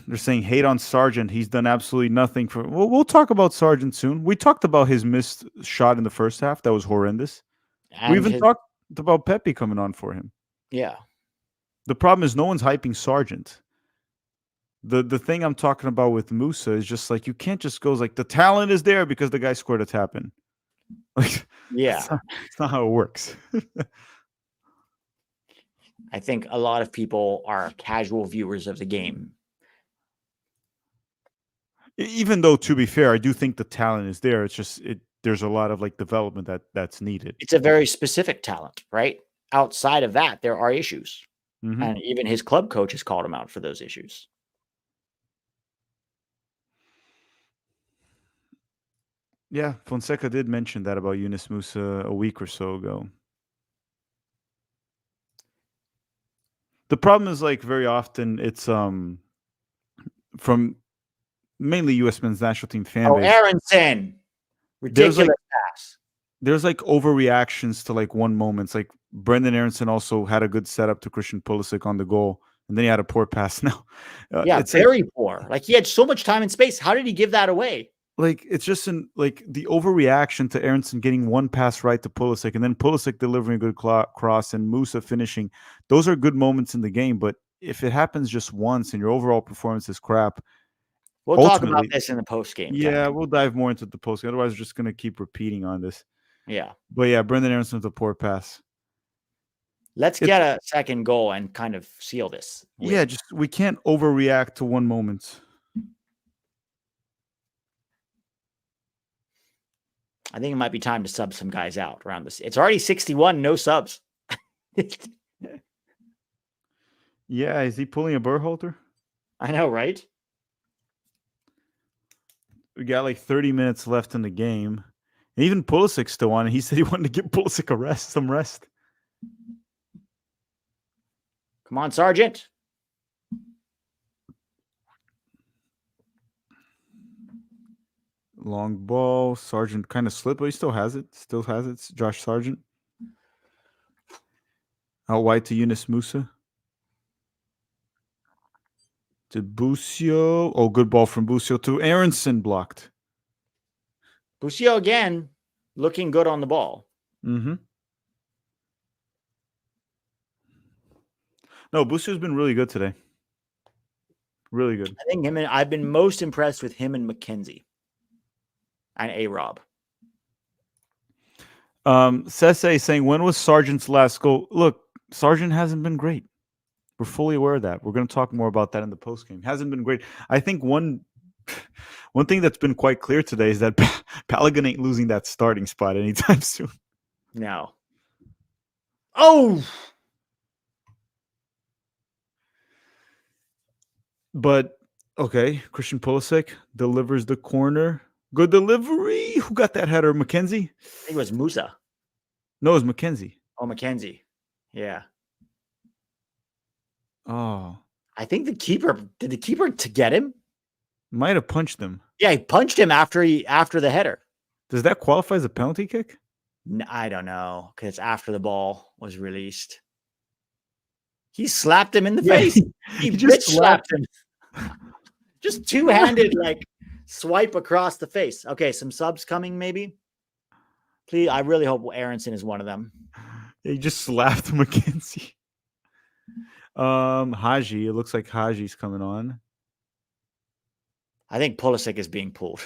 They're saying hate on Sargent. He's done absolutely nothing for. Well, we'll talk about Sargent soon. We talked about his missed shot in the first half. That was horrendous. We
And
even
his
talked about Pepe coming on for him.
yeah.
The problem is no one's hyping Sargent. The thing I'm talking about with Musa is just like you can't just go like the talent is there because the guy scored a tap in. Like
Yeah.
that's not how it works.
I think a lot of people are casual viewers of the game.
Even though, to be fair, I do think the talent is there. It's just there's a lot of like development that's needed.
It's a very specific talent, right? Outside of that, there are issues.
Mm-hmm.
And even his club coach has called him out for those issues.
Yeah, Fonseca did mention that about Yunus Musa a week or so ago. The problem is like very often it's from mainly U.S. men's national team fan
Oh,
base.
Aronson. Ridiculous pass.
There's like overreactions to like one moment. It's like Brendan Aronson also had a good setup to Christian Pulisic on the goal, and then he had a poor pass. Now,
Yeah,
it's
very poor. Like he had so much time and space. How did he give that away?
like it's just in like the overreaction to Aronson getting one pass right to Pulisic, and then Pulisic delivering a good cross and Musa finishing. Those are good moments in the game, but if it happens just once and your overall performance is crap,
We'll talk about this in the post game.
Yeah, we'll dive more into the post. Otherwise, we're just gonna keep repeating on this.
Yeah.
But yeah, Brendan Aronson with a poor pass.
Let's get a second goal and kind of seal this.
Yeah, just we can't overreact to one moment.
I think it might be time to sub some guys out around this. It's already 61, no subs.
Yeah, is he pulling a Berhalter?
I know, right?
We got like 30 minutes left in the game. And even Pulisic's still on. And he said he wanted to give Pulisic some rest.
Come on, Sergeant.
Long ball. Sargent kind of slipped, but he still has it. Still has it. It's Josh Sargent. Out wide to Yunus Musa. To Busio. Oh, good ball from Busio to Aronson, blocked.
Busio again, looking good on the ball.
Mm-hmm. No, Busio's been really good today. Really good.
I think I've been most impressed with him and McKenzie and A-Rob.
Sese saying, when was Sargent's last goal? Look, Sargent hasn't been great. We're fully aware of that. We're going to talk more about that in the post game. Hasn't been great. I think one thing that's been quite clear today is that Palagan ain't losing that starting spot anytime soon.
No. Oh!
But, okay, Christian Pulisic delivers the corner. Good delivery. Who got that header? McKenzie?
I think it was Musa.
No, it was McKenzie.
Oh, McKenzie. Yeah.
Oh.
I think did the keeper to get him?
Might have punched him.
Yeah, he punched him after the header.
Does that qualify as a penalty kick?
I don't know, because after the ball was released. He slapped him in the face. He just slapped him. Just two-handed, like, swipe across the face. Okay, some subs coming, maybe. Please, I really hope Aronson is one of them.
He just slapped McKenzie. Haji. It looks like Haji's coming on.
I think Pulisic is being pulled.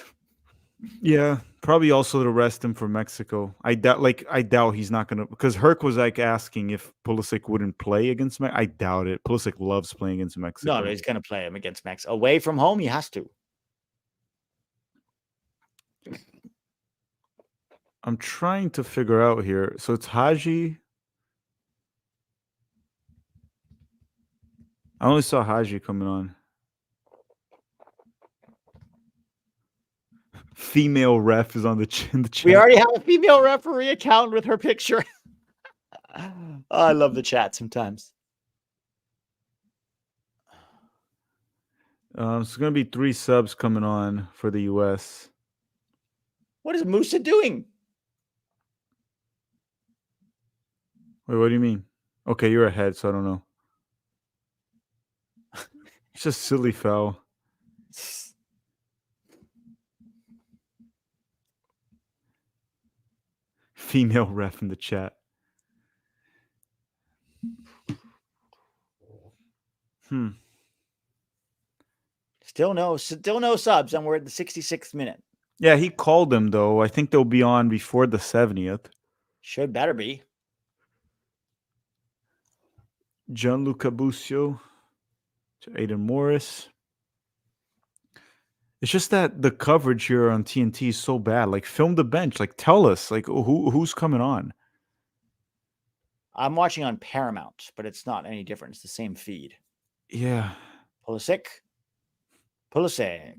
Yeah, probably also to rest him for Mexico. I doubt he's not gonna, because Herc was like asking if Pulisic wouldn't play against Mexico. I doubt it. Pulisic loves playing against Mexico.
No, he's gonna play him against Mexico. Away from home, he has to.
I'm trying to figure out here. So it's Haji. I only saw Haji coming on. Female ref is on the chat.
We already have a female referee account with her picture. Oh, I love the chat sometimes.
It's going to be 3 subs coming on for the U.S.
What is Musa doing?
Wait, what do you mean? Okay, you're ahead, so I don't know. It's just silly foul. Female ref in the chat.
Still no subs, and we're at the 66th minute.
Yeah, he called them though. I think they'll be on before the 70th.
Should better be.
Gianluca Busio to Aiden Morris. It's just that the coverage here on TNT is so bad. Like, film the bench. Like, tell us, like, who's coming on.
I'm watching on Paramount, but it's not any different. It's the same feed.
Yeah.
Pulisic.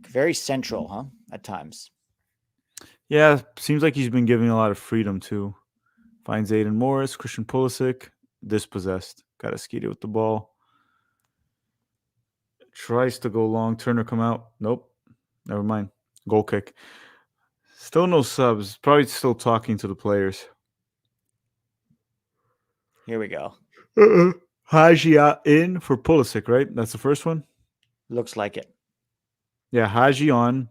Very central, huh? At times.
Yeah, seems like he's been giving a lot of freedom too. Finds Aiden Morris, Christian Pulisic, dispossessed. Got to skate it with the ball. Tries to go long. Turner come out. Nope. Never mind. Goal kick. Still no subs. Probably still talking to the players.
Here we go.
Haji in for Pulisic, right? That's the first one?
Looks like it.
Yeah, Haji on.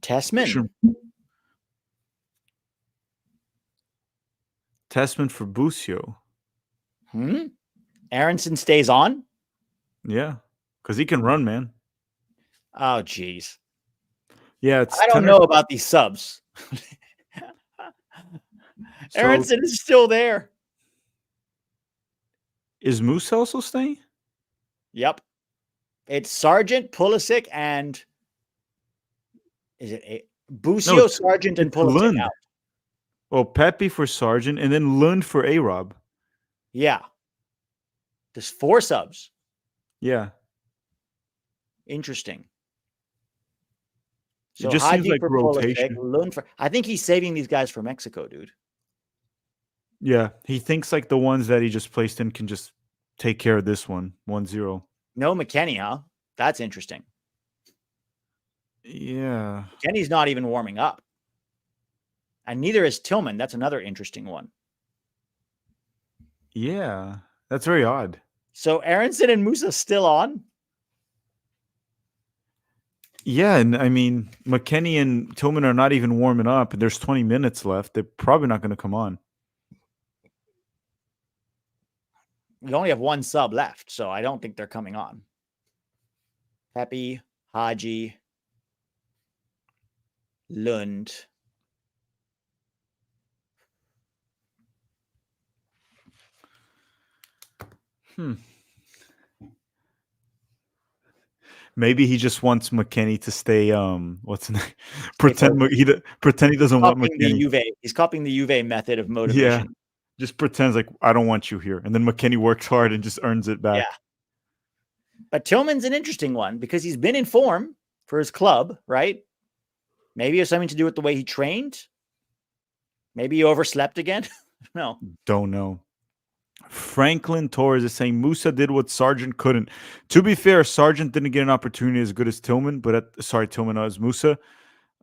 Tessman.
Testament for Busio.
Aronson stays on?
Yeah, because he can run, man.
Oh, geez.
Yeah, it's
I don't know about these subs. Aronson is still there.
Is Musa also staying?
Yep. It's Sargent, Pulisic, and is it Busio, no, Sargent, and Pulisic
Lund
out.
Oh, Pepe for Sargent, and then Lund for A-Rob.
Yeah. There's 4 subs.
Yeah.
Interesting.
So it just seems like rotation.
Pulisic, Lund for, I think he's saving these guys for Mexico, dude.
Yeah. He thinks like the ones that he just placed in can just take care of this one. 1-0.
No McKennie, huh? That's interesting.
Yeah.
McKennie's not even warming up. And neither is Tillman. That's another interesting one.
Yeah. That's very odd.
So Aronson and Musa still on?
Yeah, and I mean, McKennie and Tillman are not even warming up, and there's 20 minutes left. They're probably not going to come on.
We only have 1 sub left, so I don't think they're coming on. Pepe, Haji, Lund.
Maybe he just wants McKennie to stay. What's the name? Pretend he doesn't want McKennie.
He's copying the Juve method of motivation.
Yeah, just pretends like I don't want you here, and then McKennie works hard and just earns it back.
Yeah. But Tillman's an interesting one because he's been in form for his club, right? Maybe it has something to do with the way he trained. Maybe he overslept again. No.
Don't know. Franklin Torres is saying Musa did what Sargent couldn't. To be fair, Sargent didn't get an opportunity as good as Tillman, but Tillman as Musa.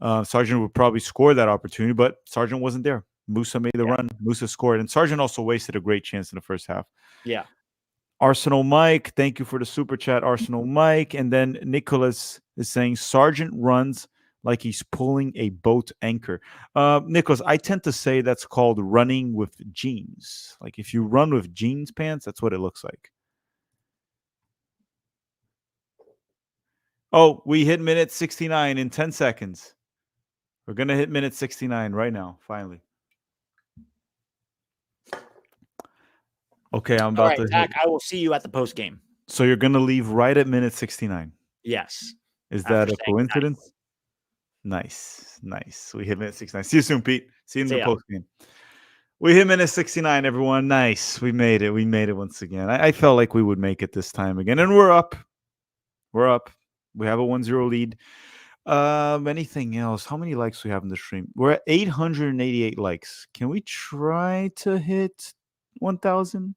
Sargent would probably score that opportunity, but Sargent wasn't there. Musa made the run. Musa scored, and Sargent also wasted a great chance in the first half.
Yeah.
Arsenal Mike, thank you for the super chat, Arsenal Mike. And then Nicholas is saying Sargent runs like he's pulling a boat anchor. Nicholas, I tend to say that's called running with jeans. Like if you run with jeans pants, that's what it looks like. Oh, we hit minute 69 in 10 seconds. We're going to hit minute 69 right now, finally. Okay, I'm about to
Zach, I will see you at the post game.
So you're going to leave right at minute 69?
Yes.
Is that a coincidence? Nice. We hit minute 69. See you soon, Pete. See you in the post game. We hit minute 69, everyone. Nice. We made it. We made it once again. I felt like we would make it this time again. And we're up. We have a 1-0 lead. Anything else? How many likes we have in the stream? We're at 888 likes. Can we try to hit 1,000?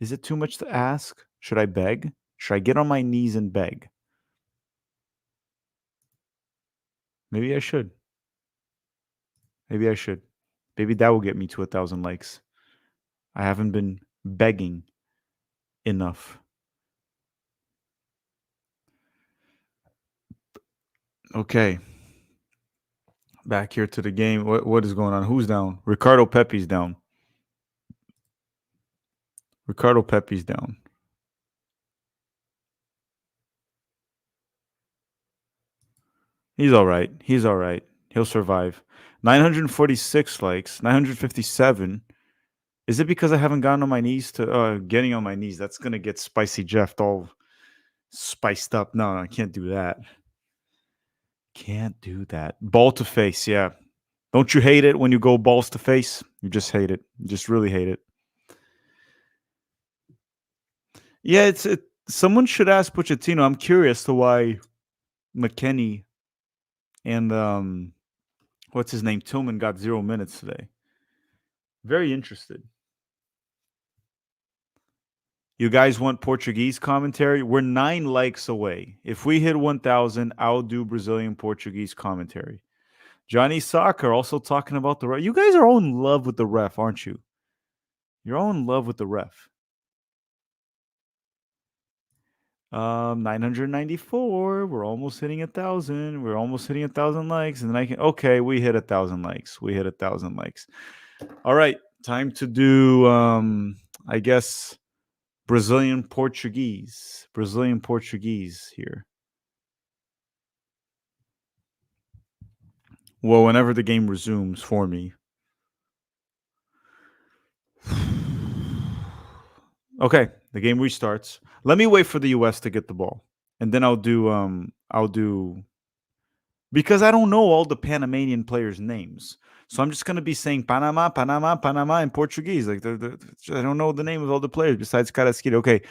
Is it too much to ask? Should I beg? Should I get on my knees and beg? Maybe I should. Maybe that will get me to 1,000 likes. I haven't been begging enough. Okay. Back here to the game. What is going on? Who's down? Ricardo Pepe's down. Ricardo Pepe's down. He's all right. He's all right. He'll survive. 946 likes. 957. Is it because I haven't gotten on my knees to getting on my knees? That's gonna get Spicy Jeff all spiced up. No, I can't do that. Can't do that. Ball to face, yeah. Don't you hate it when you go balls to face? You just hate it. You just really hate it. Yeah, someone should ask Pochettino. I'm curious to why McKennie and what's his name? Tillman got 0 minutes today. Very interested. You guys want Portuguese commentary? We're 9 likes away. If we hit 1,000, I'll do Brazilian Portuguese commentary. Johnny Soccer also talking about the ref. You guys are all in love with the ref, aren't you? You're all in love with the ref. 994. We're almost hitting 1,000. We're almost hitting 1,000 likes, and then okay, we hit 1,000 likes. We hit 1,000 likes. All right, time to do I guess Brazilian Portuguese here. Well, whenever the game resumes for me. Okay, the game restarts. Let me wait for the US to get the ball. And then I'll do because I don't know all the Panamanian players' names. So I'm just going to be saying Panama, Panama, Panama in Portuguese. Like I don't know the name of all the players besides Carasquilha. Okay.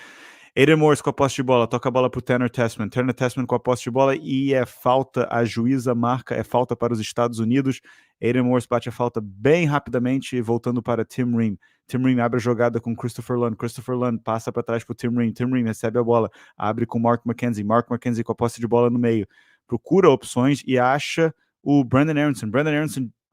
Aiden Morris com a posse de bola, toca a bola para o Tanner Tessman com a posse de bola e é falta, a juíza marca, é falta para os Estados Unidos. Aiden Morris bate a falta bem rapidamente, voltando para Tim Ream. Tim Ream abre a jogada com Christopher Lund passa para trás para o Tim Ream recebe a bola, abre com Mark McKenzie com a posse de bola no meio, procura opções e acha o Brandon Aronson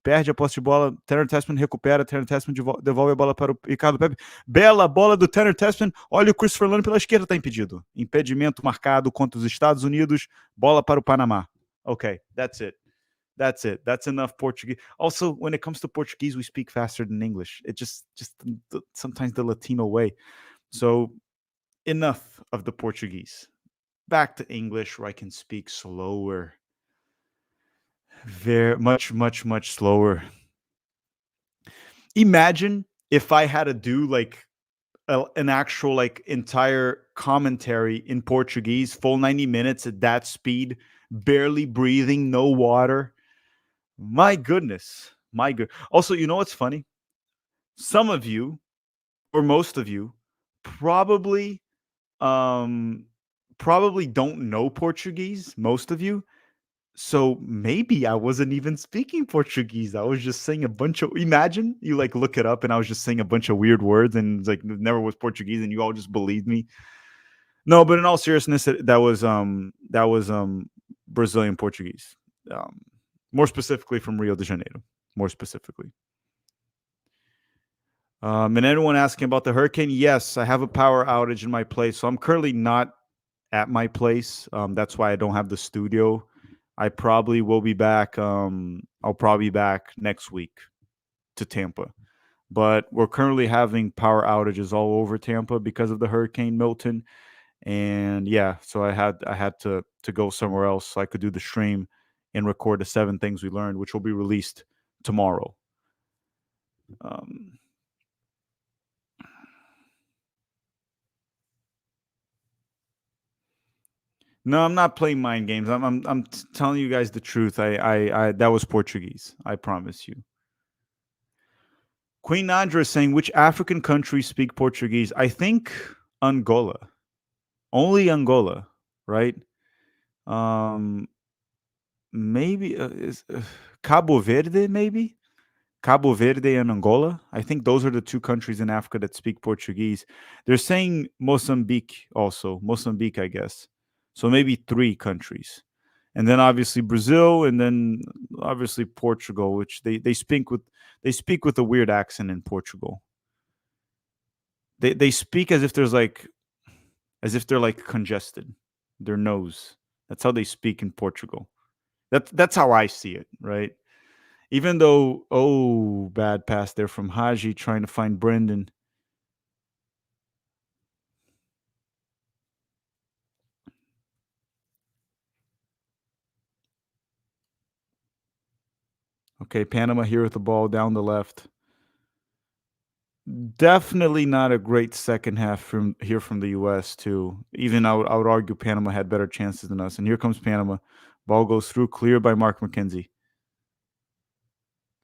perde a posse de bola, Tanner Tessman recupera, Tanner Tessman devolve a bola para o Ricardo Pepe, bela bola do Tanner Tessman, olha o Christopher Lund pela esquerda, está impedido, impedimento marcado contra os Estados Unidos, bola para o Panamá. Okay, that's it. That's enough Portuguese. Also, when it comes to Portuguese, we speak faster than English. It just sometimes the Latino way. So enough of the Portuguese. Back to English where I can speak slower. Very much slower. Imagine if I had to do like an actual like entire commentary in Portuguese, full 90 minutes at that speed, barely breathing, no water. My goodness. Also, you know what's funny? Some of you, or most of you, probably don't know Portuguese, most of you. So maybe I wasn't even speaking Portuguese. I was just saying a bunch of, imagine you like look it up and I was just saying a bunch of weird words and it's like never was Portuguese and you all just believed me. No, but in all seriousness, that was Brazilian Portuguese. More specifically from Rio de Janeiro. More specifically. And anyone asking about the hurricane? Yes, I have a power outage in my place. So I'm currently not at my place. That's why I don't have the studio. I probably will be back. I'll probably be back next week to Tampa. But we're currently having power outages all over Tampa because of the Hurricane Milton. And yeah, so I had to go somewhere else so I could do the stream and record the 7 things we learned, which will be released tomorrow. No, I'm not playing mind games. I'm telling you guys the truth. I that was Portuguese. I promise you. Queen Nandra is saying, which African countries speak Portuguese? I think Angola. Only Angola, right? Maybe Cabo Verde, maybe? Cabo Verde and Angola. I think those are the 2 countries in Africa that speak Portuguese. They're saying Mozambique also. Mozambique, I guess. So maybe 3 countries. And then obviously Brazil, and then obviously Portugal, which they speak with a weird accent in Portugal. They speak as if they're like congested. Their nose. That's how they speak in Portugal. That's how I see it, right? Even though, bad pass there from Haji trying to find Brendan. Okay, Panama here with the ball down the left. Definitely not a great second half from the US too. Even I would argue Panama had better chances than us. And here comes Panama. Ball goes through, clear by Mark McKenzie.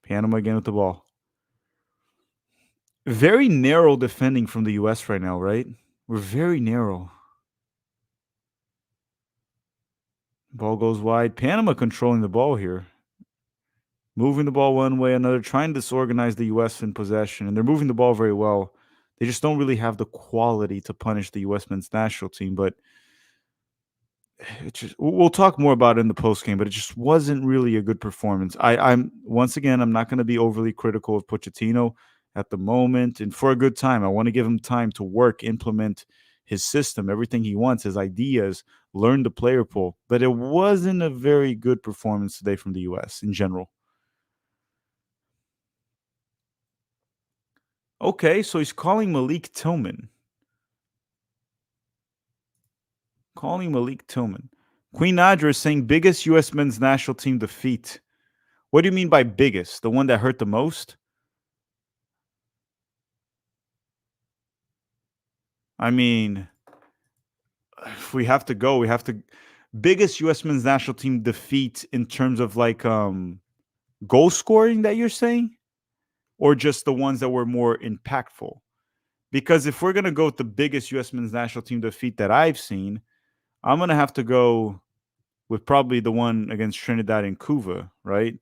Panama again with the ball. Very narrow defending from the US right now, right? We're very narrow. Ball goes wide. Panama controlling the ball here. Moving the ball one way, another, trying to disorganize the U.S. in possession. And they're moving the ball very well. They just don't really have the quality to punish the U.S. men's national team. But we'll talk more about it in the post game, but it just wasn't really a good performance. I'm once again, I'm not going to be overly critical of Pochettino at the moment. And for a good time, I want to give him time to work, implement his system, everything he wants, his ideas, learn the player pool. But it wasn't a very good performance today from the U.S. in general. Okay, so he's calling Malik Tillman. Queen Nadra is saying biggest U.S. men's national team defeat. What do you mean by biggest? The one that hurt the most? I mean, if we have to go, we have to. Biggest U.S. men's national team defeat in terms of like goal scoring that you're saying? Or just the ones that were more impactful? Because if we're going to go with the biggest U.S. men's national team defeat that I've seen, I'm going to have to go with probably the one against Trinidad and Cuba, right?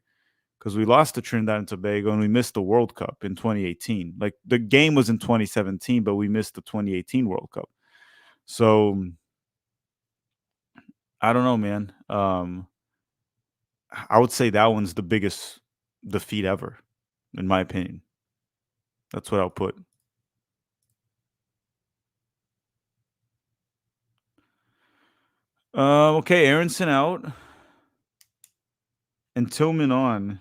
Because we lost to Trinidad and Tobago and we missed the World Cup in 2018. Like the game was in 2017, but we missed the 2018 World Cup. So I don't know, man. I would say that one's the biggest defeat ever, in my opinion. That's what I'll put. Okay, Aronson out and Tillman on.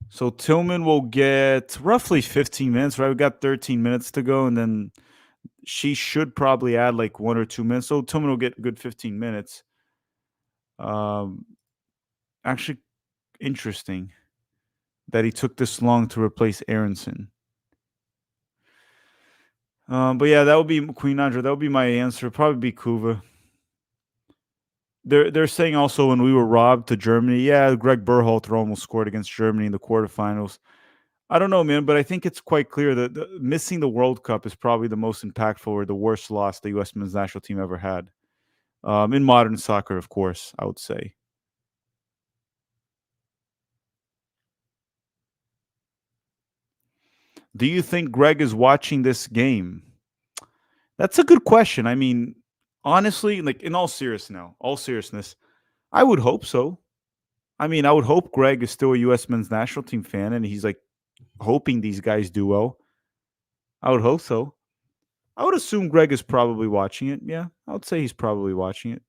So Tillman will get roughly 15 minutes, right? We got 13 minutes to go, and then she should probably add like 1 or 2 minutes. So Tillman will get a good 15 minutes. Actually, interesting that he took this long to replace Aronson. But yeah, that would be Queen Andra. That would be my answer. Probably be Kuva. They're saying also when we were robbed to Germany, yeah, Greg Berhalter almost scored against Germany in the quarterfinals. I don't know, man, but I think it's quite clear that missing the World Cup is probably the most impactful or the worst loss the U.S. men's national team ever had. In modern soccer, of course, I would say. Do you think Greg is watching this game? That's a good question. I mean, honestly, like in all seriousness, I would hope so. I mean, I would hope Greg is still a U.S. men's national team fan and he's like hoping these guys do well. I would hope so. I would assume Greg is probably watching it. Yeah, I would say he's probably watching it.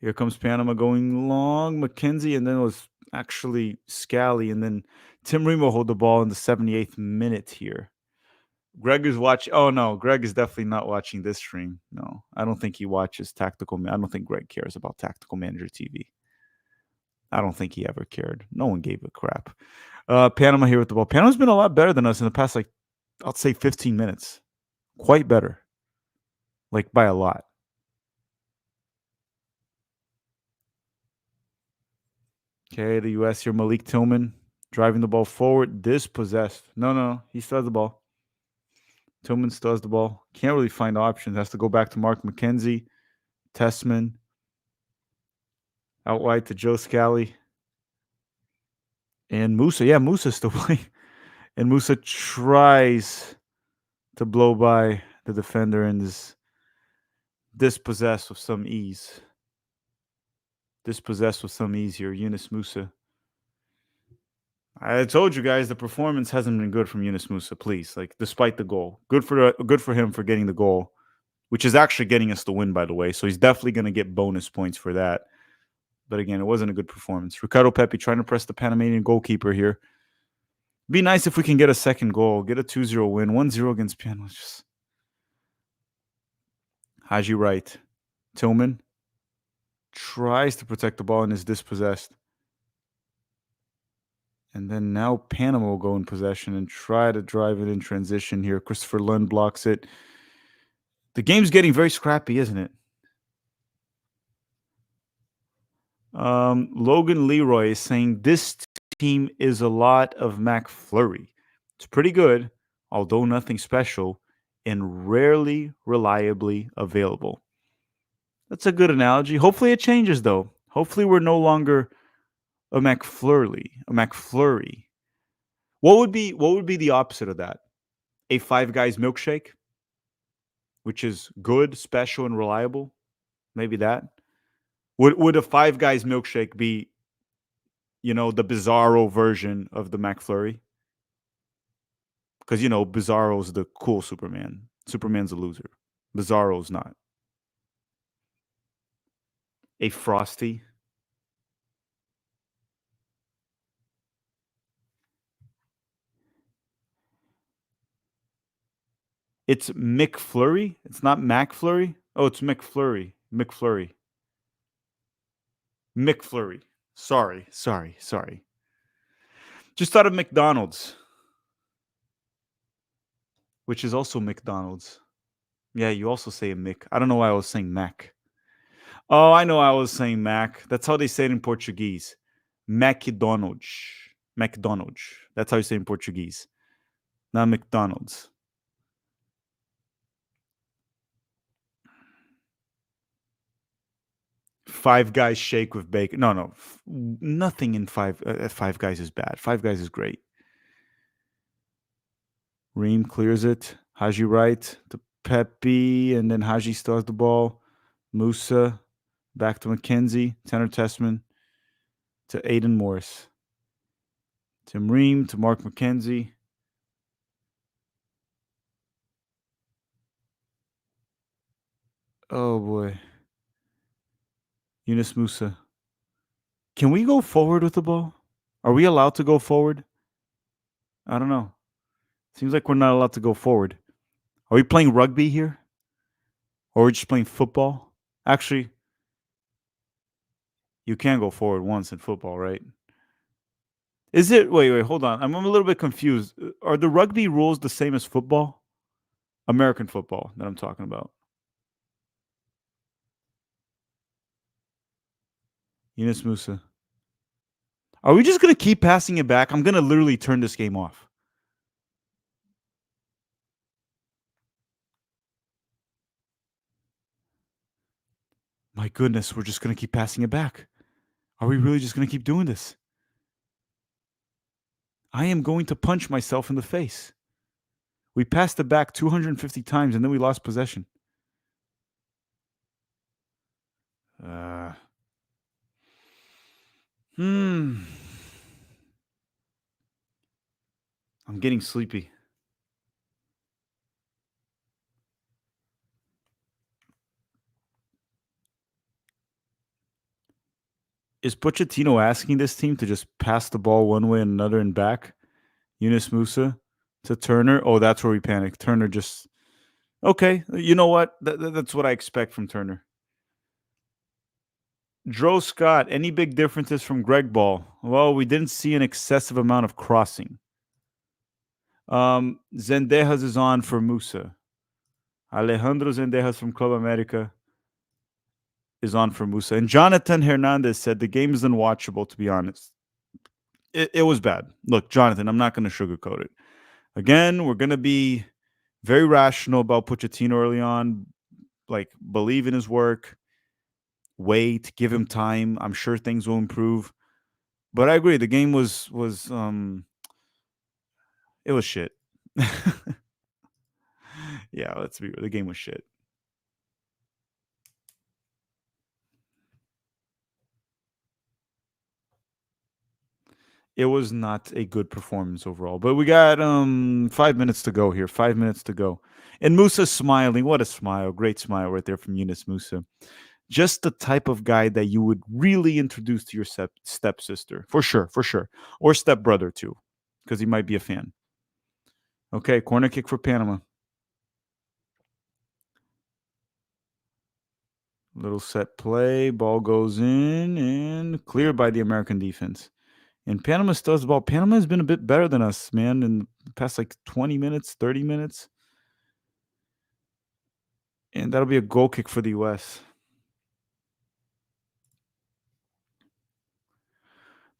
Here comes Panama going long. McKenzie, and then it was actually Scally, and then Tim Remo hold the ball in the 78th minute here. Greg is watching. Oh no, Greg is definitely not watching this stream. No, I don't think he watches Tactical. I don't think Greg cares about Tactical Manager TV. I don't think he ever cared. No one gave a crap. Panama here with the ball. Panama's been a lot better than us in the past, like, I'll say 15 minutes. Quite better. Like, by a lot. Okay, the U.S. here, Malik Tillman driving the ball forward. Dispossessed. No. He still has the ball. Tillman still has the ball. Can't really find options. Has to go back to Mark McKenzie. Tessman. Out wide to Joe Scally. And Musa. Yeah, Musa's still playing. And Musa tries to blow by the defender and is dispossessed with some ease. Here, Yunus Musa. I told you guys the performance hasn't been good from Yunus Musa. Please, like, despite the goal, good for him for getting the goal. which is actually getting us the win, by the way. So he's definitely going to get bonus points for that. But again, it wasn't a good performance. Ricardo Pepi trying to press the Panamanian goalkeeper here. Be nice if we can get a second goal, get a 2-0 win, 1-0 against Panama. Just Haji Wright. Tillman tries to protect the ball and is dispossessed. And then now Panama will go in possession and try to drive it in transition here. Christopher Lund blocks it. The game's getting very scrappy, isn't it? Logan Leroy is saying this team is a lot of McFlurry. It's pretty good, although nothing special, and rarely reliably available. That's a good analogy. Hopefully it changes, though. Hopefully we're no longer a McFlurry. What would be the opposite of that? A Five Guys milkshake, which is good, special, and reliable. Maybe that. Would a Five Guys milkshake be, the Bizarro version of the McFlurry? Because Bizarro's the cool Superman. Superman's a loser. Bizarro's not. A Frosty. It's McFlurry? It's not McFlurry? Oh, it's McFlurry. McFlurry. Sorry. Just thought of McDonald's, which is also McDonald's. Yeah, you also say a Mick. I don't know why I was saying Mac. Oh, I know I was saying Mac. That's how they say it in Portuguese. McDonald's. That's how you say it in Portuguese. Not McDonald's. Five Guys shake with bacon. No. Nothing in Five Guys is bad. Five Guys is great. Reem clears it. Haji Wright to Pepe, and then Haji still has the ball. Musa back to McKenzie. Tanner Tessman to Aiden Morris. Tim Ream to Mark McKenzie. Oh boy. Yunus Musa. Can we go forward with the ball? Are we allowed to go forward? I don't know. Seems like we're not allowed to go forward. Are we playing rugby here? Or are we just playing football? Actually, you can go forward once in football, right? Is it? Wait, hold on. I'm a little bit confused. Are the rugby rules the same as football? American football that I'm talking about. Yunus Musa. Are we just going to keep passing it back? I'm going to literally turn this game off. My goodness, we're just going to keep passing it back. Are we really just going to keep doing this? I am going to punch myself in the face. We passed it back 250 times and then we lost possession. I'm getting sleepy. Is Pochettino asking this team to just pass the ball one way and another and back? Yunus Musa to Turner. Oh, that's where we panicked. Turner just... Okay, you know what? That's what I expect from Turner. Dro Scott, any big differences from Greg Ball? Well, we didn't see an excessive amount of crossing. Zendejas is on for Musa. Alejandro Zendejas from Club America is on for Musa. And Jonathan Hernandez said the game is unwatchable, to be honest. It was bad. Look, Jonathan, I'm not going to sugarcoat it. Again, we're going to be very rational about Pochettino early on. Like, believe in his work. Wait, give him time. I'm sure things will improve. But I agree, the game was it was shit. Yeah, let's be real. The game was shit. It was not a good performance overall. But we got 5 minutes to go here. 5 minutes to go. And Musa's smiling. What a smile. Great smile right there from Yunus Musa. Just the type of guy that you would really introduce to your stepsister. For sure, for sure. Or stepbrother too, because he might be a fan. Okay, corner kick for Panama. Little set play. Ball goes in and cleared by the American defense. And Panama still has the ball. Panama has been a bit better than us, man, in the past like 20 minutes, 30 minutes. And that'll be a goal kick for the U.S.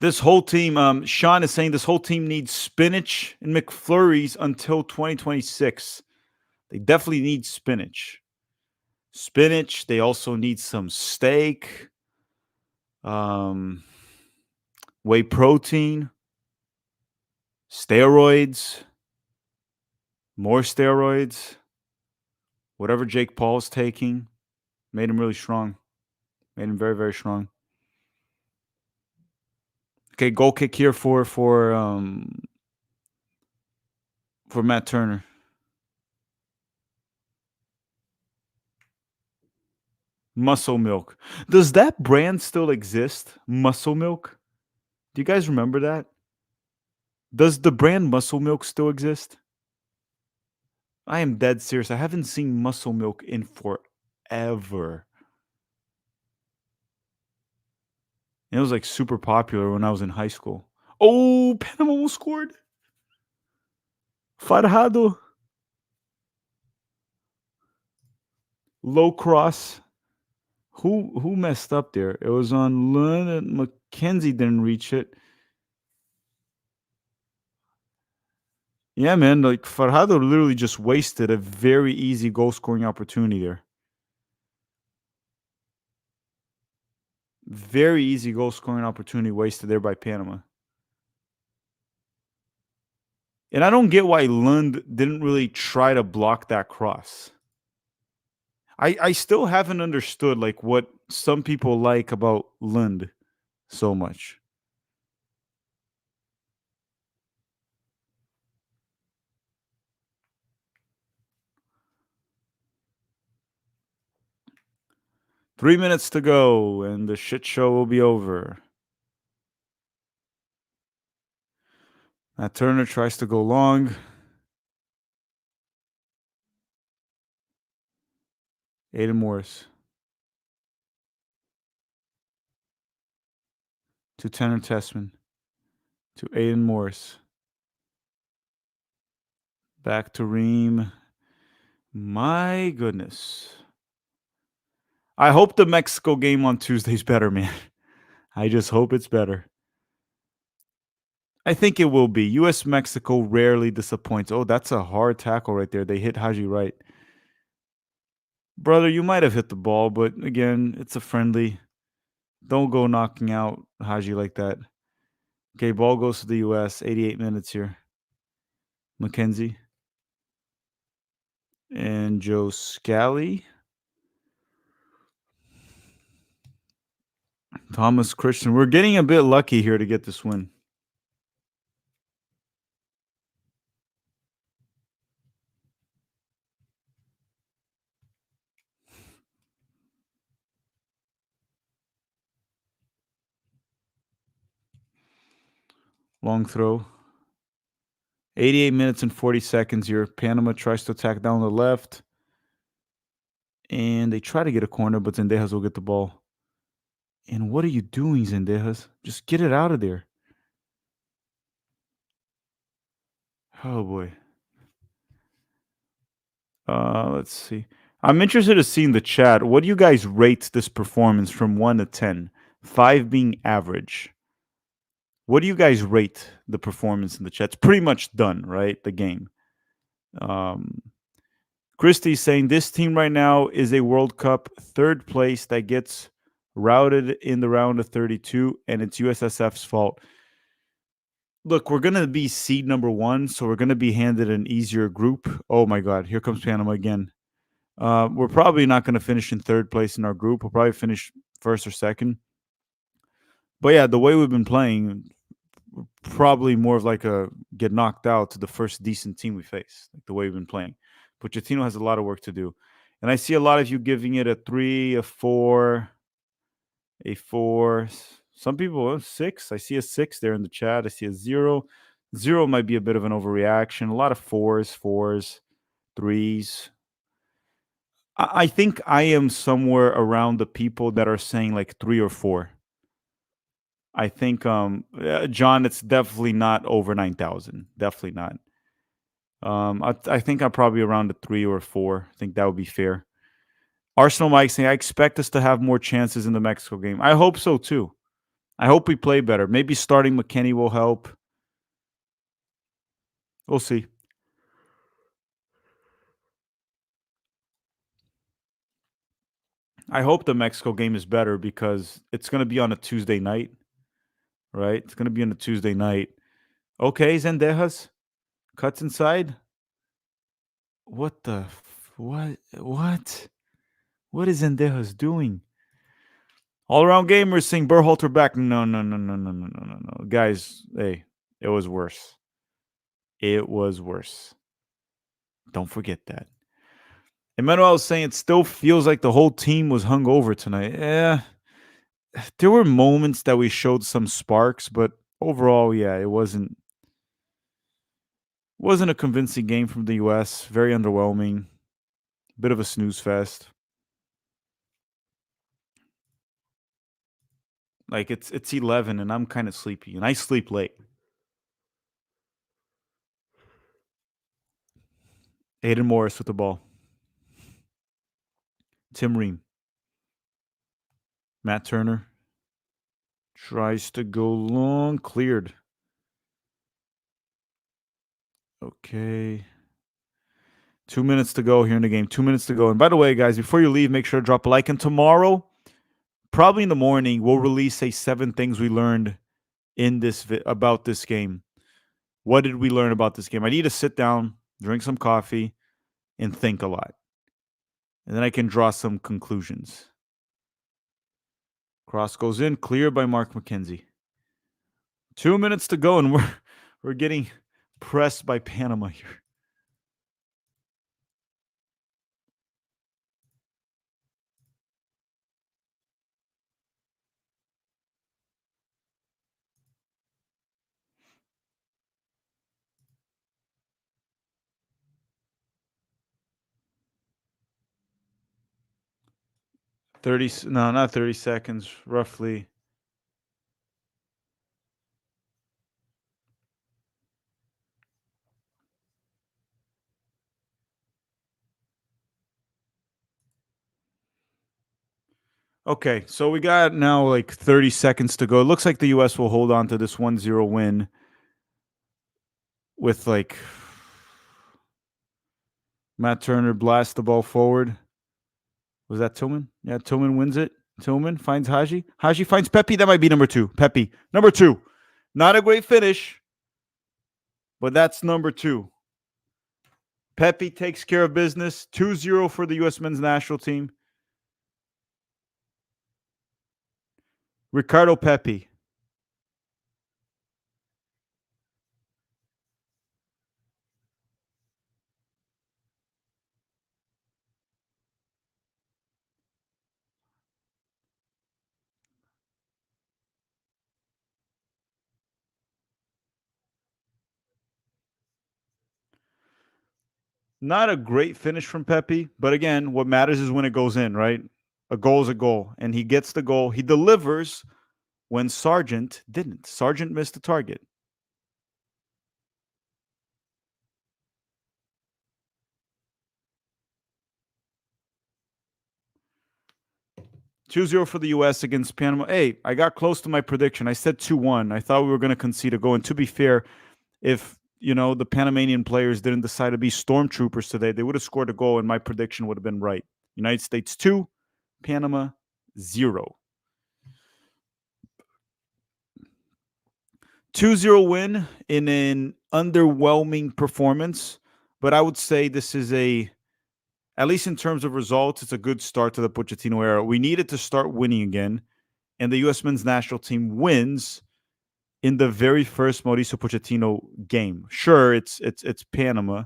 This whole team, Sean is saying this whole team needs spinach and McFlurries until 2026. They definitely need spinach. Spinach. They also need some steak, whey protein, steroids, more steroids. Whatever Jake Paul's taking made him really strong. Made him very, very strong. Okay, goal kick here for Matt Turner. Muscle Milk. Does that brand still exist? Muscle Milk? Do you guys remember that? Does the brand Muscle Milk still exist? I am dead serious. I haven't seen Muscle Milk in forever. It was like super popular when I was in high school. Oh, Panama scored. Farhado. Low cross. Who messed up there? It was on Lund. McKenzie didn't reach it. Yeah, man. Like Farhado literally just wasted a very easy goal scoring opportunity there. Very easy goal scoring opportunity wasted there by Panama. And I don't get why Lund didn't really try to block that cross. I still haven't understood like what some people like about Lund so much. Three minutes to go, and the shit show will be over. Matt Turner tries to go long. Aiden Morris. To Tanner Tessman. To Aiden Morris. Back to Reem. My goodness. I hope the Mexico game on Tuesday's better, man. I just hope it's better. I think it will be. US-Mexico rarely disappoints. Oh, that's a hard tackle right there. They hit Haji right. Brother, you might have hit the ball, but again, it's a friendly. Don't go knocking out Haji like that. Okay, ball goes to the US. 88 minutes here. McKenzie. And Joe Scally. Thomas Christian. We're getting a bit lucky here to get this win. Long throw. 88 minutes and 40 seconds here. Panama tries to attack down the left. And they try to get a corner, but Zendejas will get the ball. And what are you doing, Zendejas? Just get it out of there. Oh, boy. Let's see. I'm interested in seeing the chat. What do you guys rate this performance from 1 to 10? 5 being average. What do you guys rate the performance in the chat? It's pretty much done, right? The game. Christie's saying this team right now is a World Cup third place that gets routed in the round of 32, and it's USSF's fault. Look, we're going to be seed number 1, so we're going to be handed an easier group. Oh, my God. Here comes Panama again. We're probably not going to finish in third place in our group. We'll probably finish first or second. But, yeah, the way we've been playing, probably more of like a get knocked out to the first decent team we face, like the way we've been playing. Pochettino has a lot of work to do. And I see a lot of you giving it a 3, a 4, a 4. Some people, 6. I see a 6 there in the chat. I see a 0. 0 might be a bit of an overreaction. A lot of 4s, 3s. I think I am somewhere around the people that are saying like 3 or 4. I think, John, it's definitely not over 9,000. Definitely not. I think I'm probably around a 3 or a 4. I think that would be fair. Arsenal Mike saying, I expect us to have more chances in the Mexico game. I hope so too. I hope we play better. Maybe starting McKennie will help. We'll see. I hope the Mexico game is better because it's going to be on a Tuesday night, right? It's going to be on a Tuesday night. Okay, Zendejas cuts inside. What the? What? What is Zendejas doing? All-around gamers saying Berhalter back. No. Guys, hey, it was worse. It was worse. Don't forget that. Emmanuel was saying it still feels like the whole team was hungover tonight. Yeah. There were moments that we showed some sparks, but overall, yeah, it wasn't a convincing game from the US. Very underwhelming. Bit of a snooze fest. Like it's 11 and I'm kind of sleepy and I sleep late. Aiden Morris with the ball. Tim Ream. Matt Turner tries to go long. Cleared. Okay. 2 minutes to go here in the game. 2 minutes to go. And by the way, guys, before you leave, make sure to drop a like. And tomorrow, probably in the morning, we'll release 7 things we learned in this about this game. What did we learn about this game? I need to sit down, drink some coffee, and think a lot. And then I can draw some conclusions. Cross goes in, clear by Mark McKenzie. 2 minutes to go, and we're getting pressed by Panama here. Not 30 seconds, roughly. Okay, so we got now like 30 seconds to go. It looks like the U.S. will hold on to this 1-0 win with like Matt Turner blast the ball forward. Was that Tillman? Yeah, Tillman wins it. Tillman finds Haji. Haji finds Pepe. That might be number 2. Pepe, number 2. Not a great finish, but that's number 2. Pepe takes care of business. 2-0 for the U.S. men's national team. Ricardo Pepe. Not a great finish from Pepe, but again, what matters is when it goes in, right? A goal is a goal, and he gets the goal. He delivers when Sargent didn't. Sargent missed the target. (2-0) for the U.S. against Panama. Hey, I got close to my prediction. I said 2-1. I thought we were going to concede a goal. And to be fair, if the Panamanian players didn't decide to be stormtroopers today, they would have scored a goal, and my prediction would have been right. United States 2, Panama 0. 2-0 win in an underwhelming performance, but I would say this is at least in terms of results, it's a good start to the Pochettino era. We needed to start winning again, and the U.S. men's national team wins in the very first Mauricio Pochettino game. Sure, it's Panama.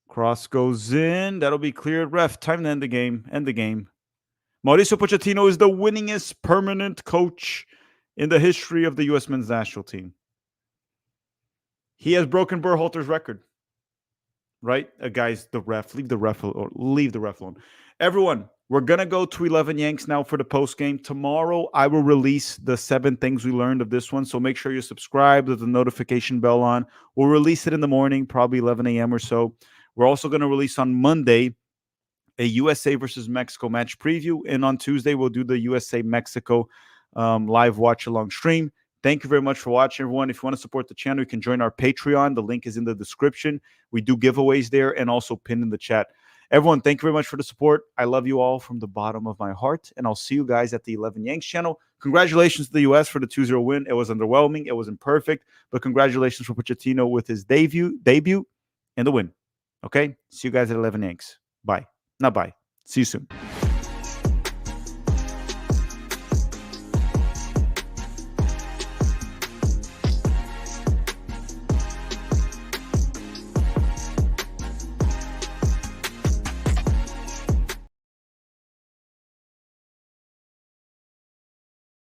Cross goes in. That'll be cleared. Ref, time to end the game. End the game. Mauricio Pochettino is the winningest permanent coach in the history of the U.S. men's national team. He has broken Berhalter's record. Right? Guys, the ref, leave the ref alone. Everyone, we're going to go to 11 Yanks now for the post game. Tomorrow, I will release the 7 things we learned of this one. So make sure you subscribe with the notification bell on. We'll release it in the morning, probably 11 a.m. or so. We're also going to release on Monday a USA versus Mexico match preview. And on Tuesday, we'll do the USA-Mexico live watch-along stream. Thank you very much for watching, everyone. If you want to support the channel, you can join our Patreon. The link is in the description. We do giveaways there and also pinned in the chat. Everyone, thank you very much for the support. I love you all from the bottom of my heart, and I'll see you guys at the 11 Yanks channel. Congratulations to the U.S. for the 2-0 win. It was underwhelming. It wasn't perfect, but congratulations for Pochettino with his debut and the win. Okay? See you guys at 11 Yanks. Bye. Not bye. See you soon.